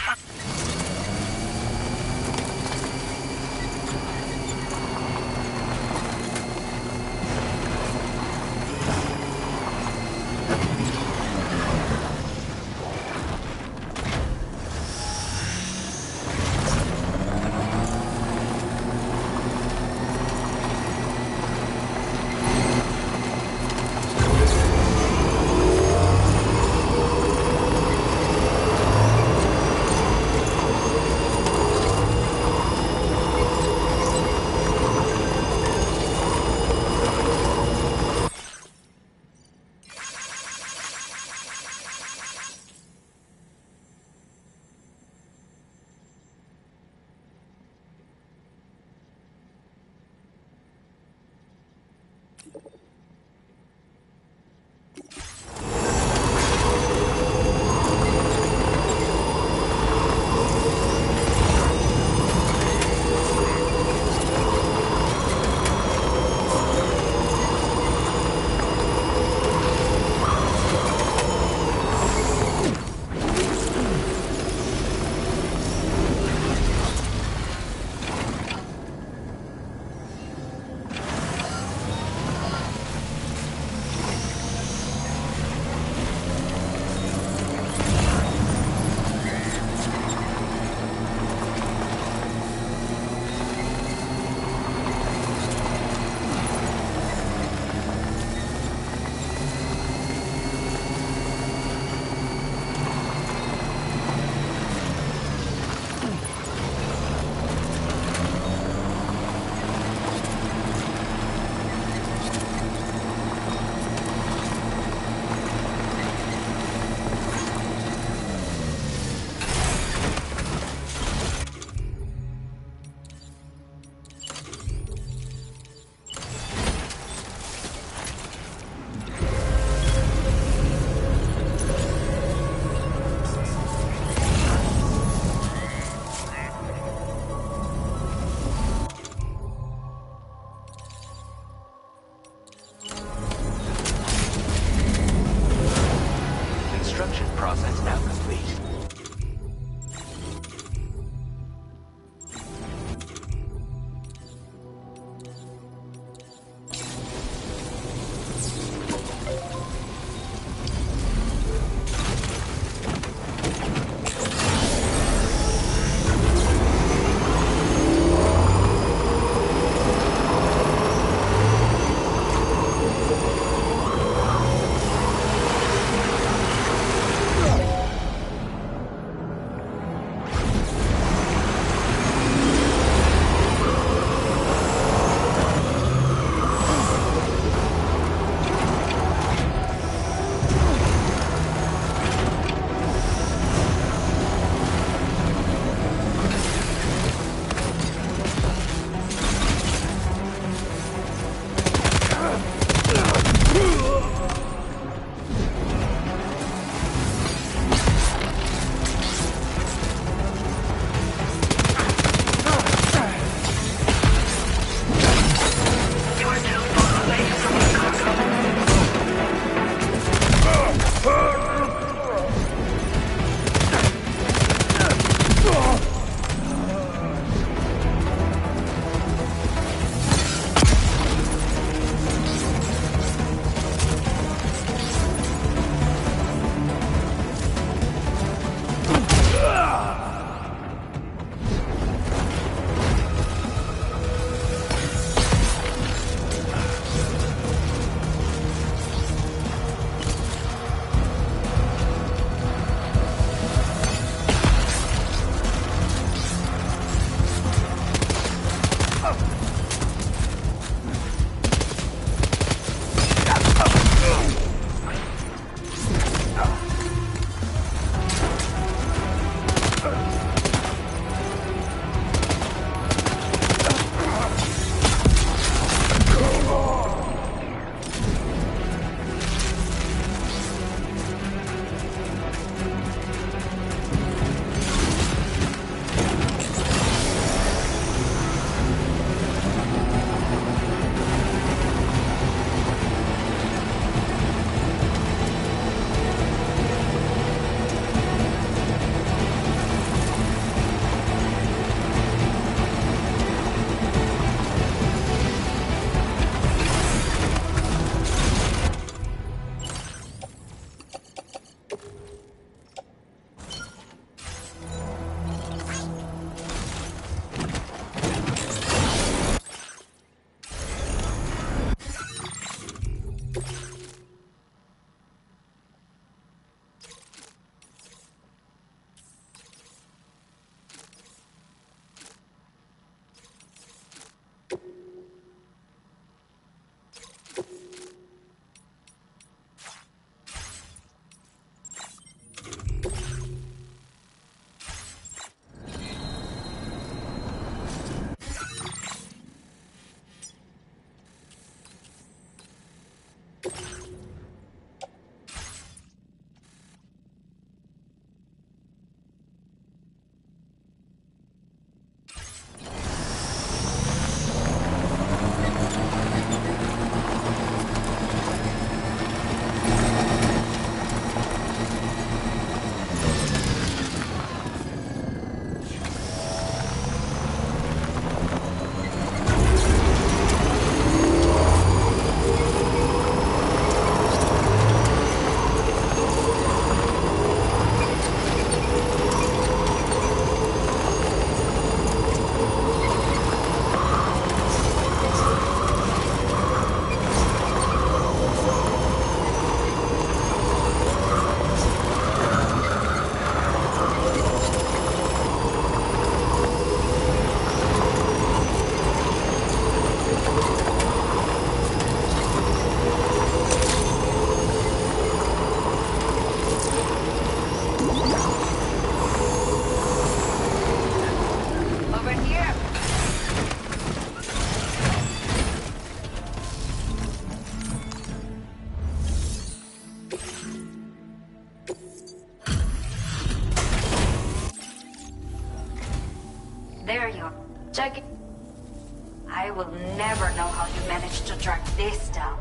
never know how you managed to track this down.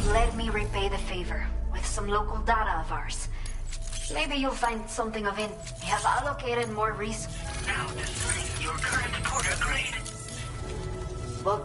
Let me repay the favor with some local data of ours. Maybe you'll find something of interest. We have allocated more resources. Now discerning your current porter grade. Well,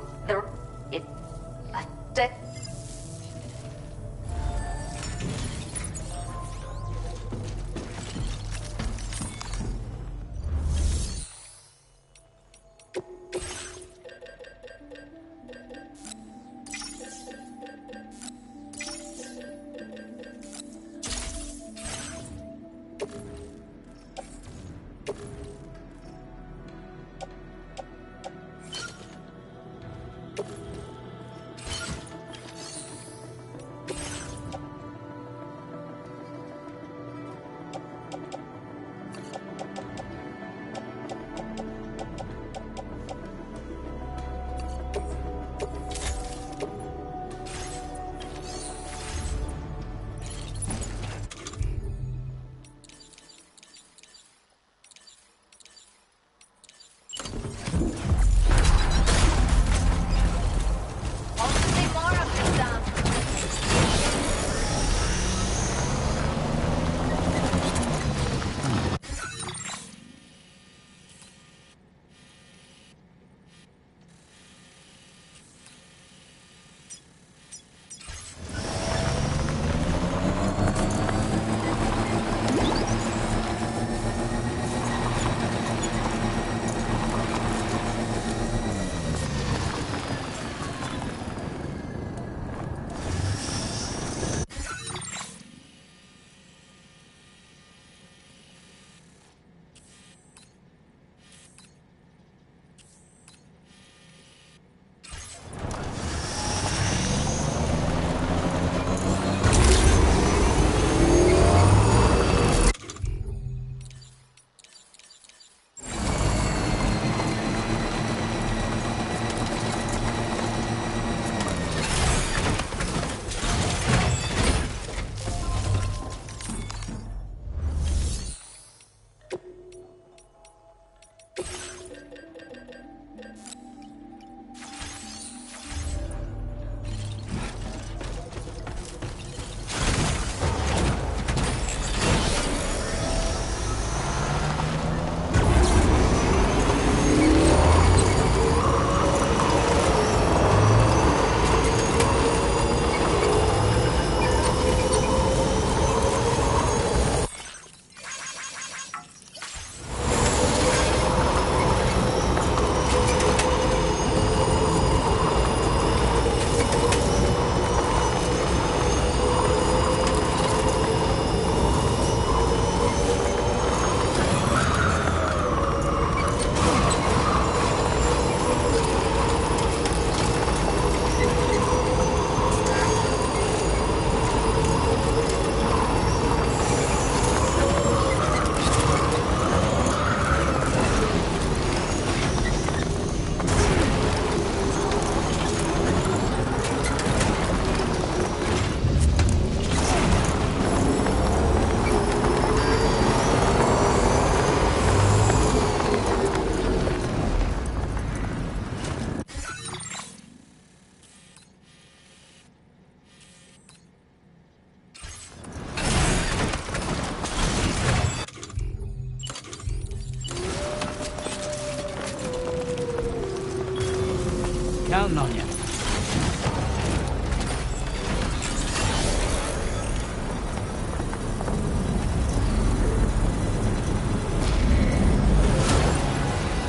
Counting on you.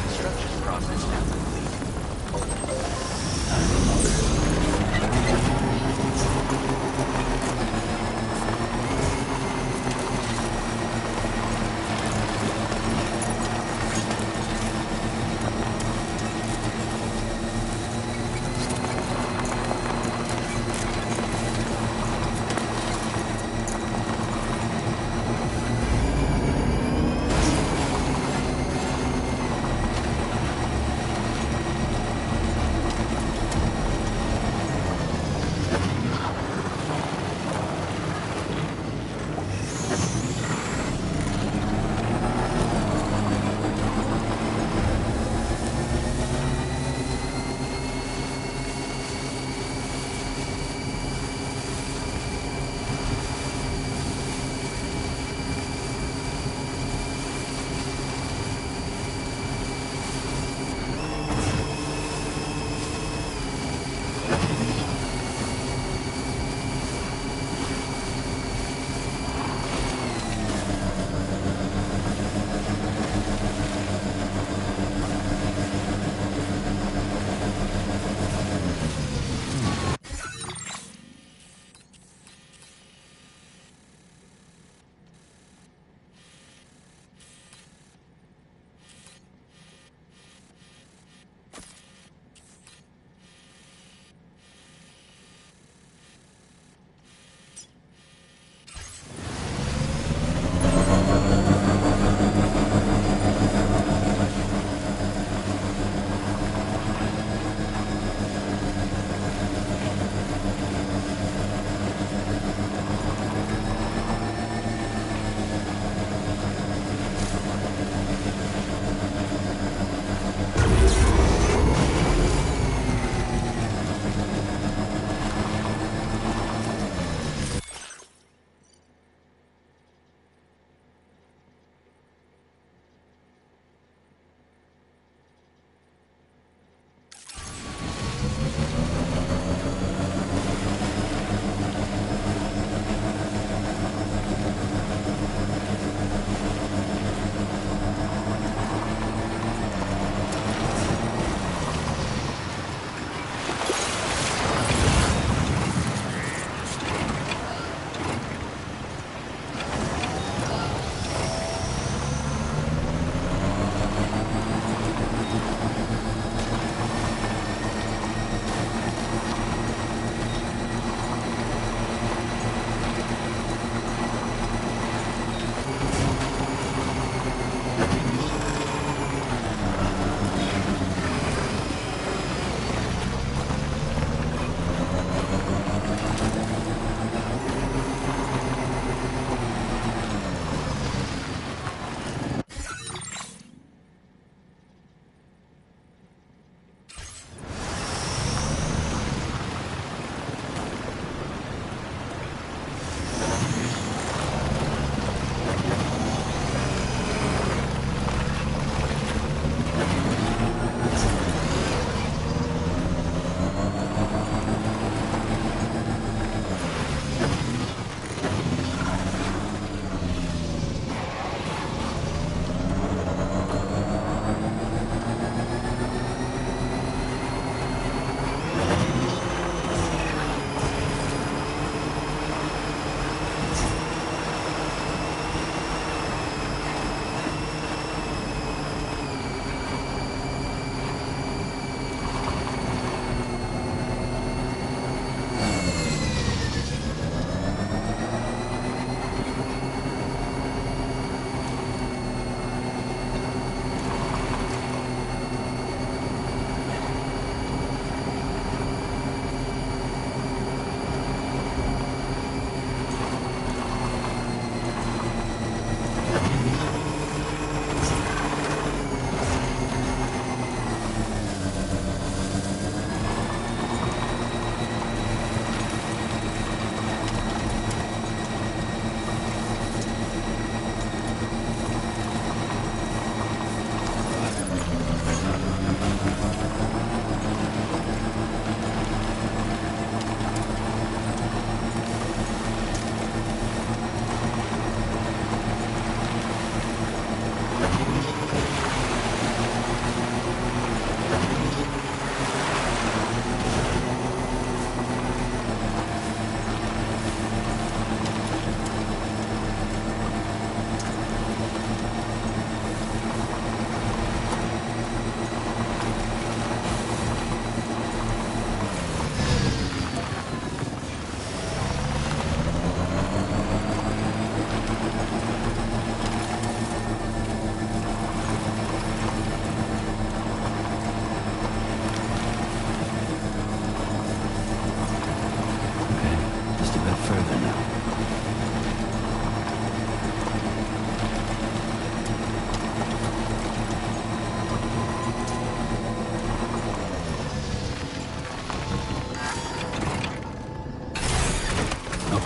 Construction process now complete.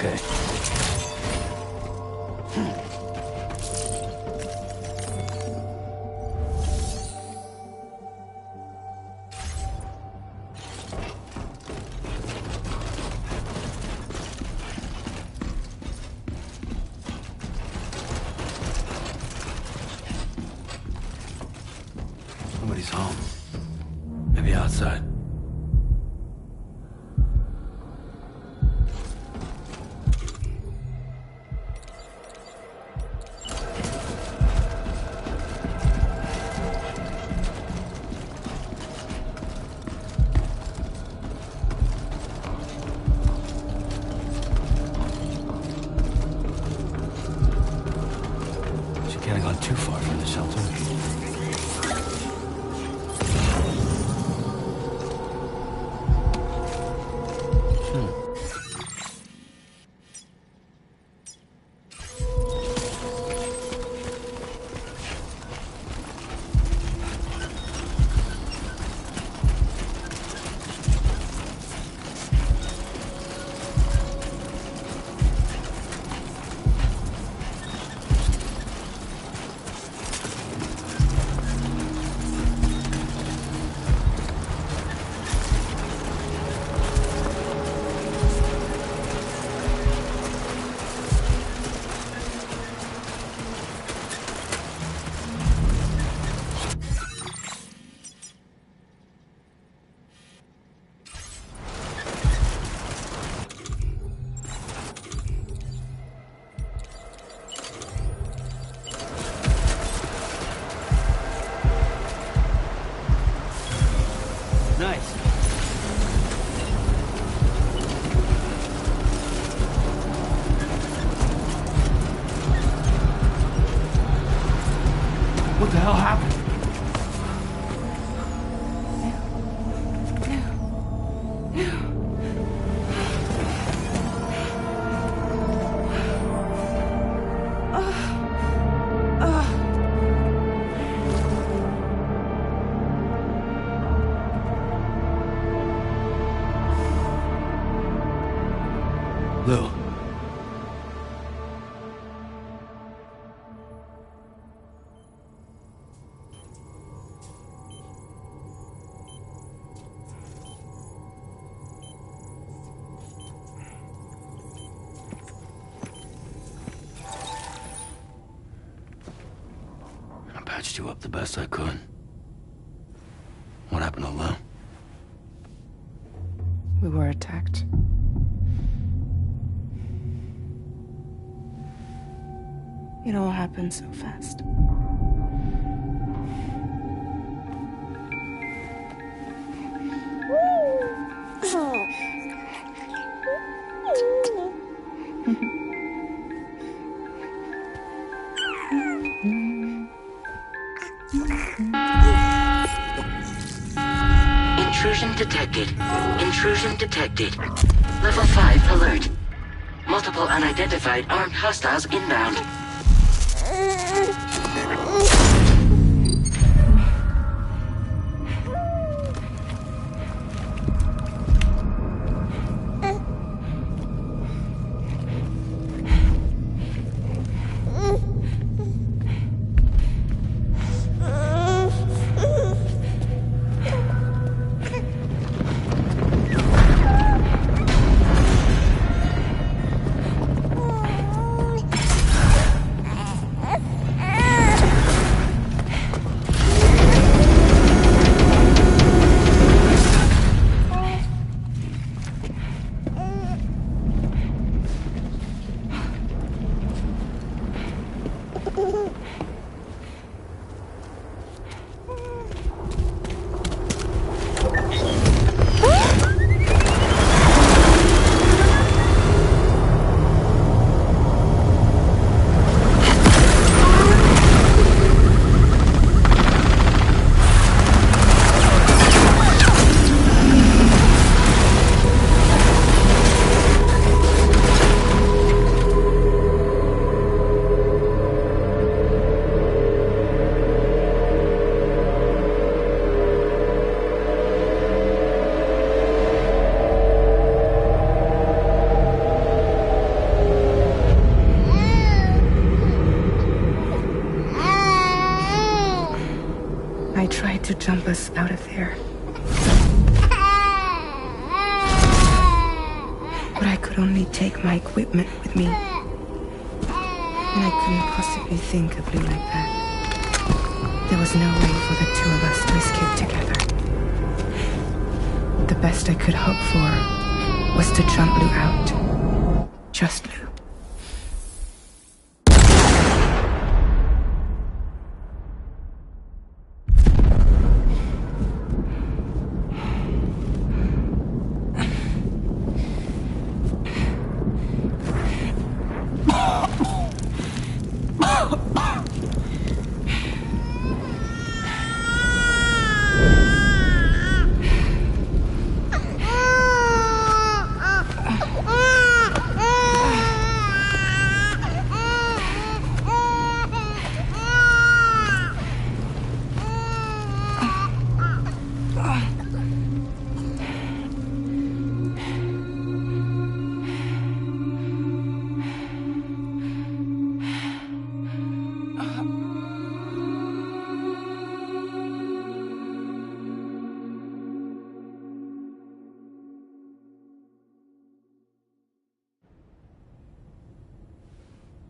okay. Nobody's home. Maybe outside. She can't have gone too far from the shelter. Nice. What the hell happened? Lou. I patched you up the best I could. What happened to Lou? We were attacked. It all happened so fast. Intrusion detected. Intrusion detected. Level 5 alert. Multiple unidentified armed hostiles inbound. jump us out of there. But I could only take my equipment with me. And I couldn't possibly think of Lou like that. There was no way for the two of us to escape together. The best I could hope for was to jump Lou out. Just Lou.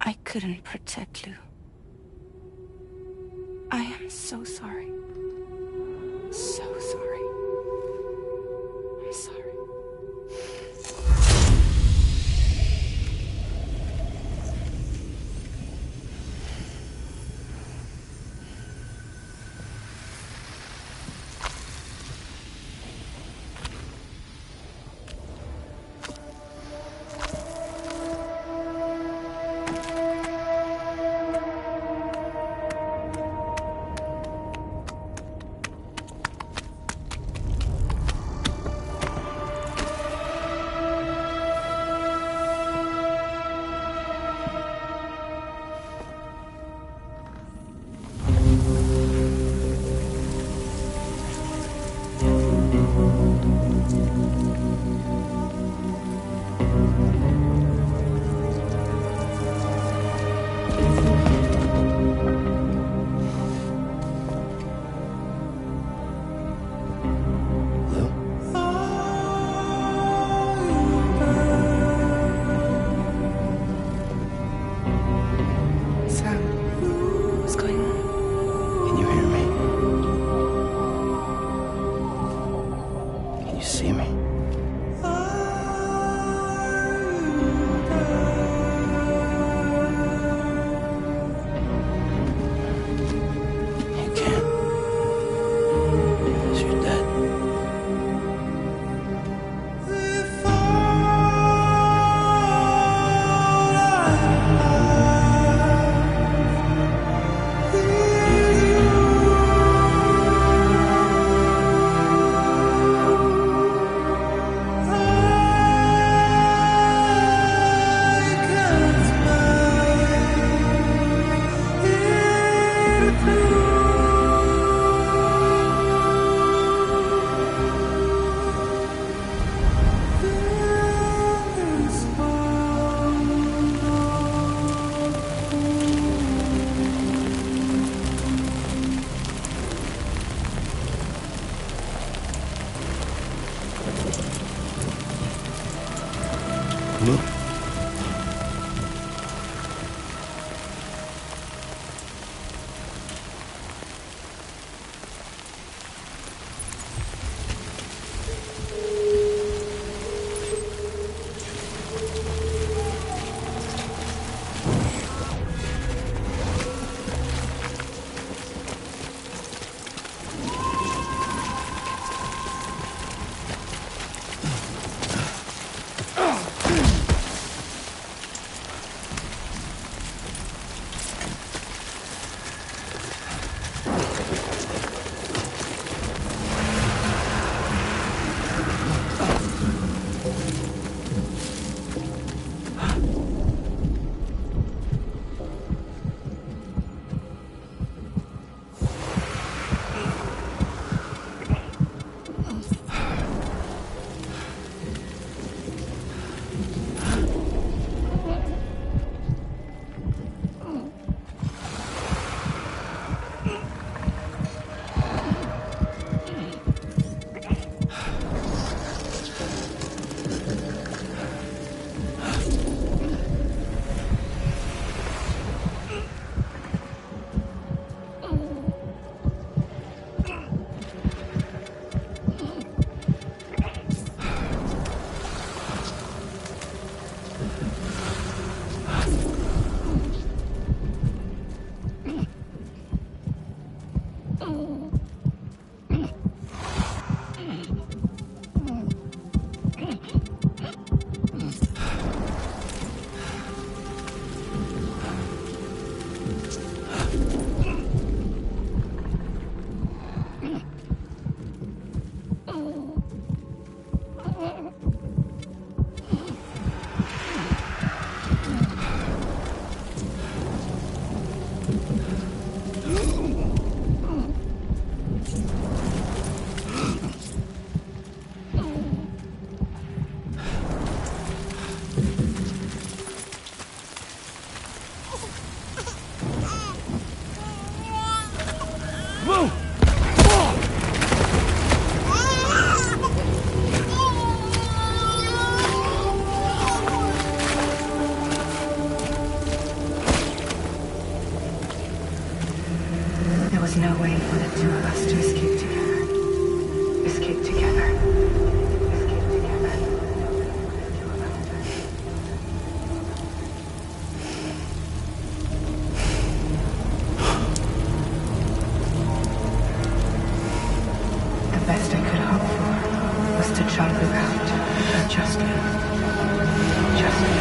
I couldn't protect Lou. I am so sorry. So sorry. I'm sorry. shall live out justly. Justly.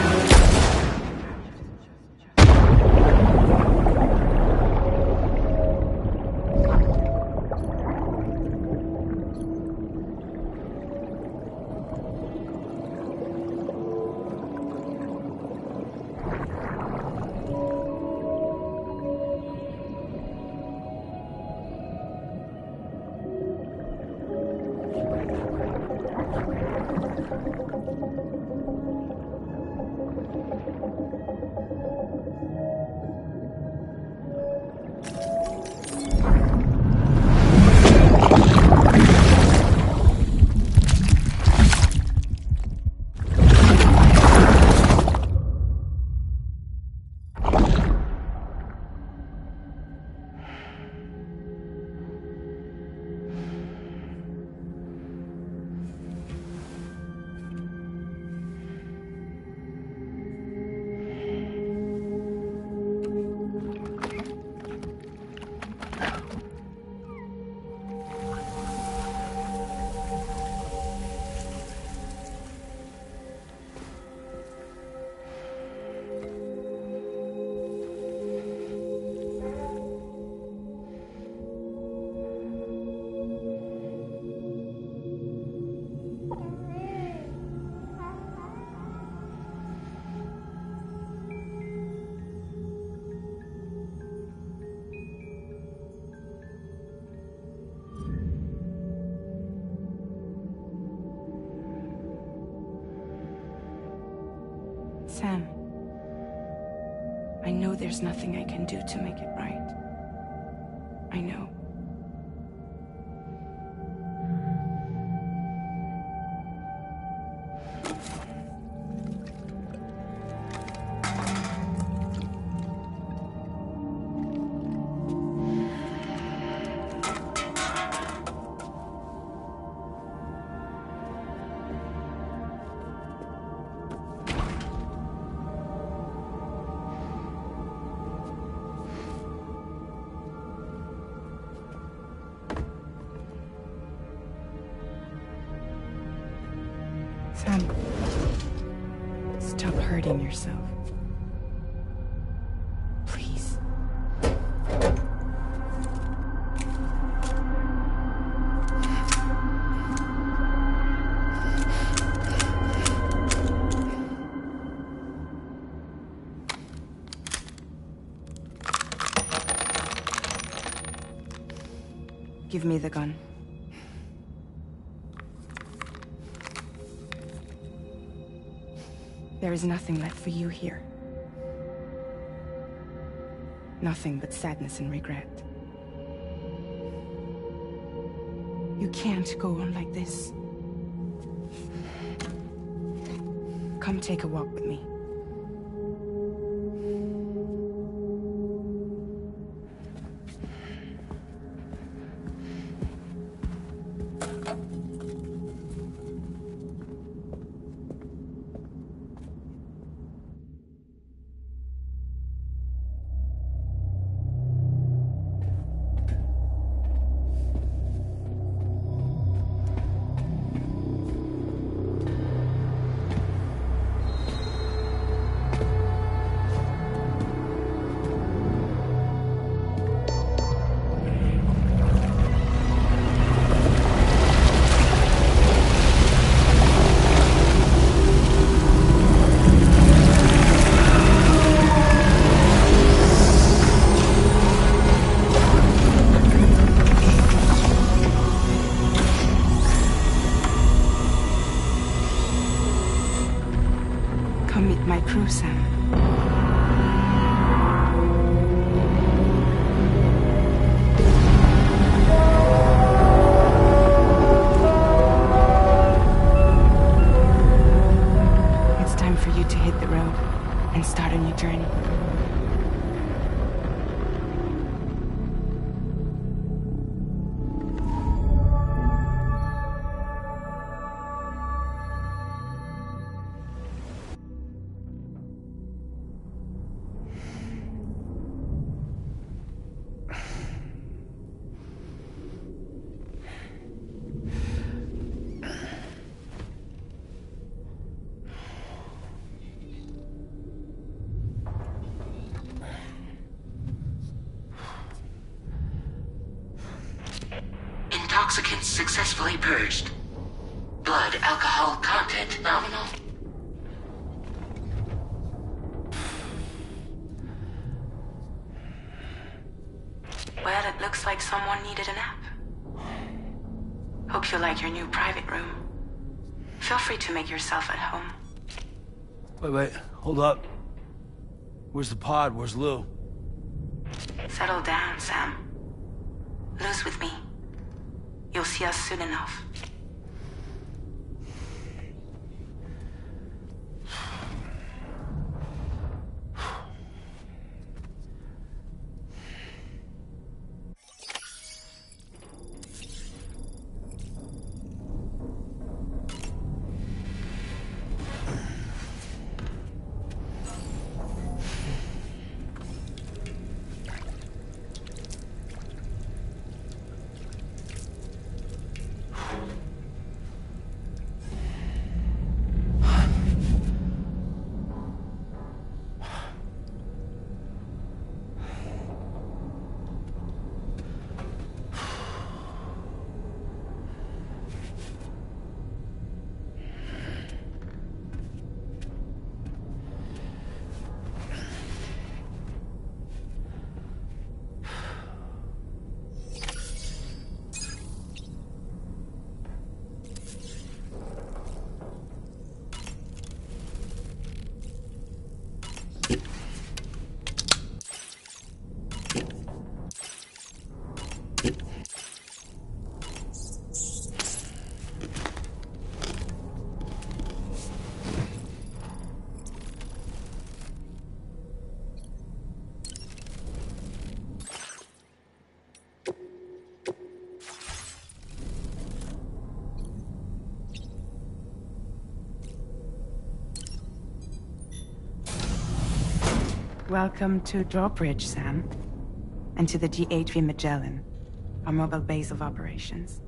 Sam, I know there's nothing I can do to make it right. I know. Sam, stop hurting yourself. Please. Give me the gun. There is nothing left for you here. Nothing but sadness and regret. You can't go on like this. Come take a walk with me. Come meet my crew, Sam. It's time for you to hit the road and start a new journey. successfully purged. Blood alcohol content nominal. Well, it looks like someone needed a nap. Hope you like your new private room. Feel free to make yourself at home. Wait, hold up. Where's the pod? Where's Lou? Settle down, Sam. Lou's with me. You'll see us soon enough. Welcome to Drawbridge, Sam. And to the GHV Magellan, our mobile base of operations.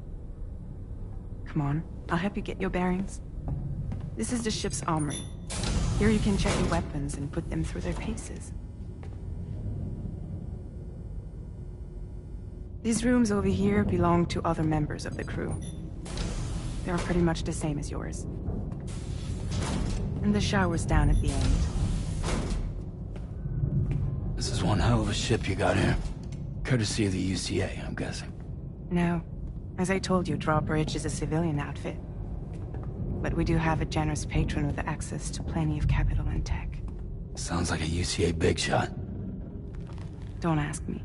Come on, I'll help you get your bearings. This is the ship's armory. Here you can check your weapons and put them through their paces. These rooms over here belong to other members of the crew. They're pretty much the same as yours. And the shower's down at the end. This is one hell of a ship you got here. Courtesy of the UCA, I'm guessing. No. As I told you, Drawbridge is a civilian outfit. But we do have a generous patron with access to plenty of capital and tech. Sounds like a UCA big shot. Don't ask me.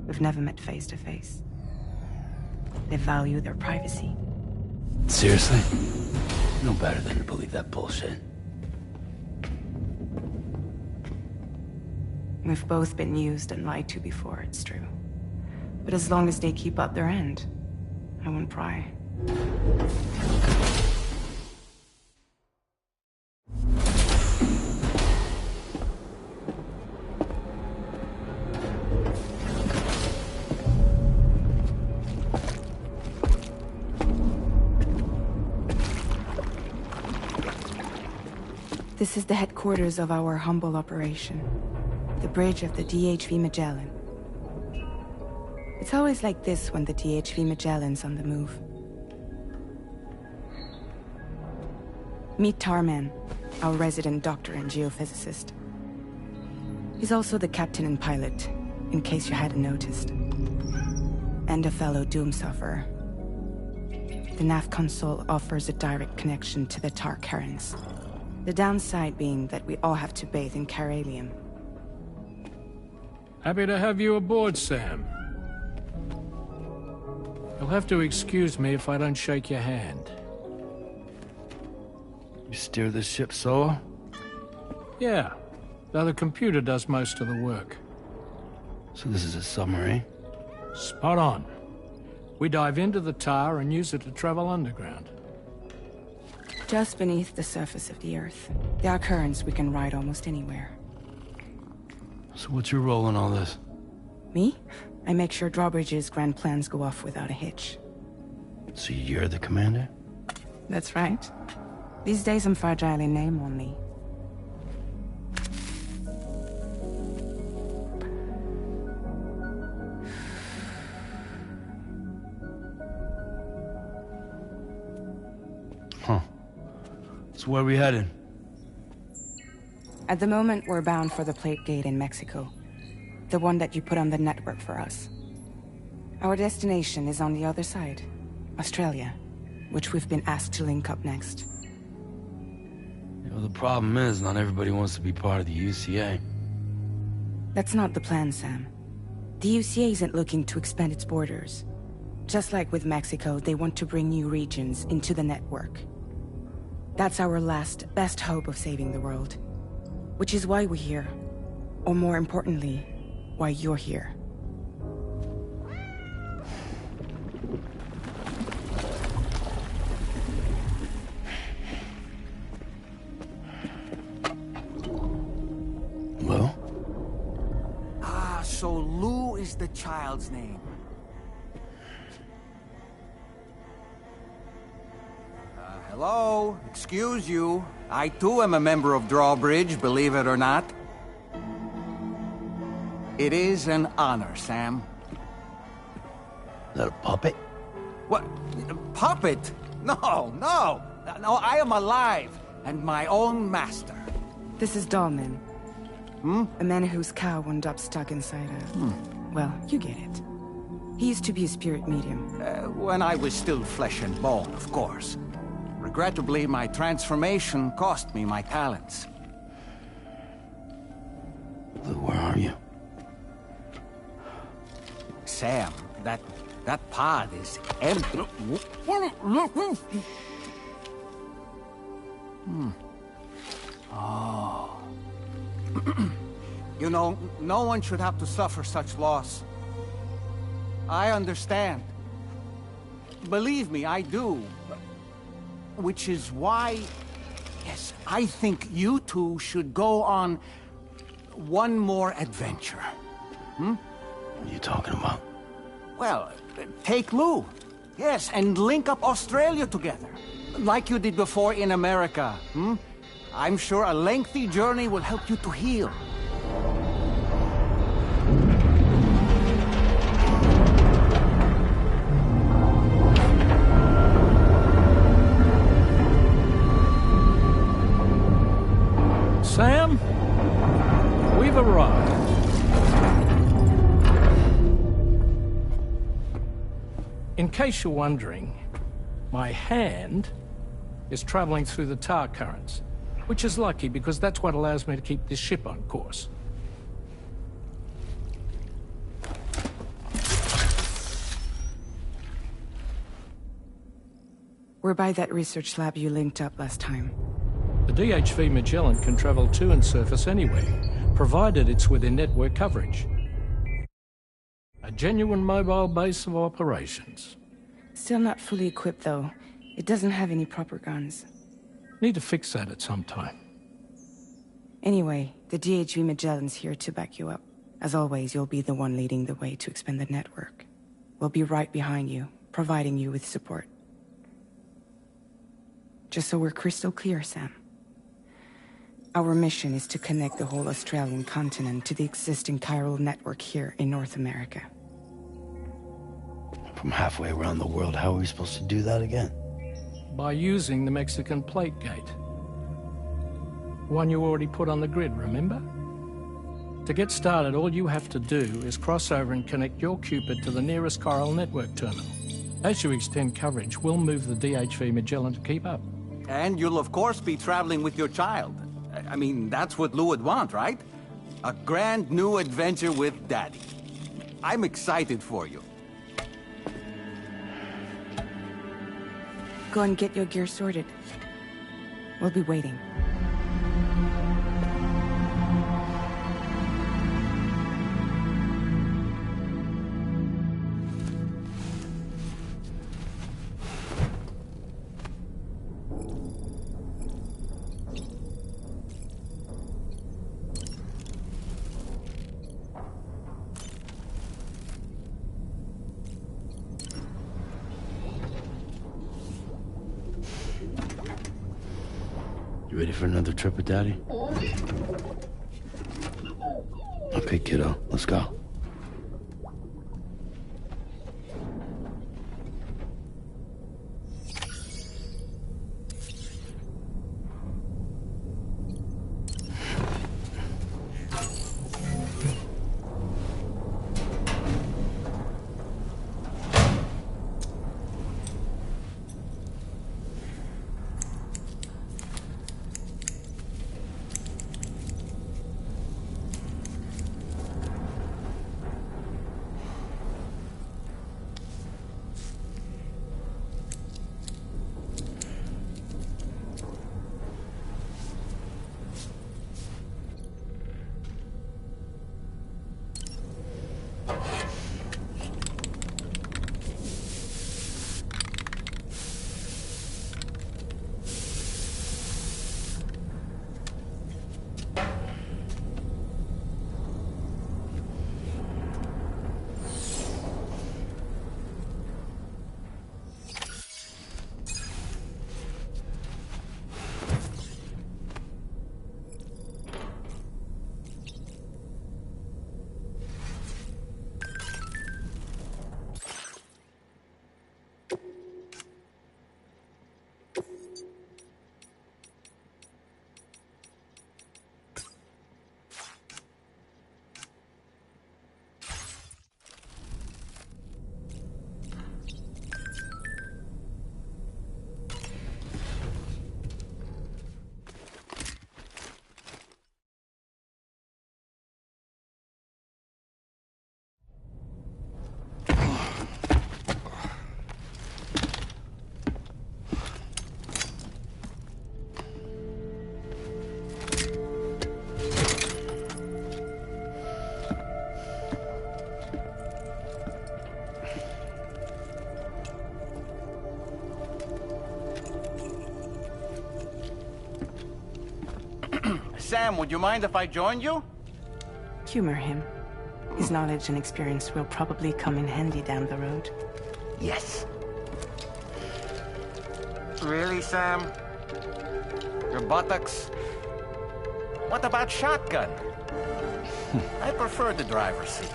We've never met face to face. They value their privacy. Seriously? No better than to believe that bullshit. We've both been used and lied to before, it's true. But as long as they keep up their end, I won't pry. This is the headquarters of our humble operation. The bridge of the DHV Magellan. It's always like this when the DHV Magellan's on the move. Meet Tarman, our resident doctor and geophysicist. He's also the captain and pilot, in case you hadn't noticed. And a fellow doom sufferer. The nav console offers a direct connection to the tar currents. The downside being that we all have to bathe in caralium. Happy to have you aboard, Sam. You'll have to excuse me if I don't shake your hand. You steer this ship solo? Yeah, though the computer does most of the work. So this is a submarine? Spot on. We dive into the tar and use it to travel underground. Just beneath the surface of the Earth, there are currents we can ride almost anywhere. So what's your role in all this? Me? I make sure Drawbridge's grand plans go off without a hitch. So you're the commander? That's right. These days I'm fragile in name only. Huh. So where are we headed? At the moment, we're bound for the Plate Gate in Mexico. The one that you put on the network for us. Our destination is on the other side, Australia, which we've been asked to link up next. You know, the problem is, not everybody wants to be part of the UCA. That's not the plan, Sam. The UCA isn't looking to expand its borders. Just like with Mexico, they want to bring new regions into the network. That's our last, best hope of saving the world. Which is why we're here. Or more importantly, why you're here. Well? Ah, so Lou is the child's name. Hello? Excuse you. I too am a member of Drawbridge, believe it or not. It is an honor, Sam. Is that a puppet? What? A puppet? No, no! No, I am alive, and my own master. This is Dahlman. A man whose cow wound up stuck inside a... Well, you get it. He used to be a spirit medium. When I was still flesh and bone, of course. Regrettably, my transformation cost me my talents. Lou, where are you? Sam, that pod is empty. Oh. You know, no one should have to suffer such loss. I understand. Believe me, I do. Which is why, yes, I think you two should go on one more adventure. What are you talking about? Well, take Lou. Yes, and link up Australia together. Like you did before in America. I'm sure a lengthy journey will help you to heal. Sam, we've arrived. In case you're wondering, my hand is traveling through the tar currents, which is lucky because that's what allows me to keep this ship on course. We're by that research lab you linked up last time. The DHV Magellan can travel to and surface anywhere, provided it's within network coverage. A genuine mobile base of operations. Still not fully equipped, though. It doesn't have any proper guns. Need to fix that at some time. Anyway, the DHV Magellan's here to back you up. As always, you'll be the one leading the way to expand the network. We'll be right behind you, providing you with support. Just so we're crystal clear, Sam. Our mission is to connect the whole Australian continent to the existing chiral network here in North America. From halfway around the world, how are we supposed to do that again? By using the Mexican Plate Gate. One you already put on the grid, remember? To get started, all you have to do is cross over and connect your Cupid to the nearest chiral network terminal. As you extend coverage, we'll move the DHV Magellan to keep up. And you'll of course be traveling with your child. I mean, that's what Lou would want, right? A grand new adventure with Daddy. I'm excited for you. Go and get your gear sorted. We'll be waiting. You ready for another trip with Daddy? Okay, kiddo, let's go. Sam, would you mind if I joined you? Humor him. His knowledge and experience will probably come in handy down the road. Yes. Really, Sam? Your buttocks? What about shotgun? I prefer the driver's seat.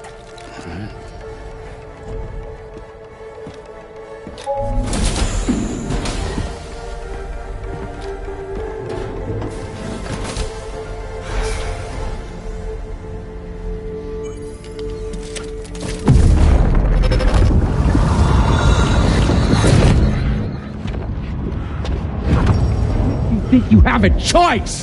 You think you have a choice?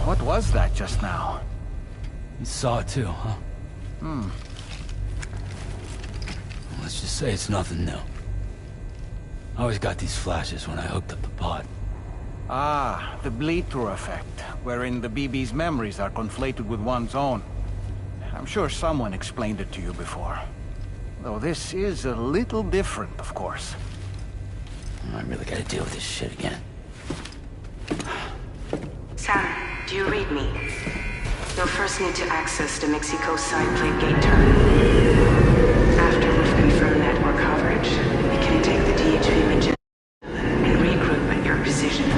What was that just now? You saw it too, huh? Hmm. Let's just say it's nothing new. I always got these flashes when I hooked up the pod. Ah, the bleed-through effect, wherein the BB's memories are conflated with one's own. I'm sure someone explained it to you before. Though this is a little different, of course. I really gotta deal with this shit again. Sam, do you read me? You'll first need to access the Mexico side plate gate terminal. After we've confirmed network coverage, we can take the DHV Magellan and regroup at your position.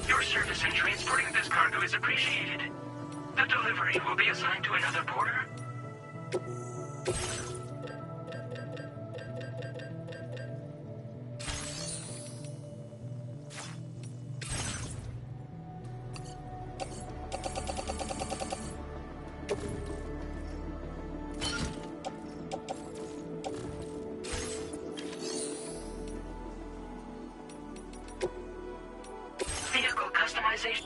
Your service in transporting this cargo is appreciated. The delivery will be assigned to another porter. Vehicle customization.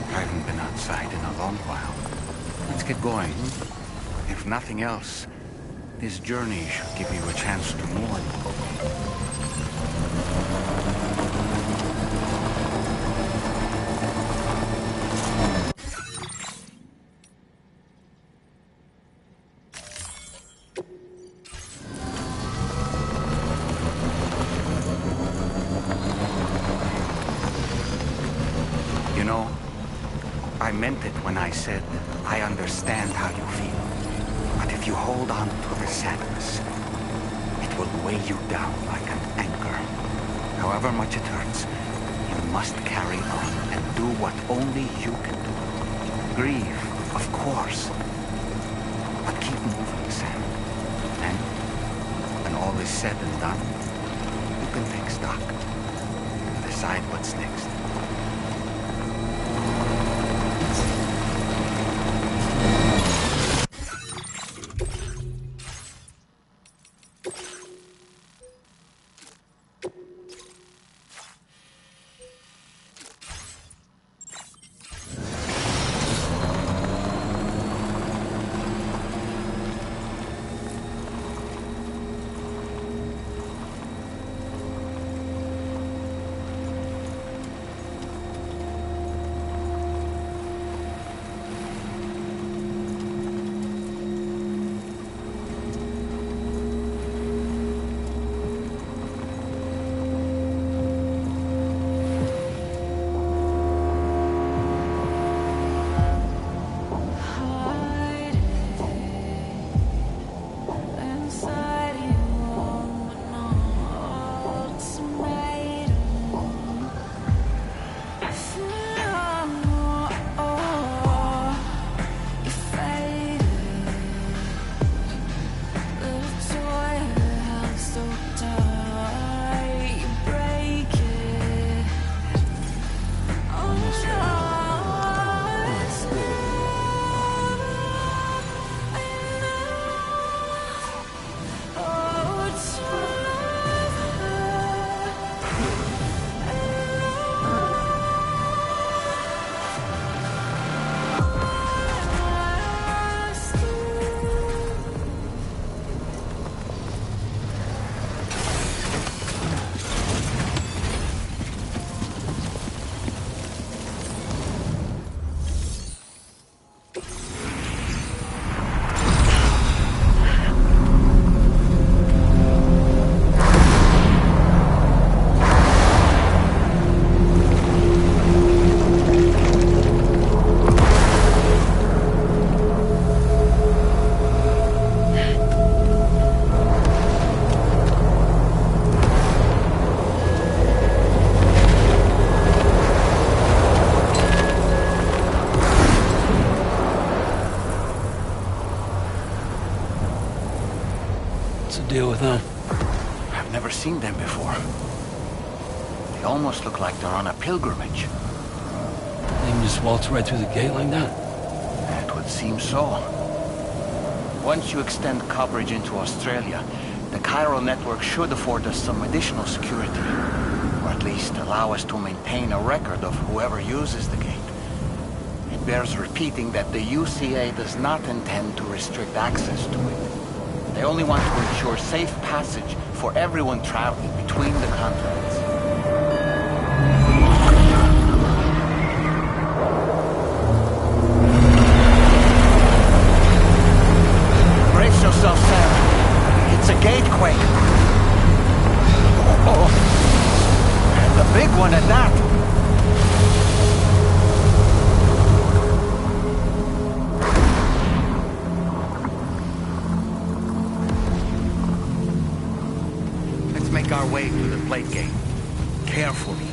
I haven't been outside in a long while. Let's get going. If nothing else, this journey should give you a chance to mourn. You know, I meant it when I said I understand how you feel. But if you hold on to the sadness, it will weigh you down like an anchor. However much it hurts, you must carry on and do what only you can do. Grieve, of course. But keep moving, Sam. And when all is said and done, you can take stock. Decide what's next. Deal with them? I've never seen them before. They almost look like they're on a pilgrimage. They can just waltz right through the gate like that? It would seem so. Once you extend coverage into Australia, the chiral network should afford us some additional security. Or at least allow us to maintain a record of whoever uses the gate. It bears repeating that the UCA does not intend to restrict access to it. They only want to ensure safe passage for everyone traveling between the continents. Brace yourself, Sam. It's a gatequake. Oh, and a big one at that. Make our way to the plate gate. Carefully.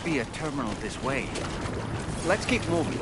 be a terminal this way. Let's keep moving.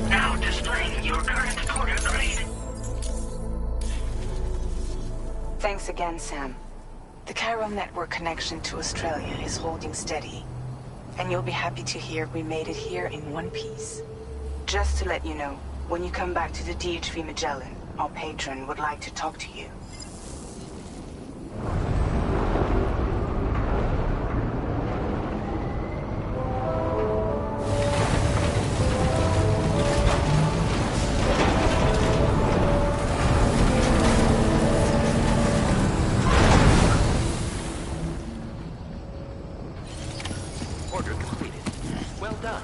Now displaying your current porter grade. Thanks again, Sam. The chiral network connection to Australia is holding steady. And you'll be happy to hear we made it here in one piece. Just to let you know, when you come back to the DHV Magellan, our patron would like to talk to you. Order completed. Well done.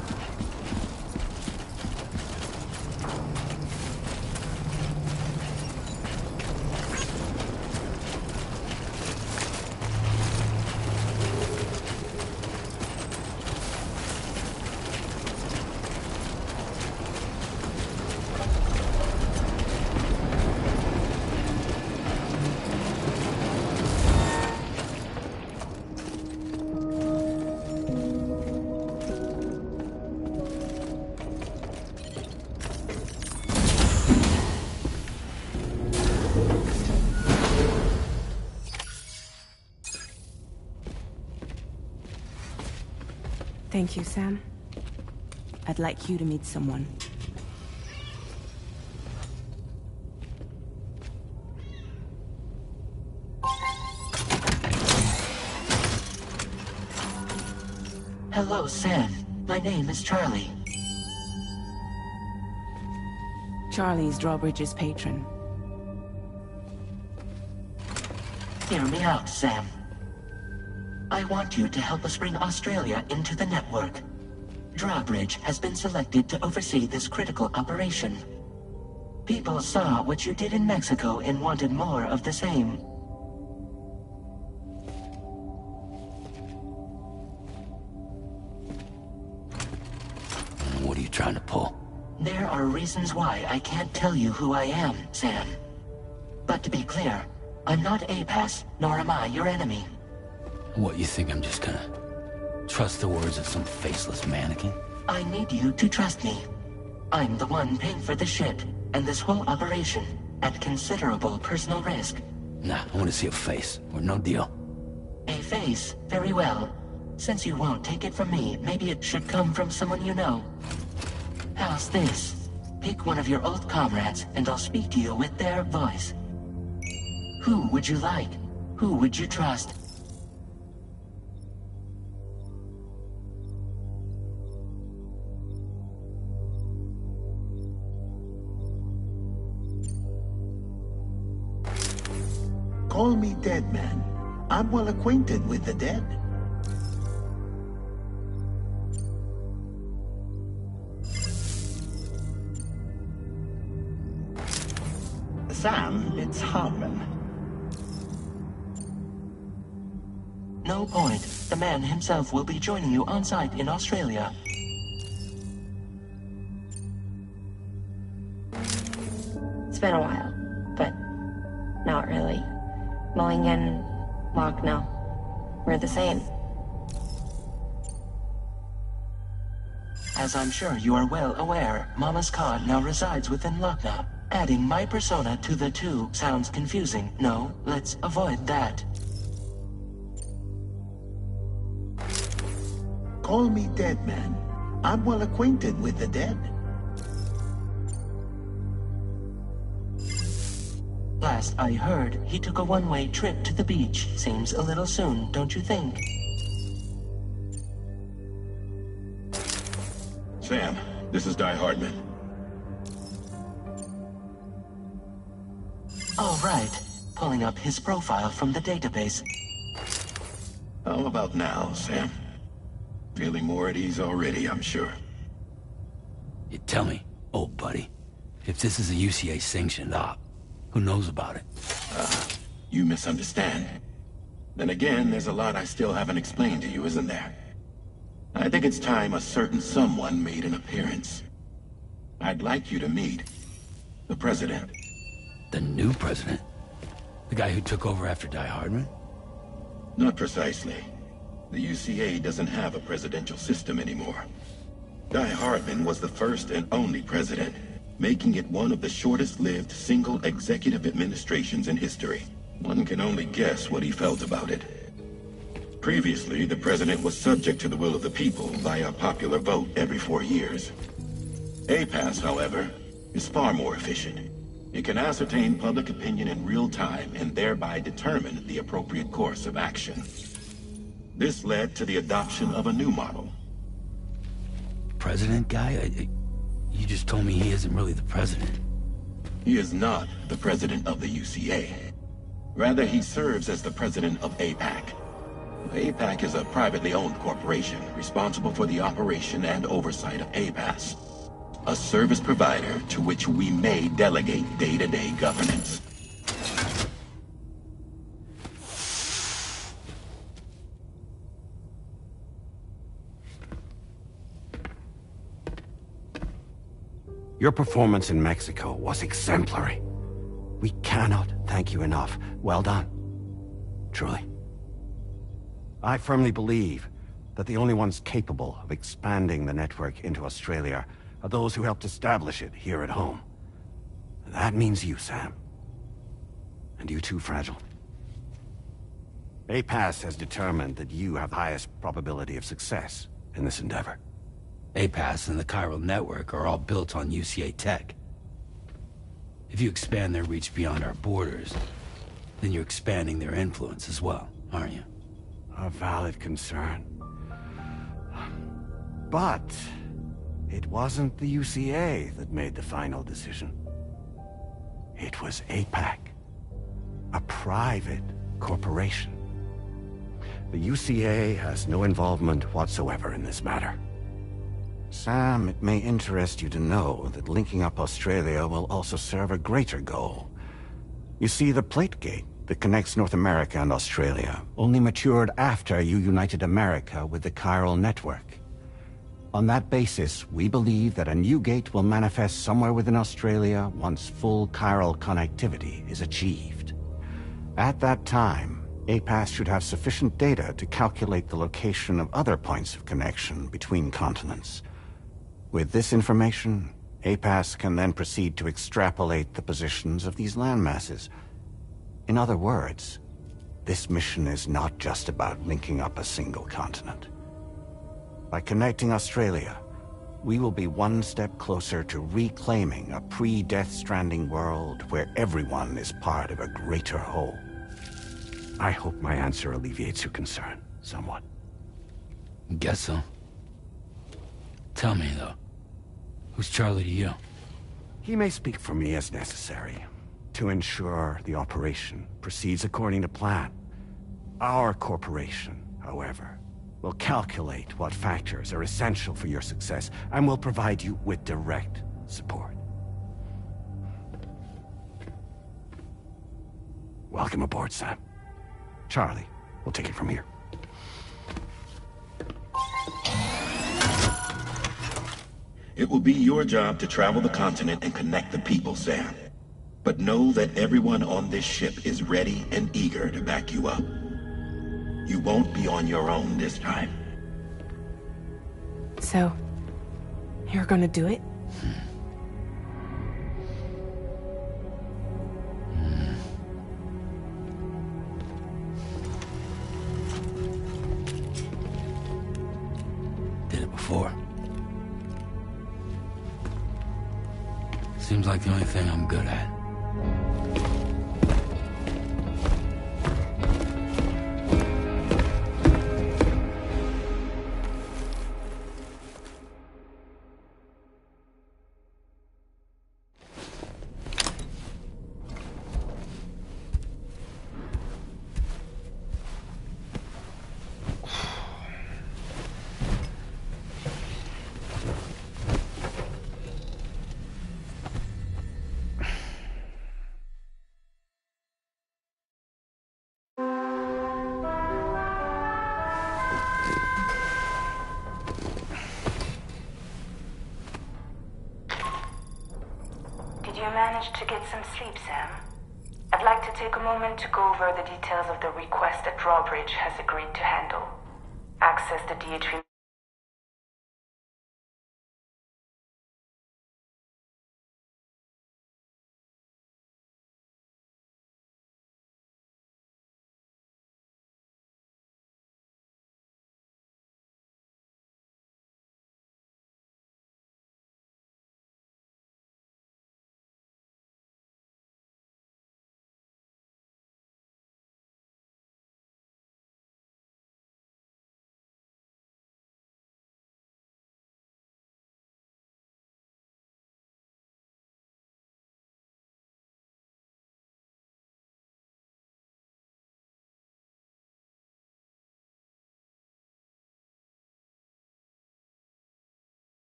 Thank you, Sam. I'd like you to meet someone. Hello, Sam. My name is Charlie. Charlie's Drawbridge's patron. Hear me out, Sam. I want you to help us bring Australia into the network. Drawbridge has been selected to oversee this critical operation. People saw what you did in Mexico and wanted more of the same. What are you trying to pull? There are reasons why I can't tell you who I am, Sam. But to be clear, I'm not APAS, nor am I your enemy. What, you think I'm just gonna trust the words of some faceless mannequin? I need you to trust me. I'm the one paying for the ship, and this whole operation, at considerable personal risk. Nah, I want to see a face, or no deal. A face? Very well. Since you won't take it from me, maybe it should come from someone you know. How's this? Pick one of your old comrades, and I'll speak to you with their voice. Who would you like? Who would you trust? Call me dead man. I'm well acquainted with the dead. Sam, it's Hartman. No point. The man himself will be joining you on site in Australia. It's been a while, but not really. No. We're the same. As I'm sure you are well aware, Mama's Khan now resides within Lucknow. Adding my persona to the two sounds confusing. No, let's avoid that. Call me dead, man. I'm well acquainted with the dead. Last I heard, he took a one-way trip to the beach. Seems a little soon, don't you think? Sam, this is Di Hardman. All right. Pulling up his profile from the database. How about now, Sam? Feeling more at ease already, I'm sure. You tell me, old buddy, if this is a UCA-sanctioned op, who knows about it? You misunderstand. Then again, there's a lot I still haven't explained to you, isn't there? I think it's time a certain someone made an appearance. I'd like you to meet the President. The new president? The guy who took over after Di Hardman? Not precisely. The UCA doesn't have a presidential system anymore. Di Hardman was the first and only president, making it one of the shortest-lived single executive administrations in history. One can only guess what he felt about it. Previously, the president was subject to the will of the people via popular vote every 4 years. APAS, however, is far more efficient. It can ascertain public opinion in real time and thereby determine the appropriate course of action. This led to the adoption of a new model. President guy? You just told me he isn't really the president. He is not the president of the UCA. Rather, he serves as the president of APAC. APAC is a privately owned corporation responsible for the operation and oversight of APAS, a service provider to which we may delegate day-to-day governance. Your performance in Mexico was exemplary. We cannot thank you enough. Well done. Truly. I firmly believe that the only ones capable of expanding the network into Australia are those who helped establish it here at home. That means you, Sam. And you too, Fragile. APAS has determined that you have the highest probability of success in this endeavor. APAS and the chiral network are all built on UCA tech. If you expand their reach beyond our borders, then you're expanding their influence as well, aren't you? A valid concern. But it wasn't the UCA that made the final decision. It was APAC, a private corporation. The UCA has no involvement whatsoever in this matter. Sam, it may interest you to know that linking up Australia will also serve a greater goal. You see, the plate gate that connects North America and Australia only matured after you united America with the chiral network. On that basis, we believe that a new gate will manifest somewhere within Australia once full chiral connectivity is achieved. At that time, APAS should have sufficient data to calculate the location of other points of connection between continents. With this information, APAS can then proceed to extrapolate the positions of these landmasses. In other words, this mission is not just about linking up a single continent. By connecting Australia, we will be one step closer to reclaiming a pre-Death Stranding world where everyone is part of a greater whole. I hope my answer alleviates your concern somewhat. Guess so. Tell me, though, who's Charlie to you? He may speak for me as necessary to ensure the operation proceeds according to plan. Our corporation, however, will calculate what factors are essential for your success and will provide you with direct support. Welcome aboard, Sam. Charlie, we'll take it from here. It will be your job to travel the continent and connect the people, Sam. But know that everyone on this ship is ready and eager to back you up. You won't be on your own this time. So, you're gonna do it? Did it before. Seems like the only thing I'm good at. Did you manage to get some sleep, Sam? I'd like to take a moment to go over the details of the request that Drawbridge has agreed to handle. Access the DHV.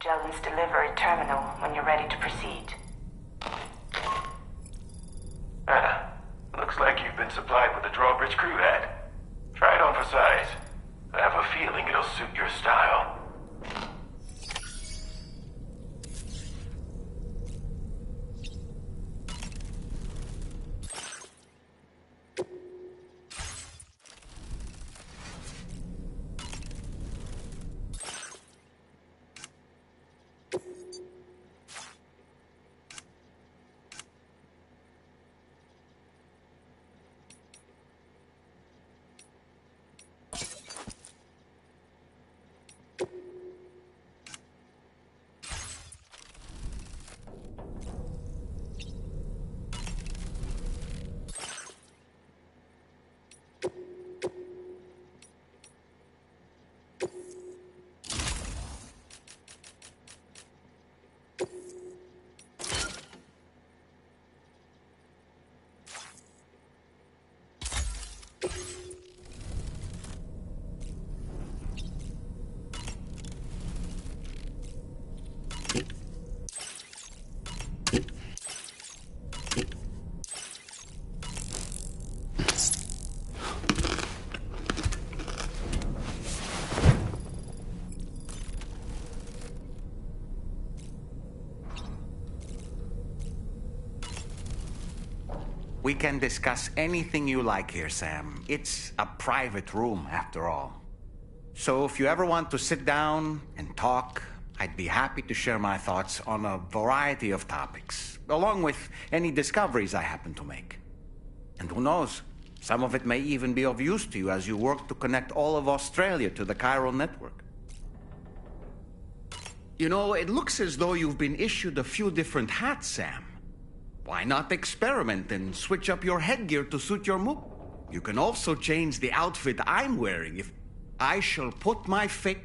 Magellan's delivery terminal when you're ready to proceed. Looks like you've been supplied with the Drawbridge crew hat. Try it on for size. I have a feeling it'll suit your style. We can discuss anything you like here, Sam. It's a private room, after all. So if you ever want to sit down and talk, I'd be happy to share my thoughts on a variety of topics, along with any discoveries I happen to make. And who knows, some of it may even be of use to you as you work to connect all of Australia to the chiral network. You know, it looks as though you've been issued a few different hats, Sam. Why not experiment and switch up your headgear to suit your mood? You can also change the outfit I'm wearing if I shall put my fate.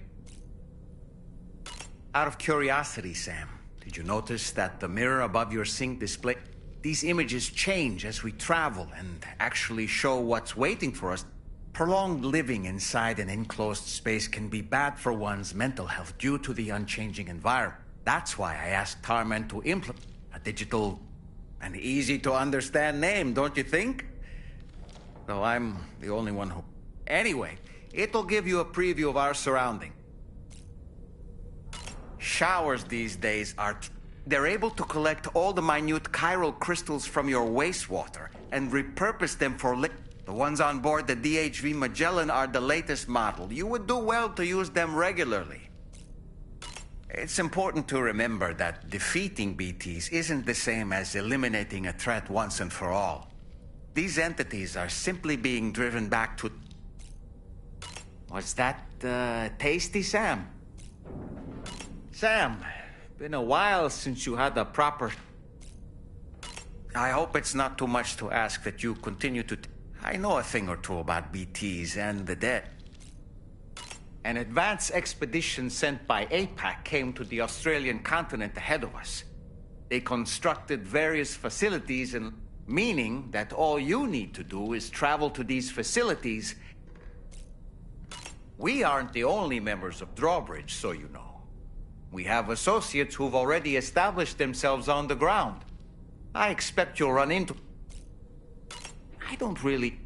Out of curiosity, Sam, did you notice that the mirror above your sink display? These images change as we travel and actually show what's waiting for us. Prolonged living inside an enclosed space can be bad for one's mental health due to the unchanging environment. That's why I asked Tarman to implement a digital and easy-to-understand name, don't you think? Though I'm the only one who... Anyway, it'll give you a preview of our surrounding. Showers these days are... They're able to collect all the minute chiral crystals from your wastewater and repurpose them for The ones on board the DHV Magellan are the latest model. You would do well to use them regularly. It's important to remember that defeating BTs isn't the same as eliminating a threat once and for all. These entities are simply being driven back to... Was that, tasty, Sam? Sam, been a while since you had a proper... I hope it's not too much to ask that you continue to... I know a thing or two about BTs and the dead. An advance expedition sent by APAC came to the Australian continent ahead of us. They constructed various facilities, and meaning that all you need to do is travel to these facilities. We aren't the only members of Drawbridge, so you know. We have associates who've already established themselves on the ground. I expect you'll run into... I don't really...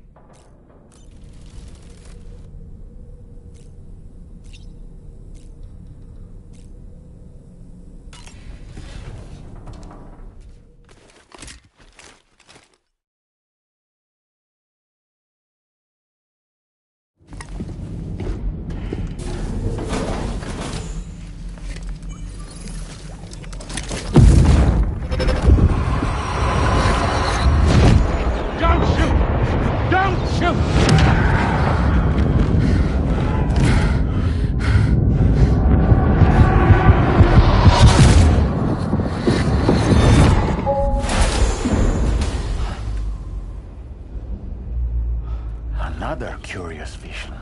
Another curious vision.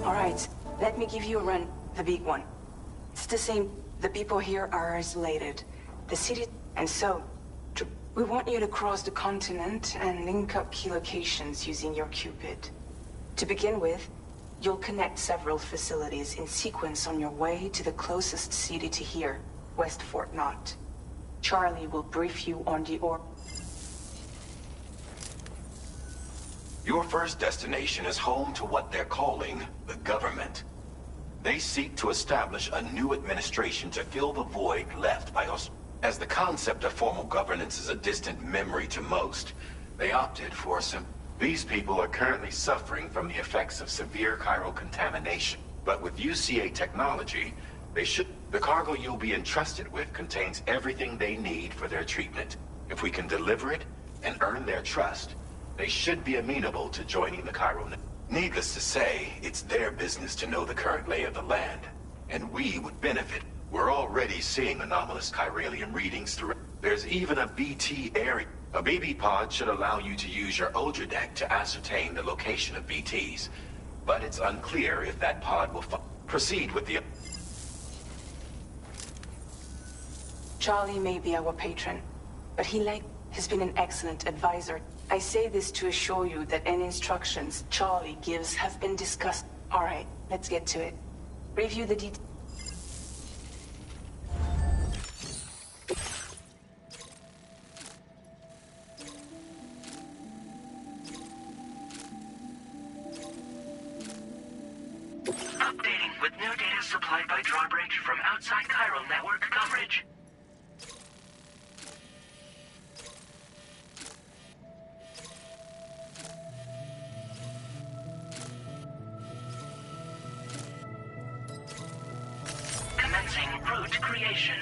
All right, let me give you a run, the big one. It's the same. The people here are isolated. The city... And so, we want you to cross the continent and link up key locations using your Cupid. To begin with, you'll connect several facilities in sequence on your way to the closest city to here, West Fort Knott. Charlie will brief you on the Your first destination is home to what they're calling the government. They seek to establish a new administration to fill the void left by us. As the concept of formal governance is a distant memory to most, they opted for some... These people are currently suffering from the effects of severe chiral contamination. But with UCA technology, they should... The cargo you'll be entrusted with contains everything they need for their treatment. If we can deliver it and earn their trust, they should be amenable to joining the chiral network. Needless to say, it's their business to know the current lay of the land, and we would benefit. We're already seeing anomalous chiralium readings through. There's even a BT area. A BB pod should allow you to use your Ultra deck to ascertain the location of BTs, but it's unclear if that pod will proceed with the... Charlie may be our patron, but has been an excellent advisor. I say this to assure you that any instructions Charlie gives have been discussed. All right, let's get to it. Review the details. Updating with new data supplied by Drawbridge from outside chiral network coverage. Commencing route creation.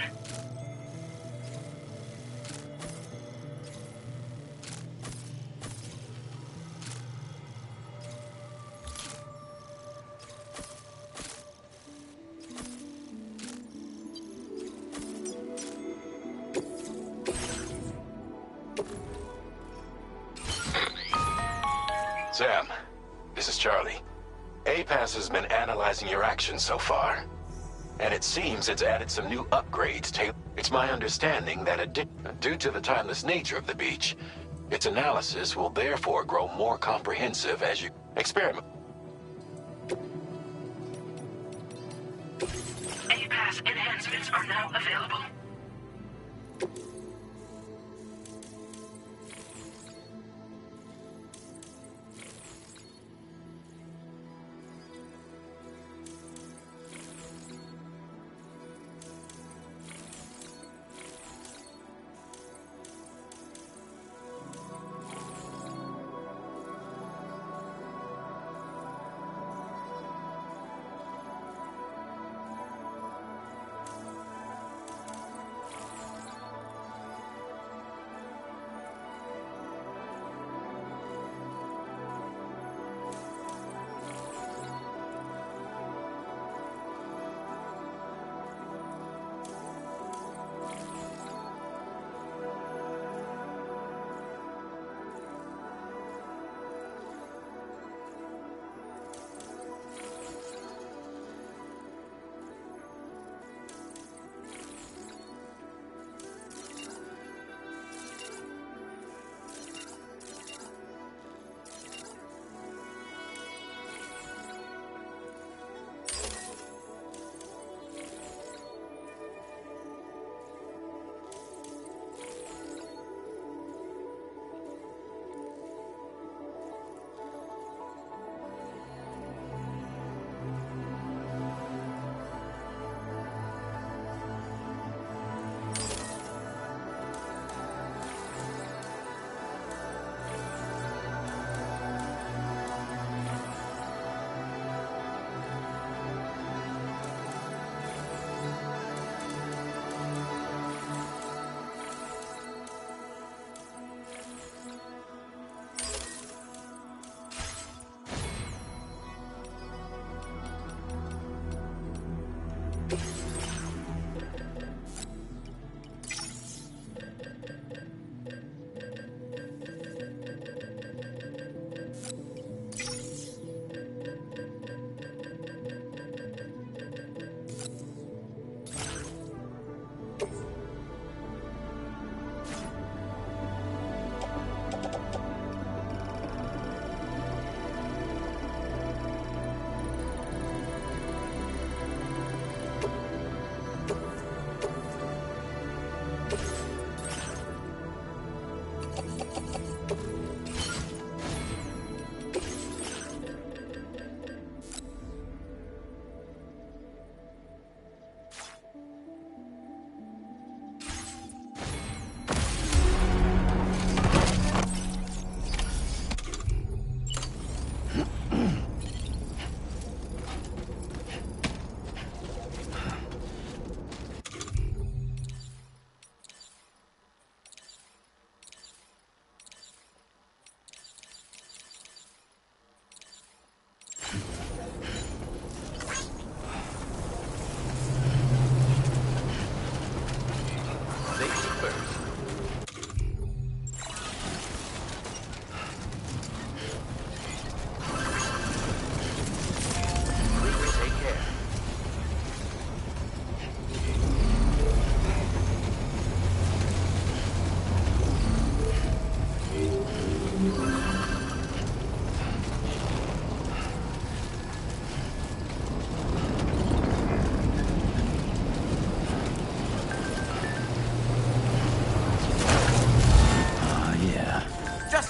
Sam, this is Charlie. APAS has been analyzing your actions so far. And it seems it's added some new upgrades. It's my understanding that due to the timeless nature of the beach, its analysis will therefore grow more comprehensive as you experiment. APAS enhancements are now available.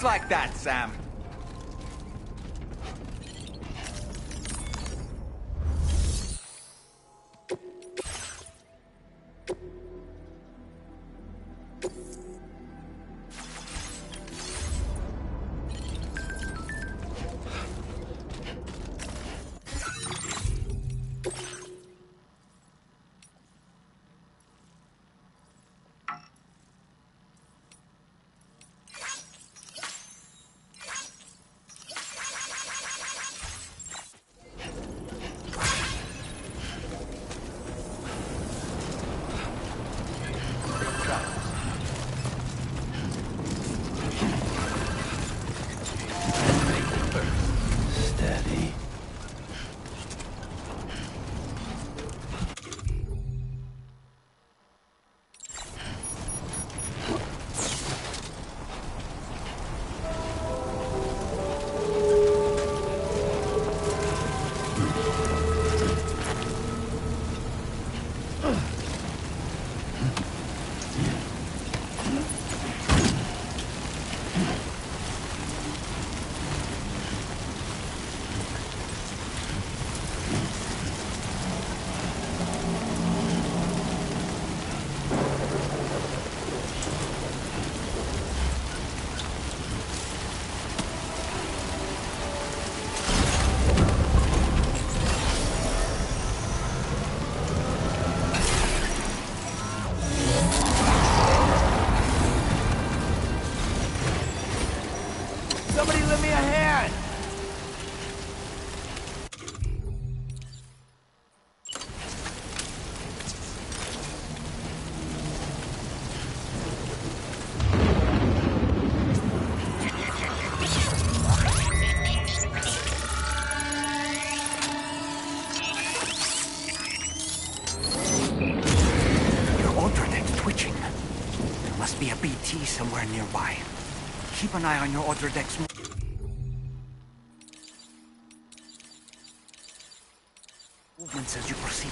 like that, Sam. Steady. Somebody lend me a hand! Your ultradeck's twitching. There must be a BT somewhere nearby. Keep an eye on your ultradeck's movements as you proceed.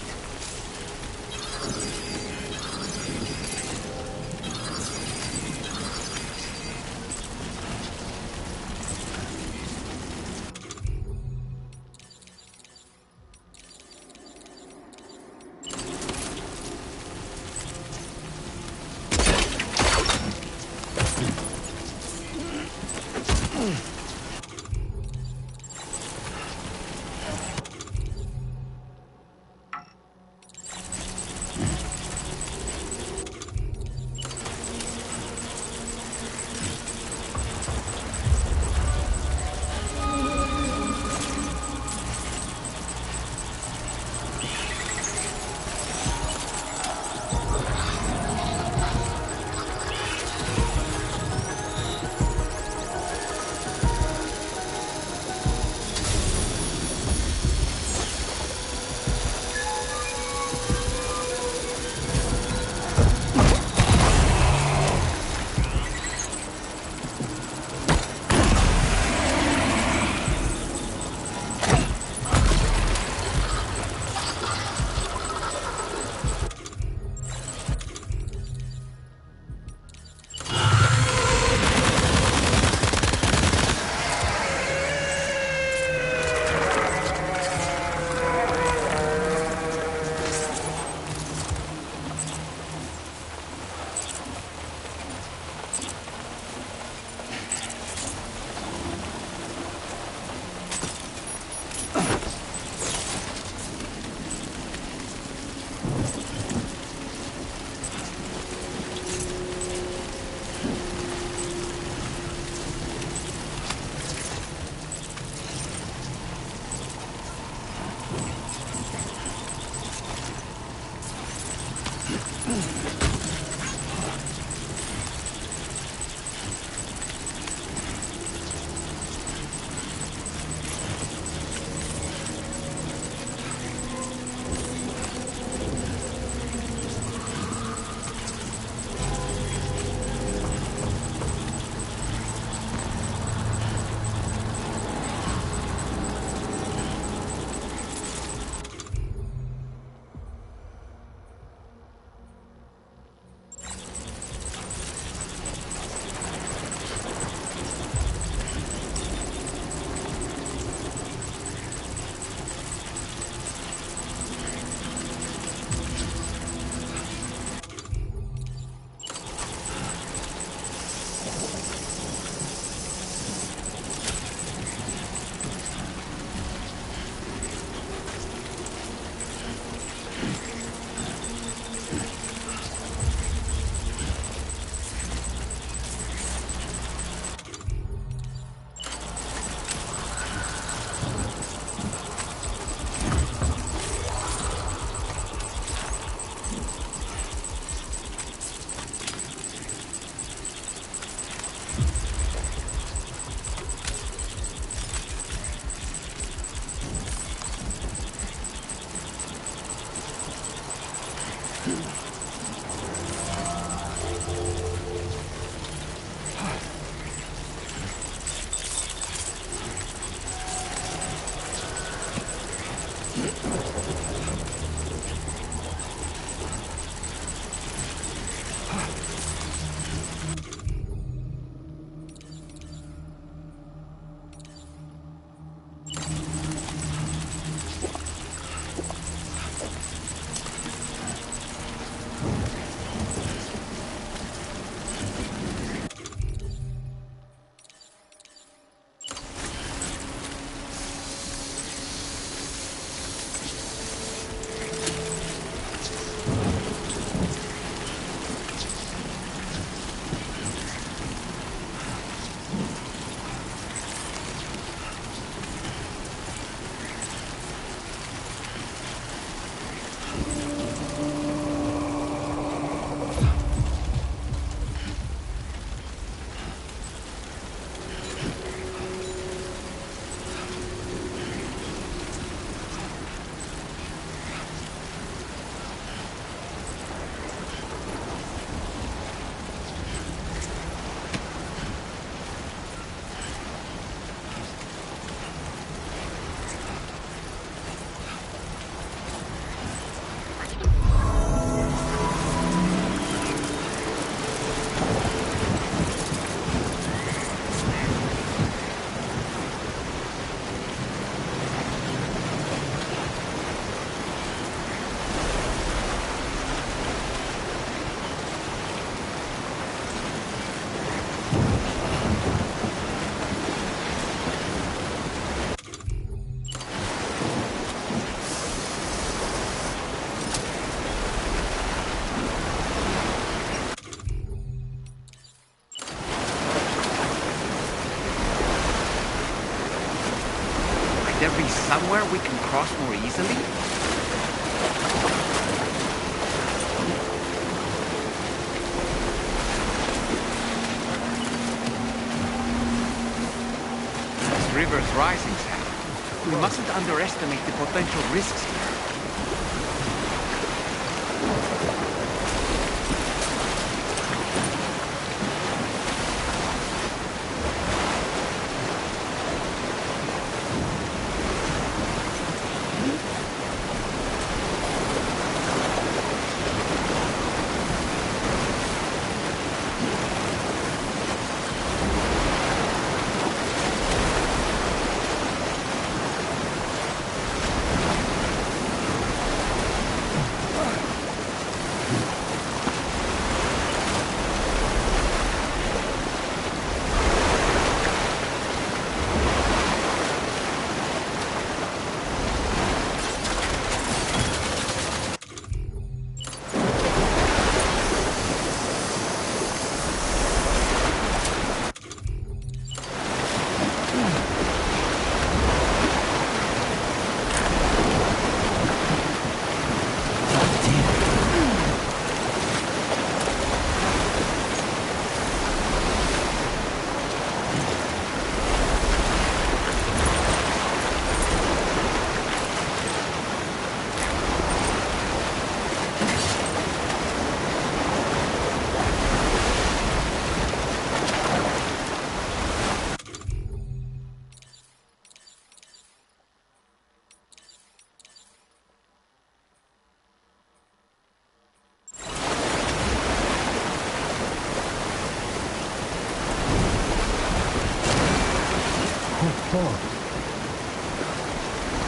there be somewhere we can cross more easily? This river's rising, Sam. We mustn't underestimate the potential risks here.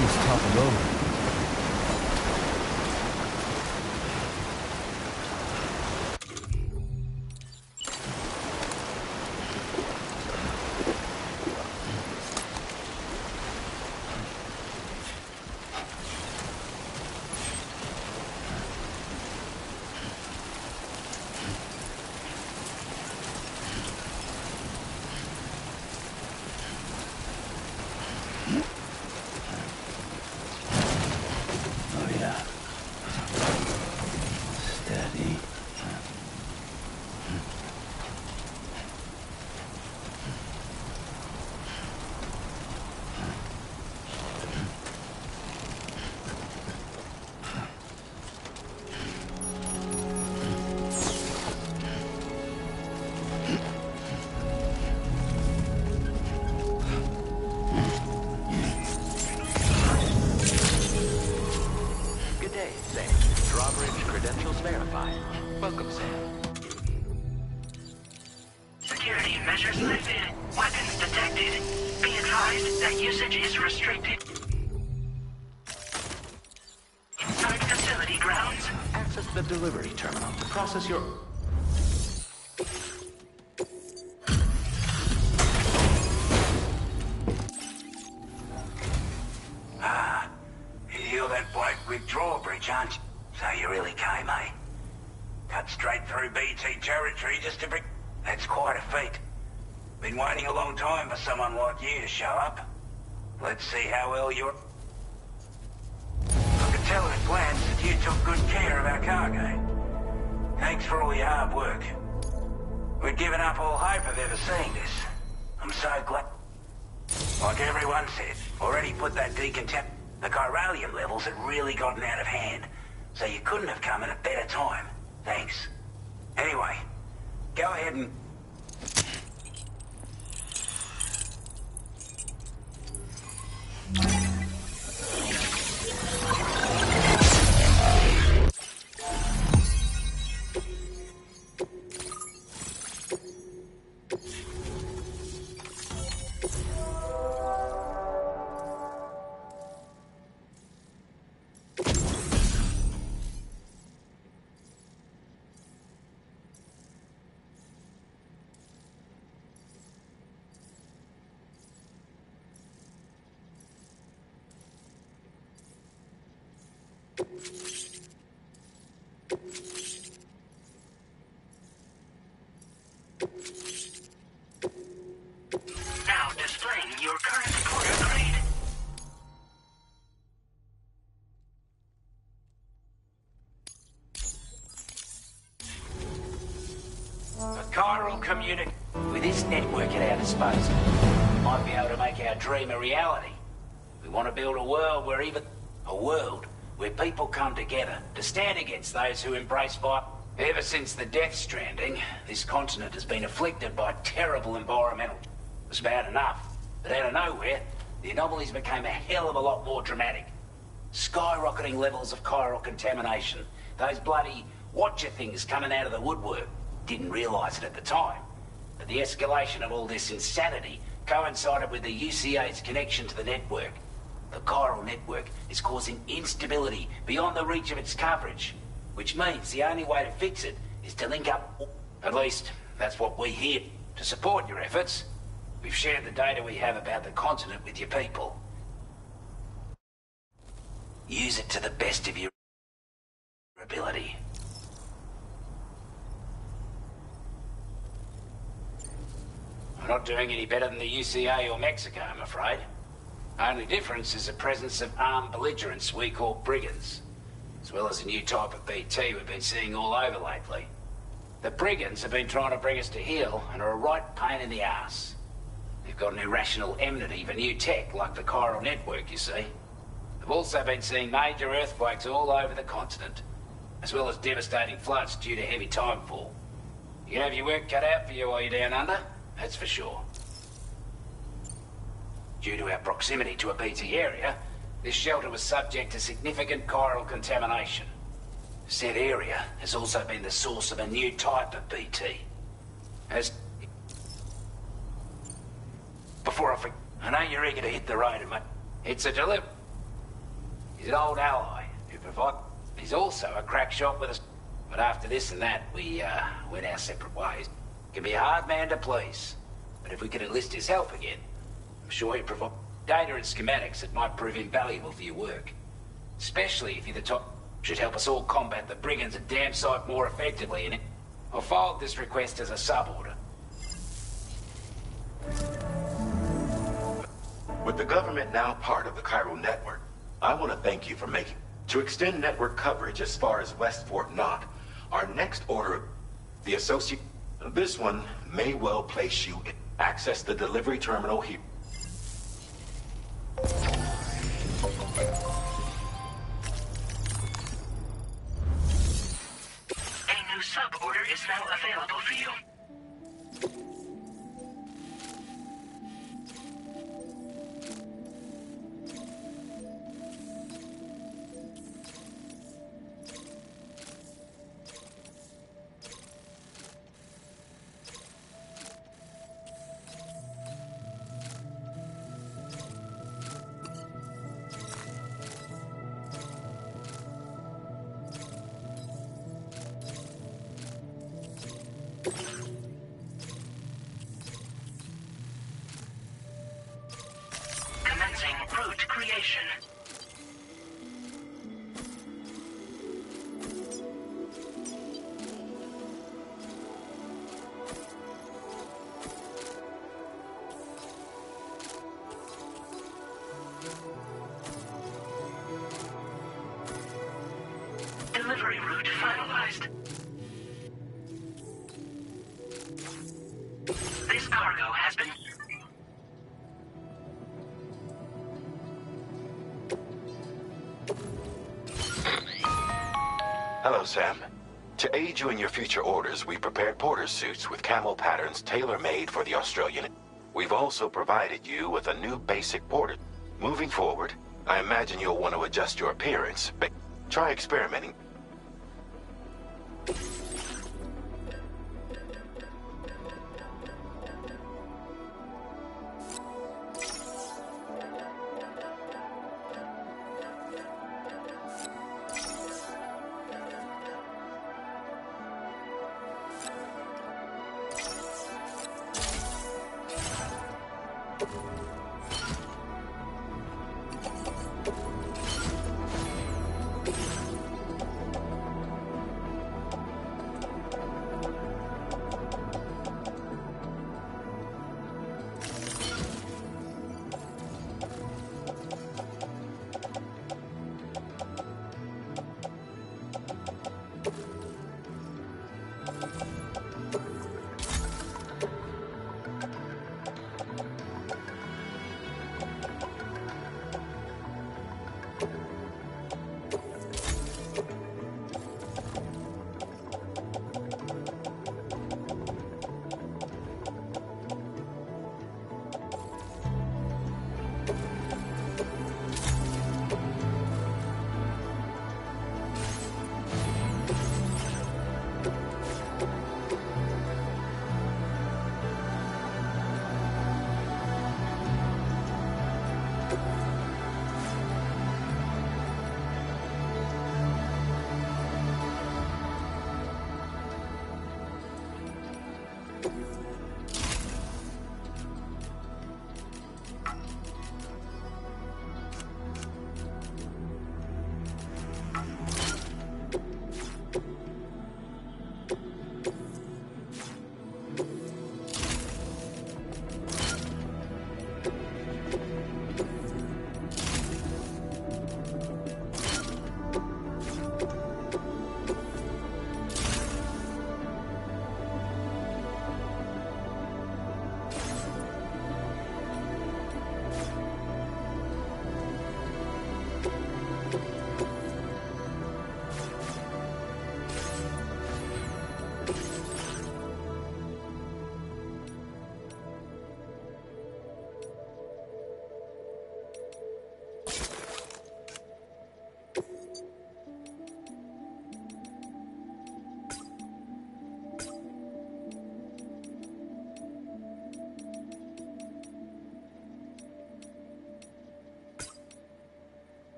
He's toppled over. Welcome, Sam. Security measures lifted. Weapons detected. Be advised that usage is restricted. Inside facility grounds. Access the delivery terminal to process your... You're that bloke with drawbridge, aren't you? So you really came, eh? Cut straight through BT territory just to bring... That's quite a feat. Been waiting a long time for someone like you to show up. Let's see how well you're... I could tell at a glance that you took good care of our cargo. Thanks for all your hard work. We'd given up all hope of ever seeing this. I'm so glad... Like everyone said, already put that decontam... The chiralium levels had really gotten out of hand, so you couldn't have come at a better time. Thanks. Anyway, go ahead and... Now displaying your current porter grade. community. With this network at our disposal, we might be able to make our dream a reality. We want to build a world where people come together to stand against those who embrace violence. Ever since the Death Stranding, this continent has been afflicted by terrible environmental... It was bad enough, but out of nowhere, the anomalies became a hell of a lot more dramatic. Skyrocketing levels of chiral contamination. Those bloody watcher things coming out of the woodwork. Didn't realise it at the time. But the escalation of all this insanity coincided with the UCA's connection to the network. The chiral network is causing instability beyond the reach of its coverage. Which means the only way to fix it is to link up... At least, that's what we hear. To support your efforts, we've shared the data we have about the continent with your people. Use it to the best of your ability. I'm not doing any better than the UCA or Mexico, I'm afraid. Only difference is the presence of armed belligerents we call brigands. As well as a new type of BT we've been seeing all over lately. The brigands have been trying to bring us to heel and are a right pain in the ass. They've got an irrational enmity for new tech like the chiral network, you see. They've also been seeing major earthquakes all over the continent, as well as devastating floods due to heavy timefall. You can have your work cut out for you while you're down under, that's for sure. Due to our proximity to a BT area, this shelter was subject to significant chiral contamination. Said area has also been the source of a new type of BT. I know you're eager to hit the road, mate. It's a deliver. He's an old ally who provides... He's also a crack shot with us. But after this and that, we went our separate ways. Can be a hard man to please. But if we could enlist his help again, I'm sure he'd provide data and schematics that might prove invaluable for your work. Especially if you're the top... Should help us all combat the brigands a damn sight more effectively in it. I'll file this request as a sub-order. With the government now part of the chiral network, I want to thank you for making... To extend network coverage as far as West Fort Knott, our next order... The associate... This one may well place you in... Access the delivery terminal here. A new sub-order is now available for you. Commencing route creation. Delivery route finalized. This cargo has been... Hello, Sam. To aid you in your future orders, we prepared porter suits with camel patterns tailor-made for the Australian. We've also provided you with a new basic porter. Moving forward, I imagine you'll want to adjust your appearance, but try experimenting.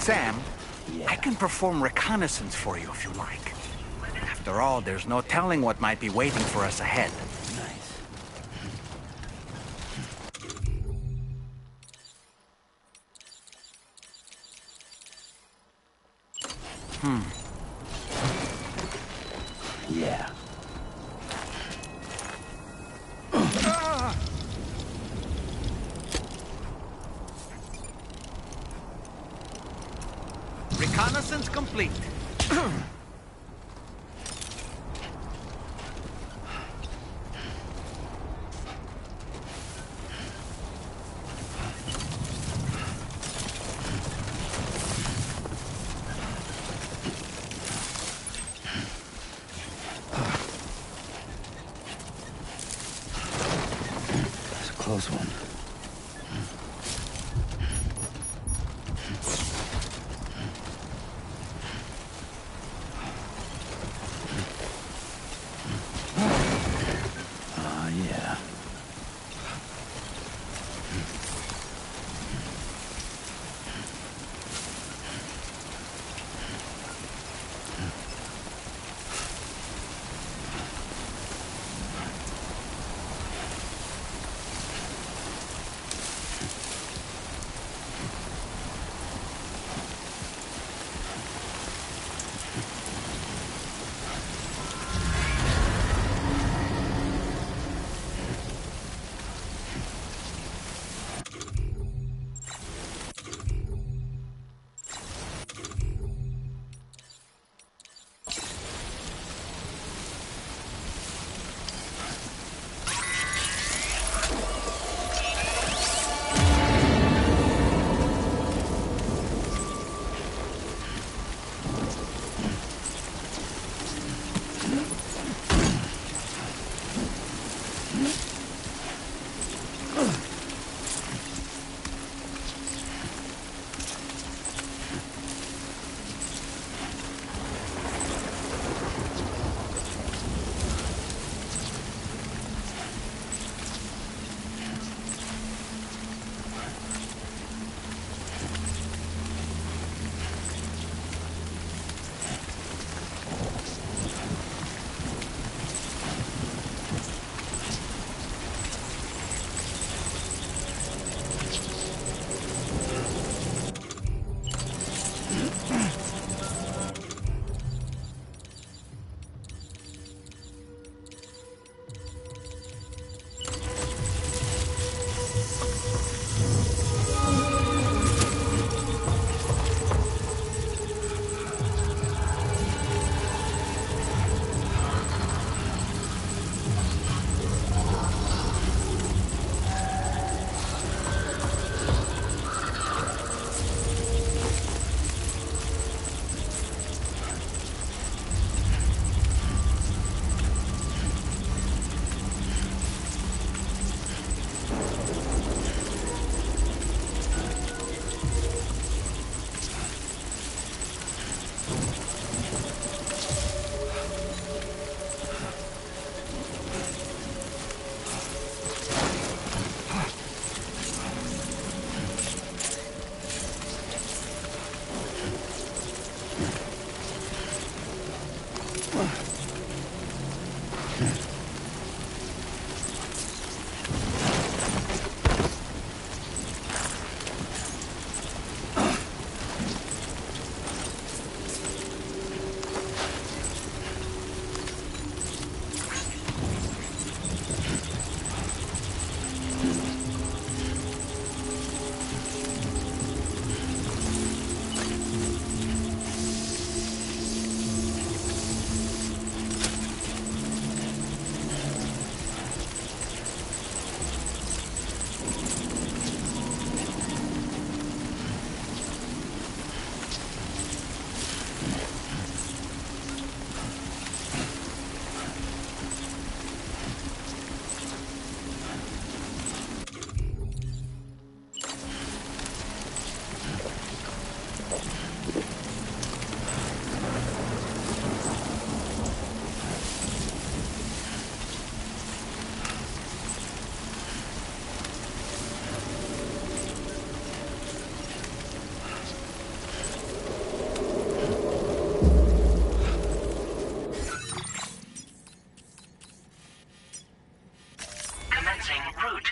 Sam, I can perform reconnaissance for you if you like. After all, there's no telling what might be waiting for us ahead. Yeah. Reconnaissance complete. That's a close one. Yeah.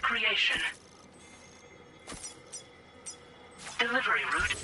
creation. Delivery route.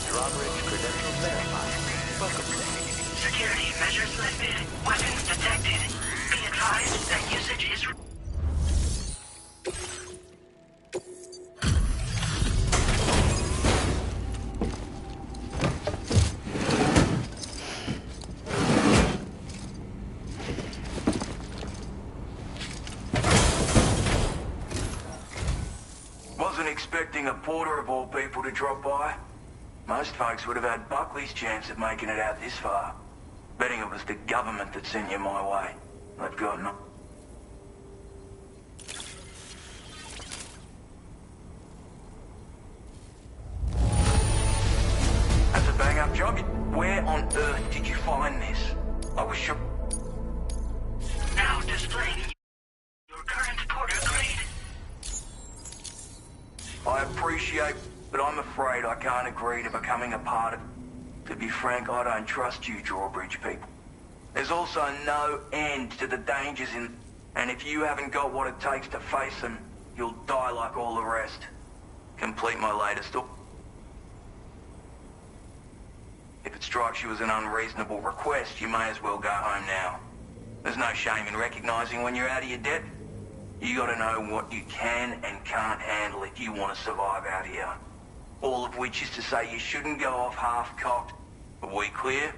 Drawbridge credentials verified. Welcome, Sam. Security measures lifted. Weapons detected. Be advised that usage is... Wasn't expecting a porter of all people to drop by. Most folks would have had Buckley's chance of making it out this far. Betting it was the government that sent you my way. They've got no... That's a bang-up job. Where on earth did you find this? I was sure... Now displaying your current porter grade. I appreciate, but I'm afraid I can't agree to becoming a part of... To be frank, I don't trust you drawbridge people. There's also no end to the dangers in... And if you haven't got what it takes to face them, you'll die like all the rest. Complete my latest... If it strikes you as an unreasonable request, you may as well go home now. There's no shame in recognizing when you're out of your depth. You gotta know what you can and can't handle if you want to survive out here. All of which is to say you shouldn't go off half-cocked. Are we clear?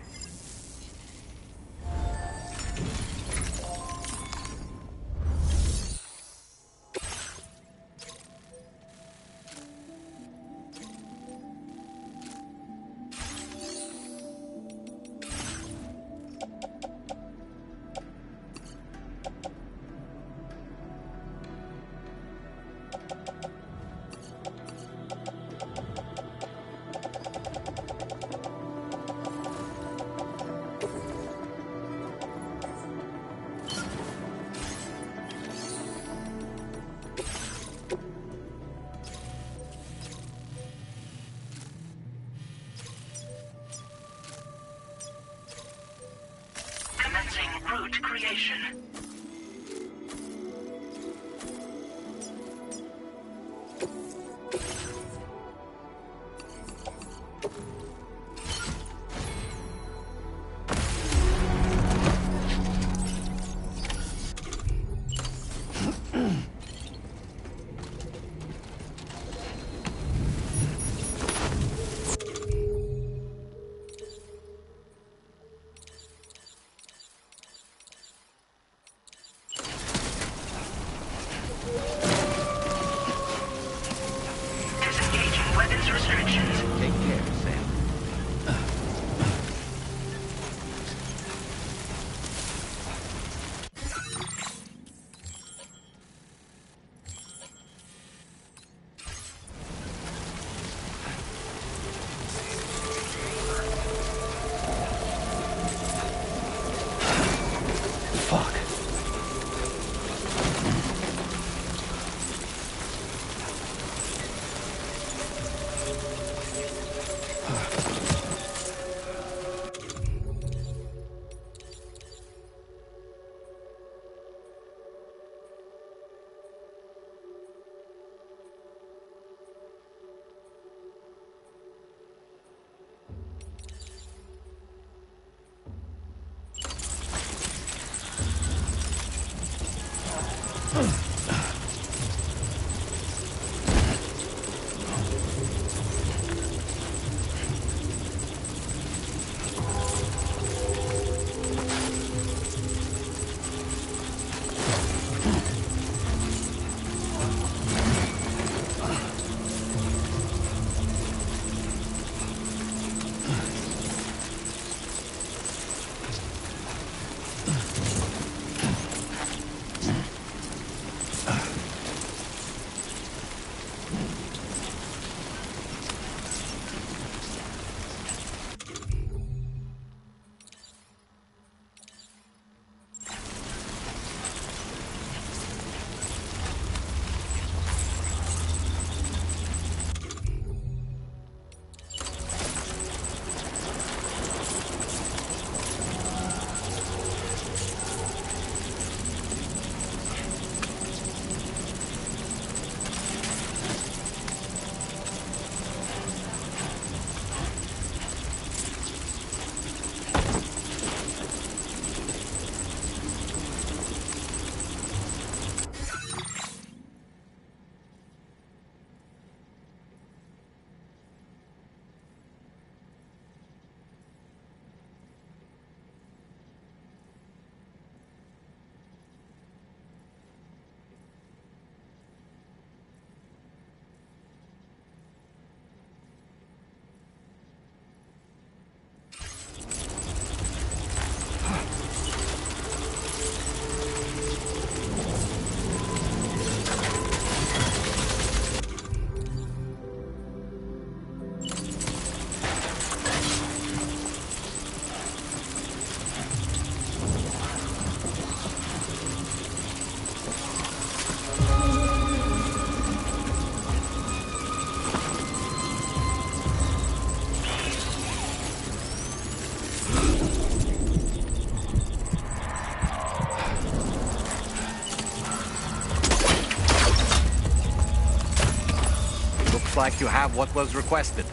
Looks like you have what was requested.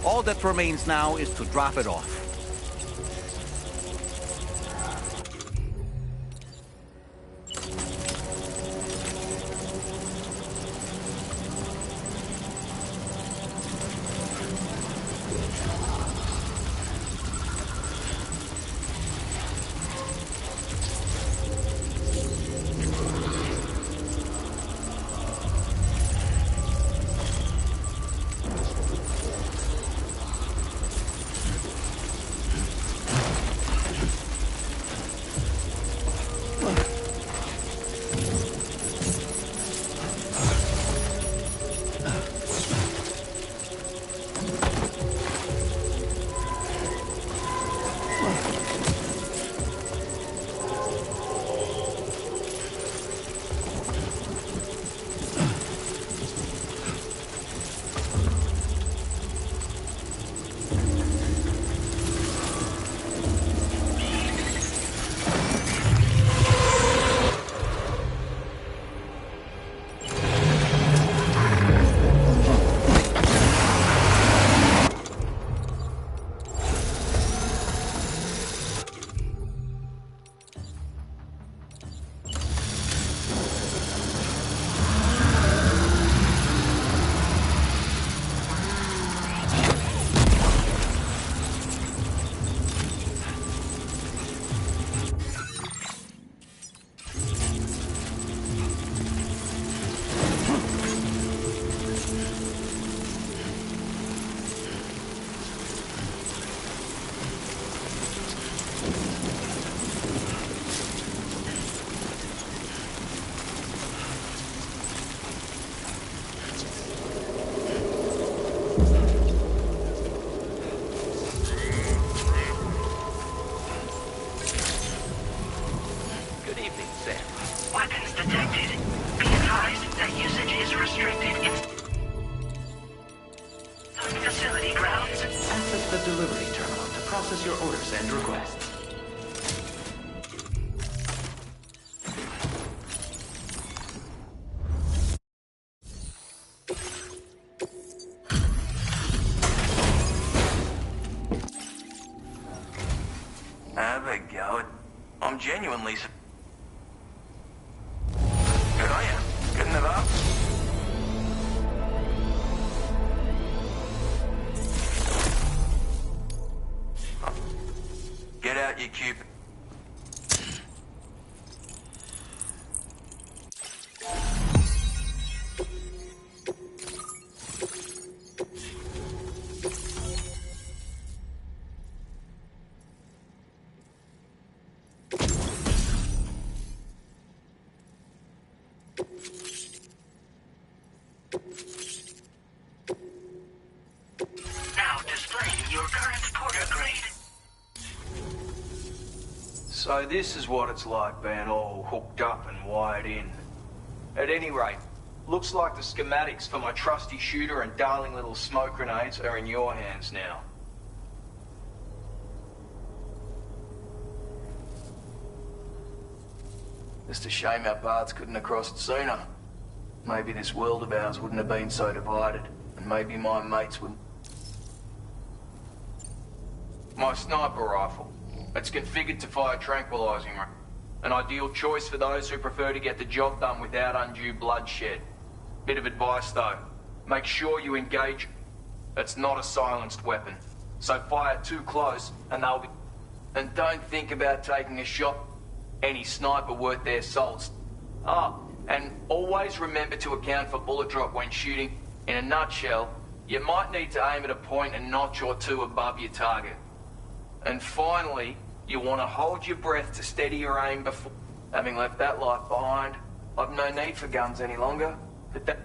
All that remains now is to drop it off. Process your orders and requests. Have a go. I'm genuinely... Good you, Cupid. Now displaying your current porter grade. So this is what it's like being all hooked up and wired in. At any rate, looks like the schematics for my trusty shooter and darling little smoke grenades are in your hands now. Just a shame our paths couldn't have crossed sooner. Maybe this world of ours wouldn't have been so divided, and maybe my mates wouldn't. My sniper rifle. It's configured to fire tranquilizing rounds. An ideal choice for those who prefer to get the job done without undue bloodshed. Bit of advice though. Make sure you engage. It's not a silenced weapon. So fire too close and they'll be... And don't think about taking a shot. Any sniper worth their salts. And always remember to account for bullet drop when shooting. In a nutshell, you might need to aim at a point a notch or two above your target. And finally, you want to hold your breath to steady your aim before... Having left that life behind, I've no need for guns any longer. But that...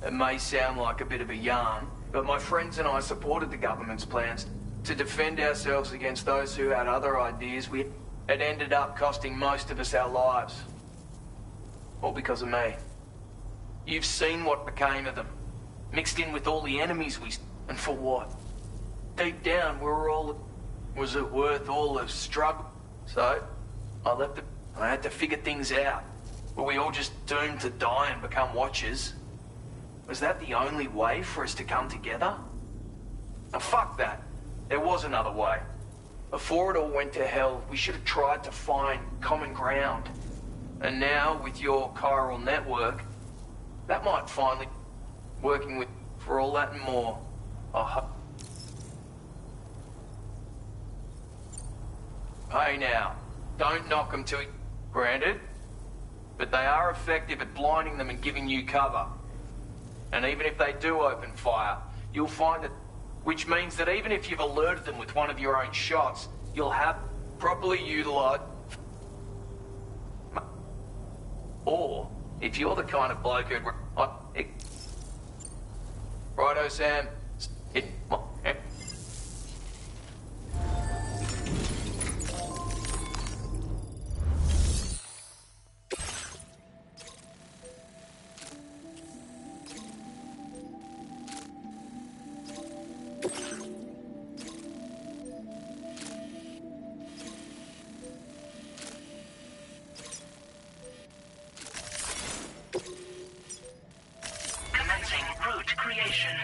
It may sound like a bit of a yarn, but my friends and I supported the government's plans to defend ourselves against those who had other ideas. It ended up costing most of us our lives. All because of me. You've seen what became of them. Mixed in with all the enemies we... And for what? Deep down, we were all... Was it worth all the struggle? So, I had to figure things out. Were we all just doomed to die and become watchers? Was that the only way for us to come together? Now, fuck that. There was another way. Before it all went to hell, we should have tried to find common ground. And now, with your chiral network, that might finally... Working with... For all that and more. Hey now, don't knock them till... Granted, but they are effective at blinding them and giving you cover. And even if they do open fire, you'll find that... Which means that even if you've alerted them with one of your own shots, you'll have properly utilized... Or, if you're the kind of bloke who'd... Righto, Sam. Commencing route creation.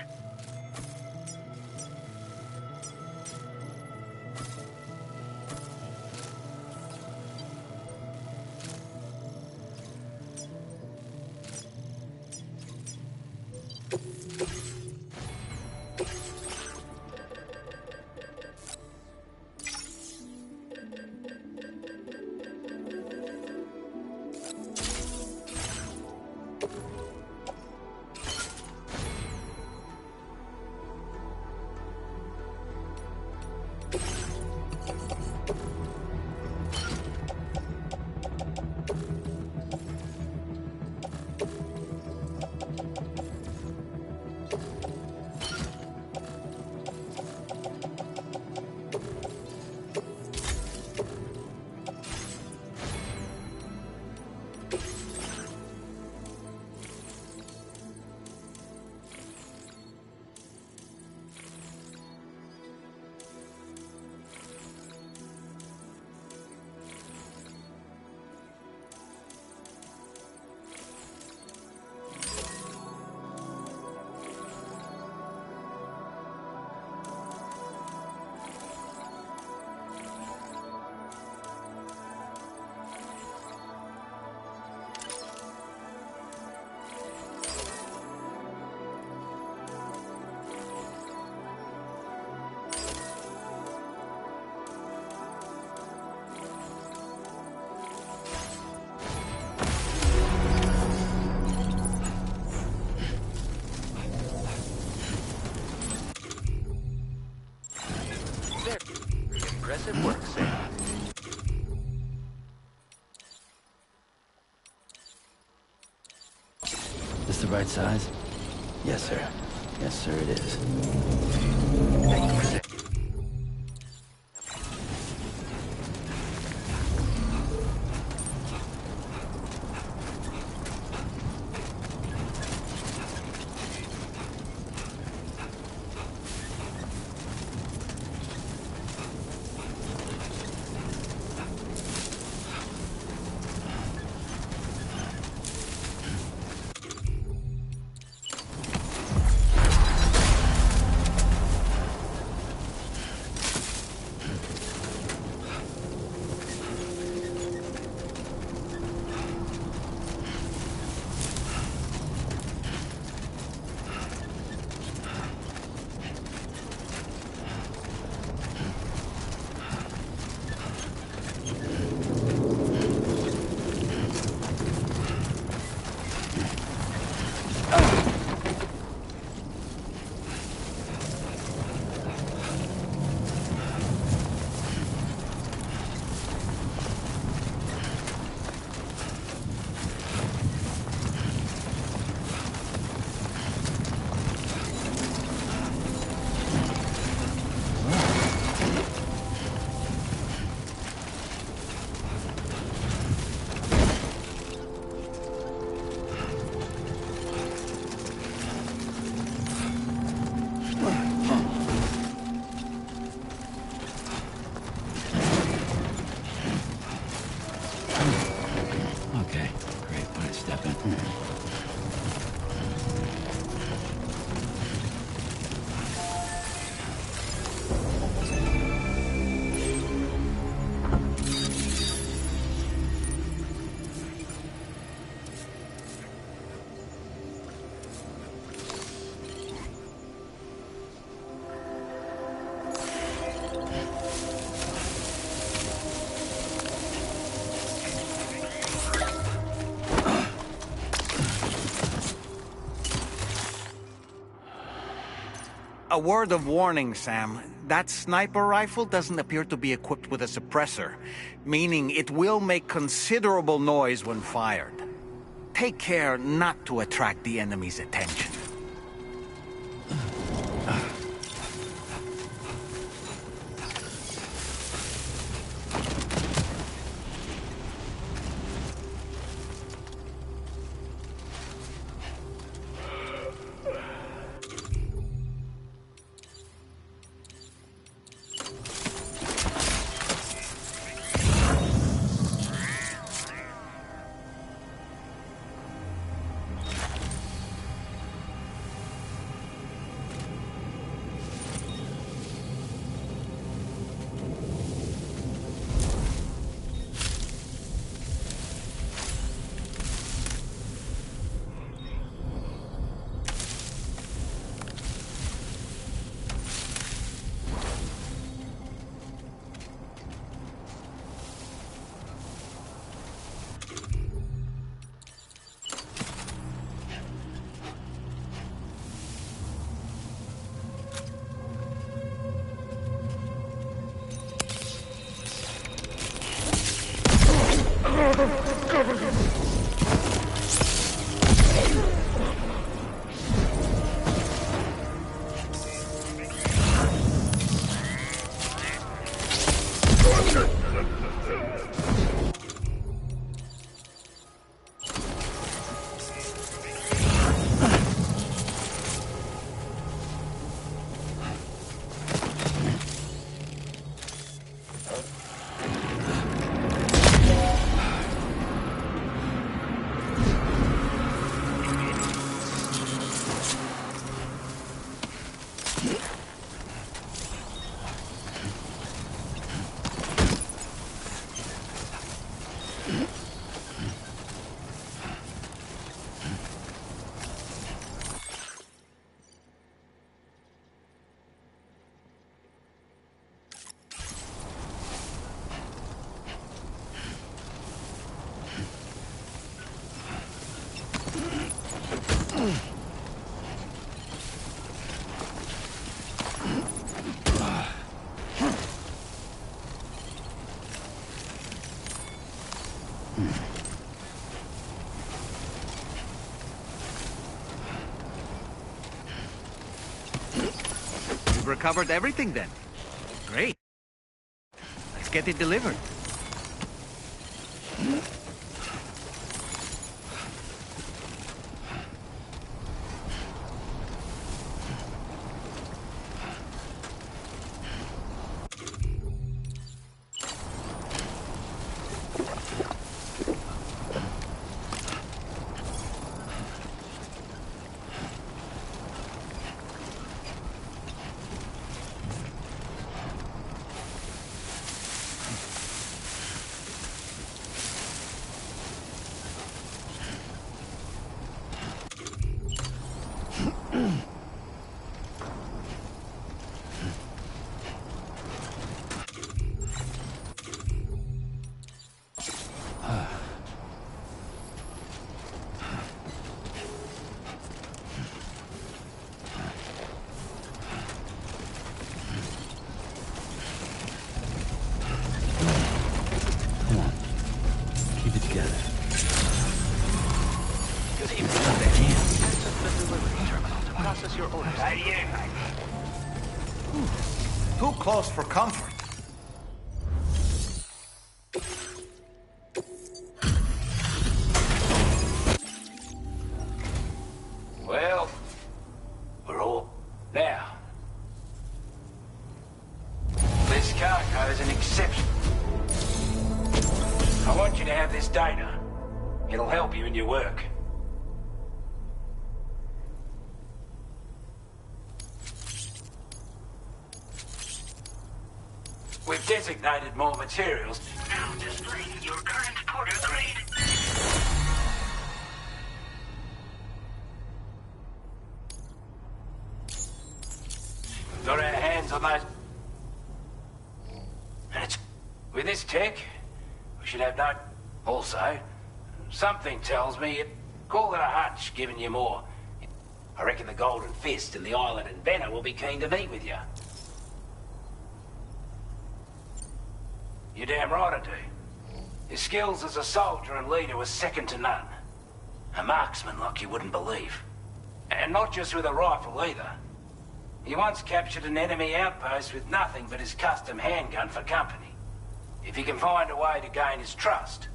the right size? Yes, sir. Yes, sir, it is. A word of warning, Sam. That sniper rifle doesn't appear to be equipped with a suppressor, meaning it will make considerable noise when fired. Take care not to attract the enemy's attention. recovered everything then. Great. Let's get it delivered. Too close for comfort. Well, we're all... Now. This cargo is an exception. I want you to have this data. It'll help you in your work. We've designated more materials. Now displaying your current porter grade. Got our hands on those... And it's... With this tech, we should have no... Also, something tells me it... Call it a hunch, giving you more. I reckon the Golden Fist and the Island Inventor will be keen to meet with you. You're damn right I do. His skills as a soldier and leader were second to none. A marksman like you wouldn't believe. And not just with a rifle either. He once captured an enemy outpost with nothing but his custom handgun for company. If you can find a way to gain his trust,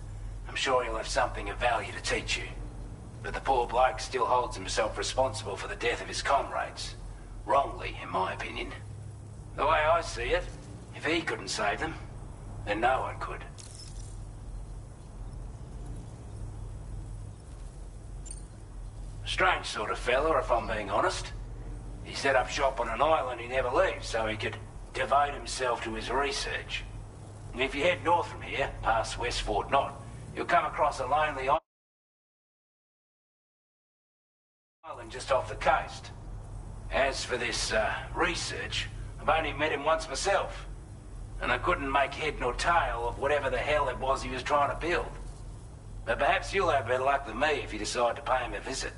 I'm sure he'll have something of value to teach you. But the poor bloke still holds himself responsible for the death of his comrades. Wrongly, in my opinion. The way I see it, if he couldn't save them, then no one could. Strange sort of fella, if I'm being honest. He set up shop on an island he never leaves so he could devote himself to his research. And if you head north from here, past West Fort Knot, you'll come across a lonely island just off the coast. As for this research, I've only met him once myself. And I couldn't make head nor tail of whatever the hell it was he was trying to build. But perhaps you'll have better luck than me if you decide to pay him a visit.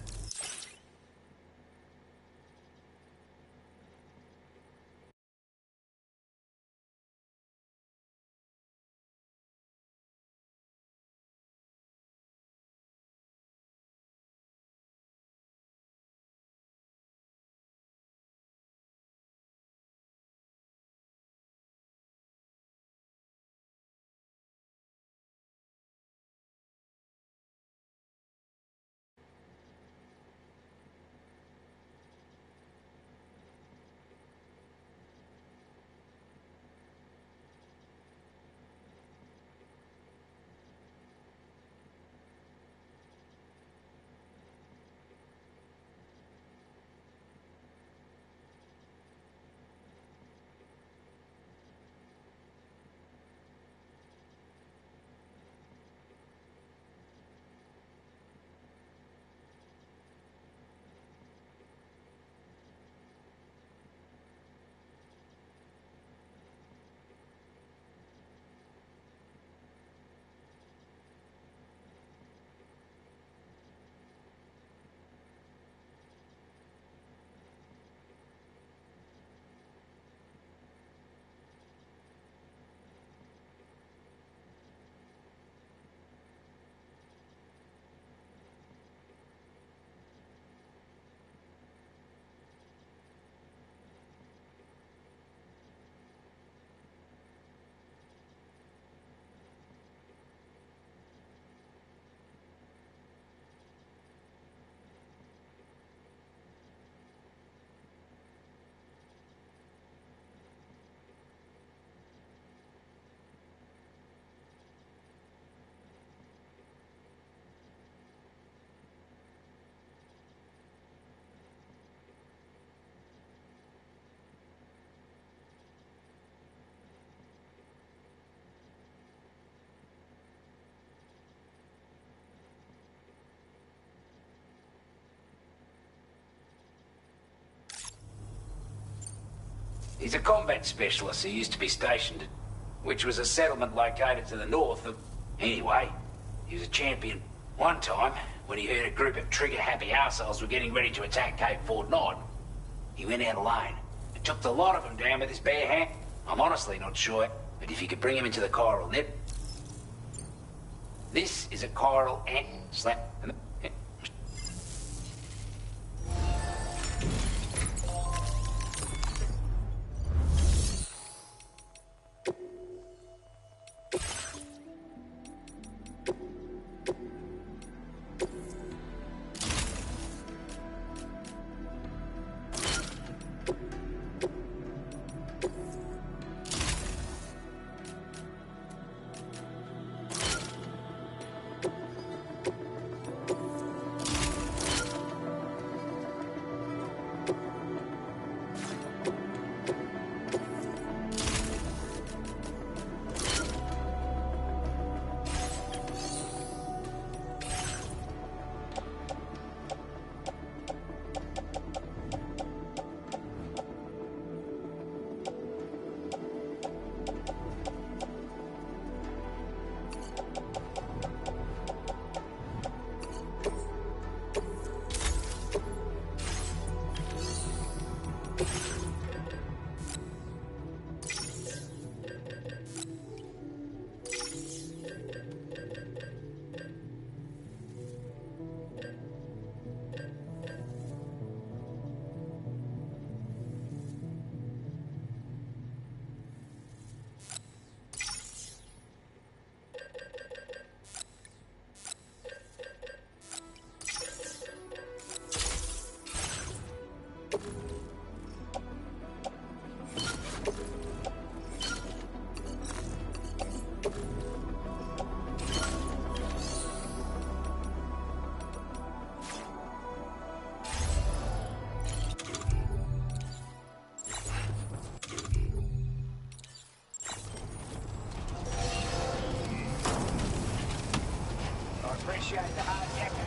He's a combat specialist who used to be stationed at... which was a settlement located to the north of... Anyway, he was a champion. One time, when he heard a group of trigger-happy arseholes were getting ready to attack Cape Fort Knight, he went out alone and took the lot of them down with his bare hand. I'm honestly not sure, but if you could bring him into the chiral net... This is a chiral ant slap... Appreciate the hard jacket.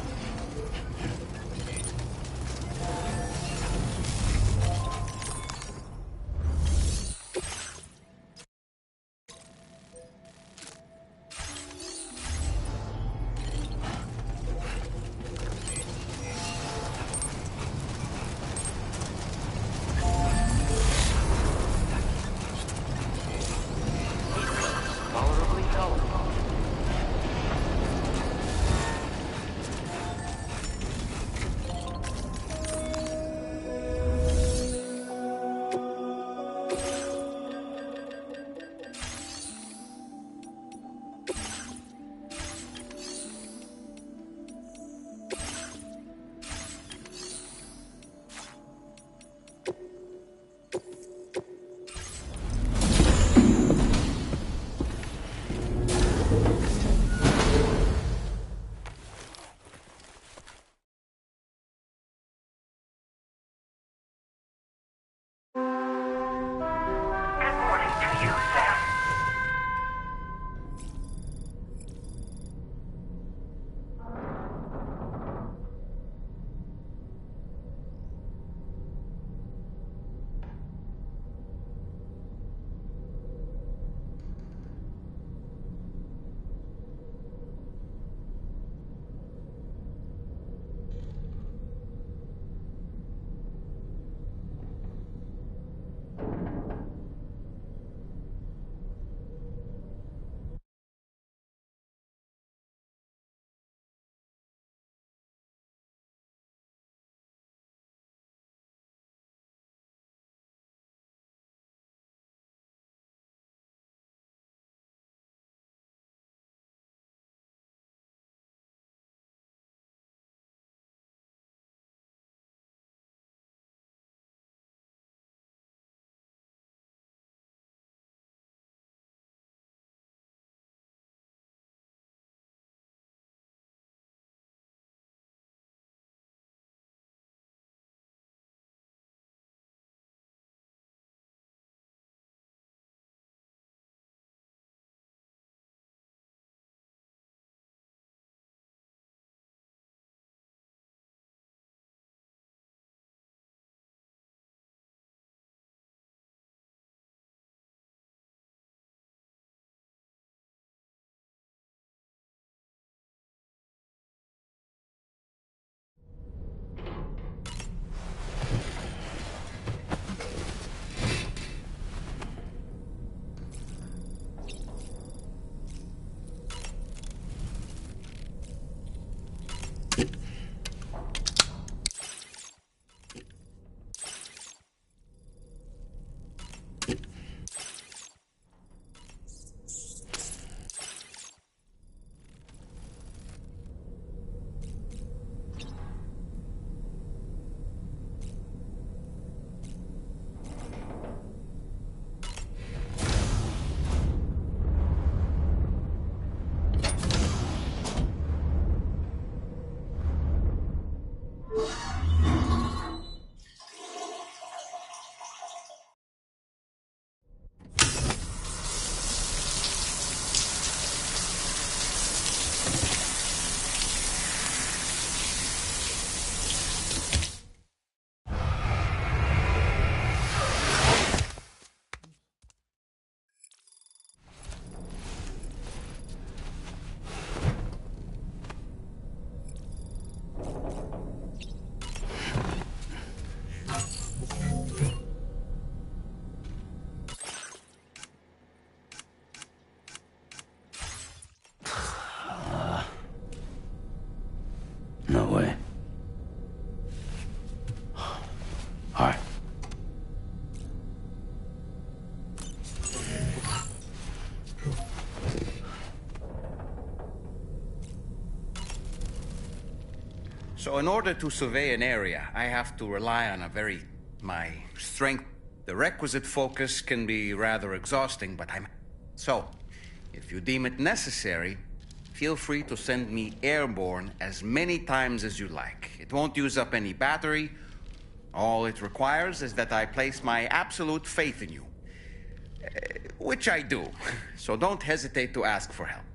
So in order to survey an area, I have to rely on my strength. The requisite focus can be rather exhausting, but So, if you deem it necessary, feel free to send me airborne as many times as you like. It won't use up any battery. All it requires is that I place my absolute faith in you. Which I do, so don't hesitate to ask for help.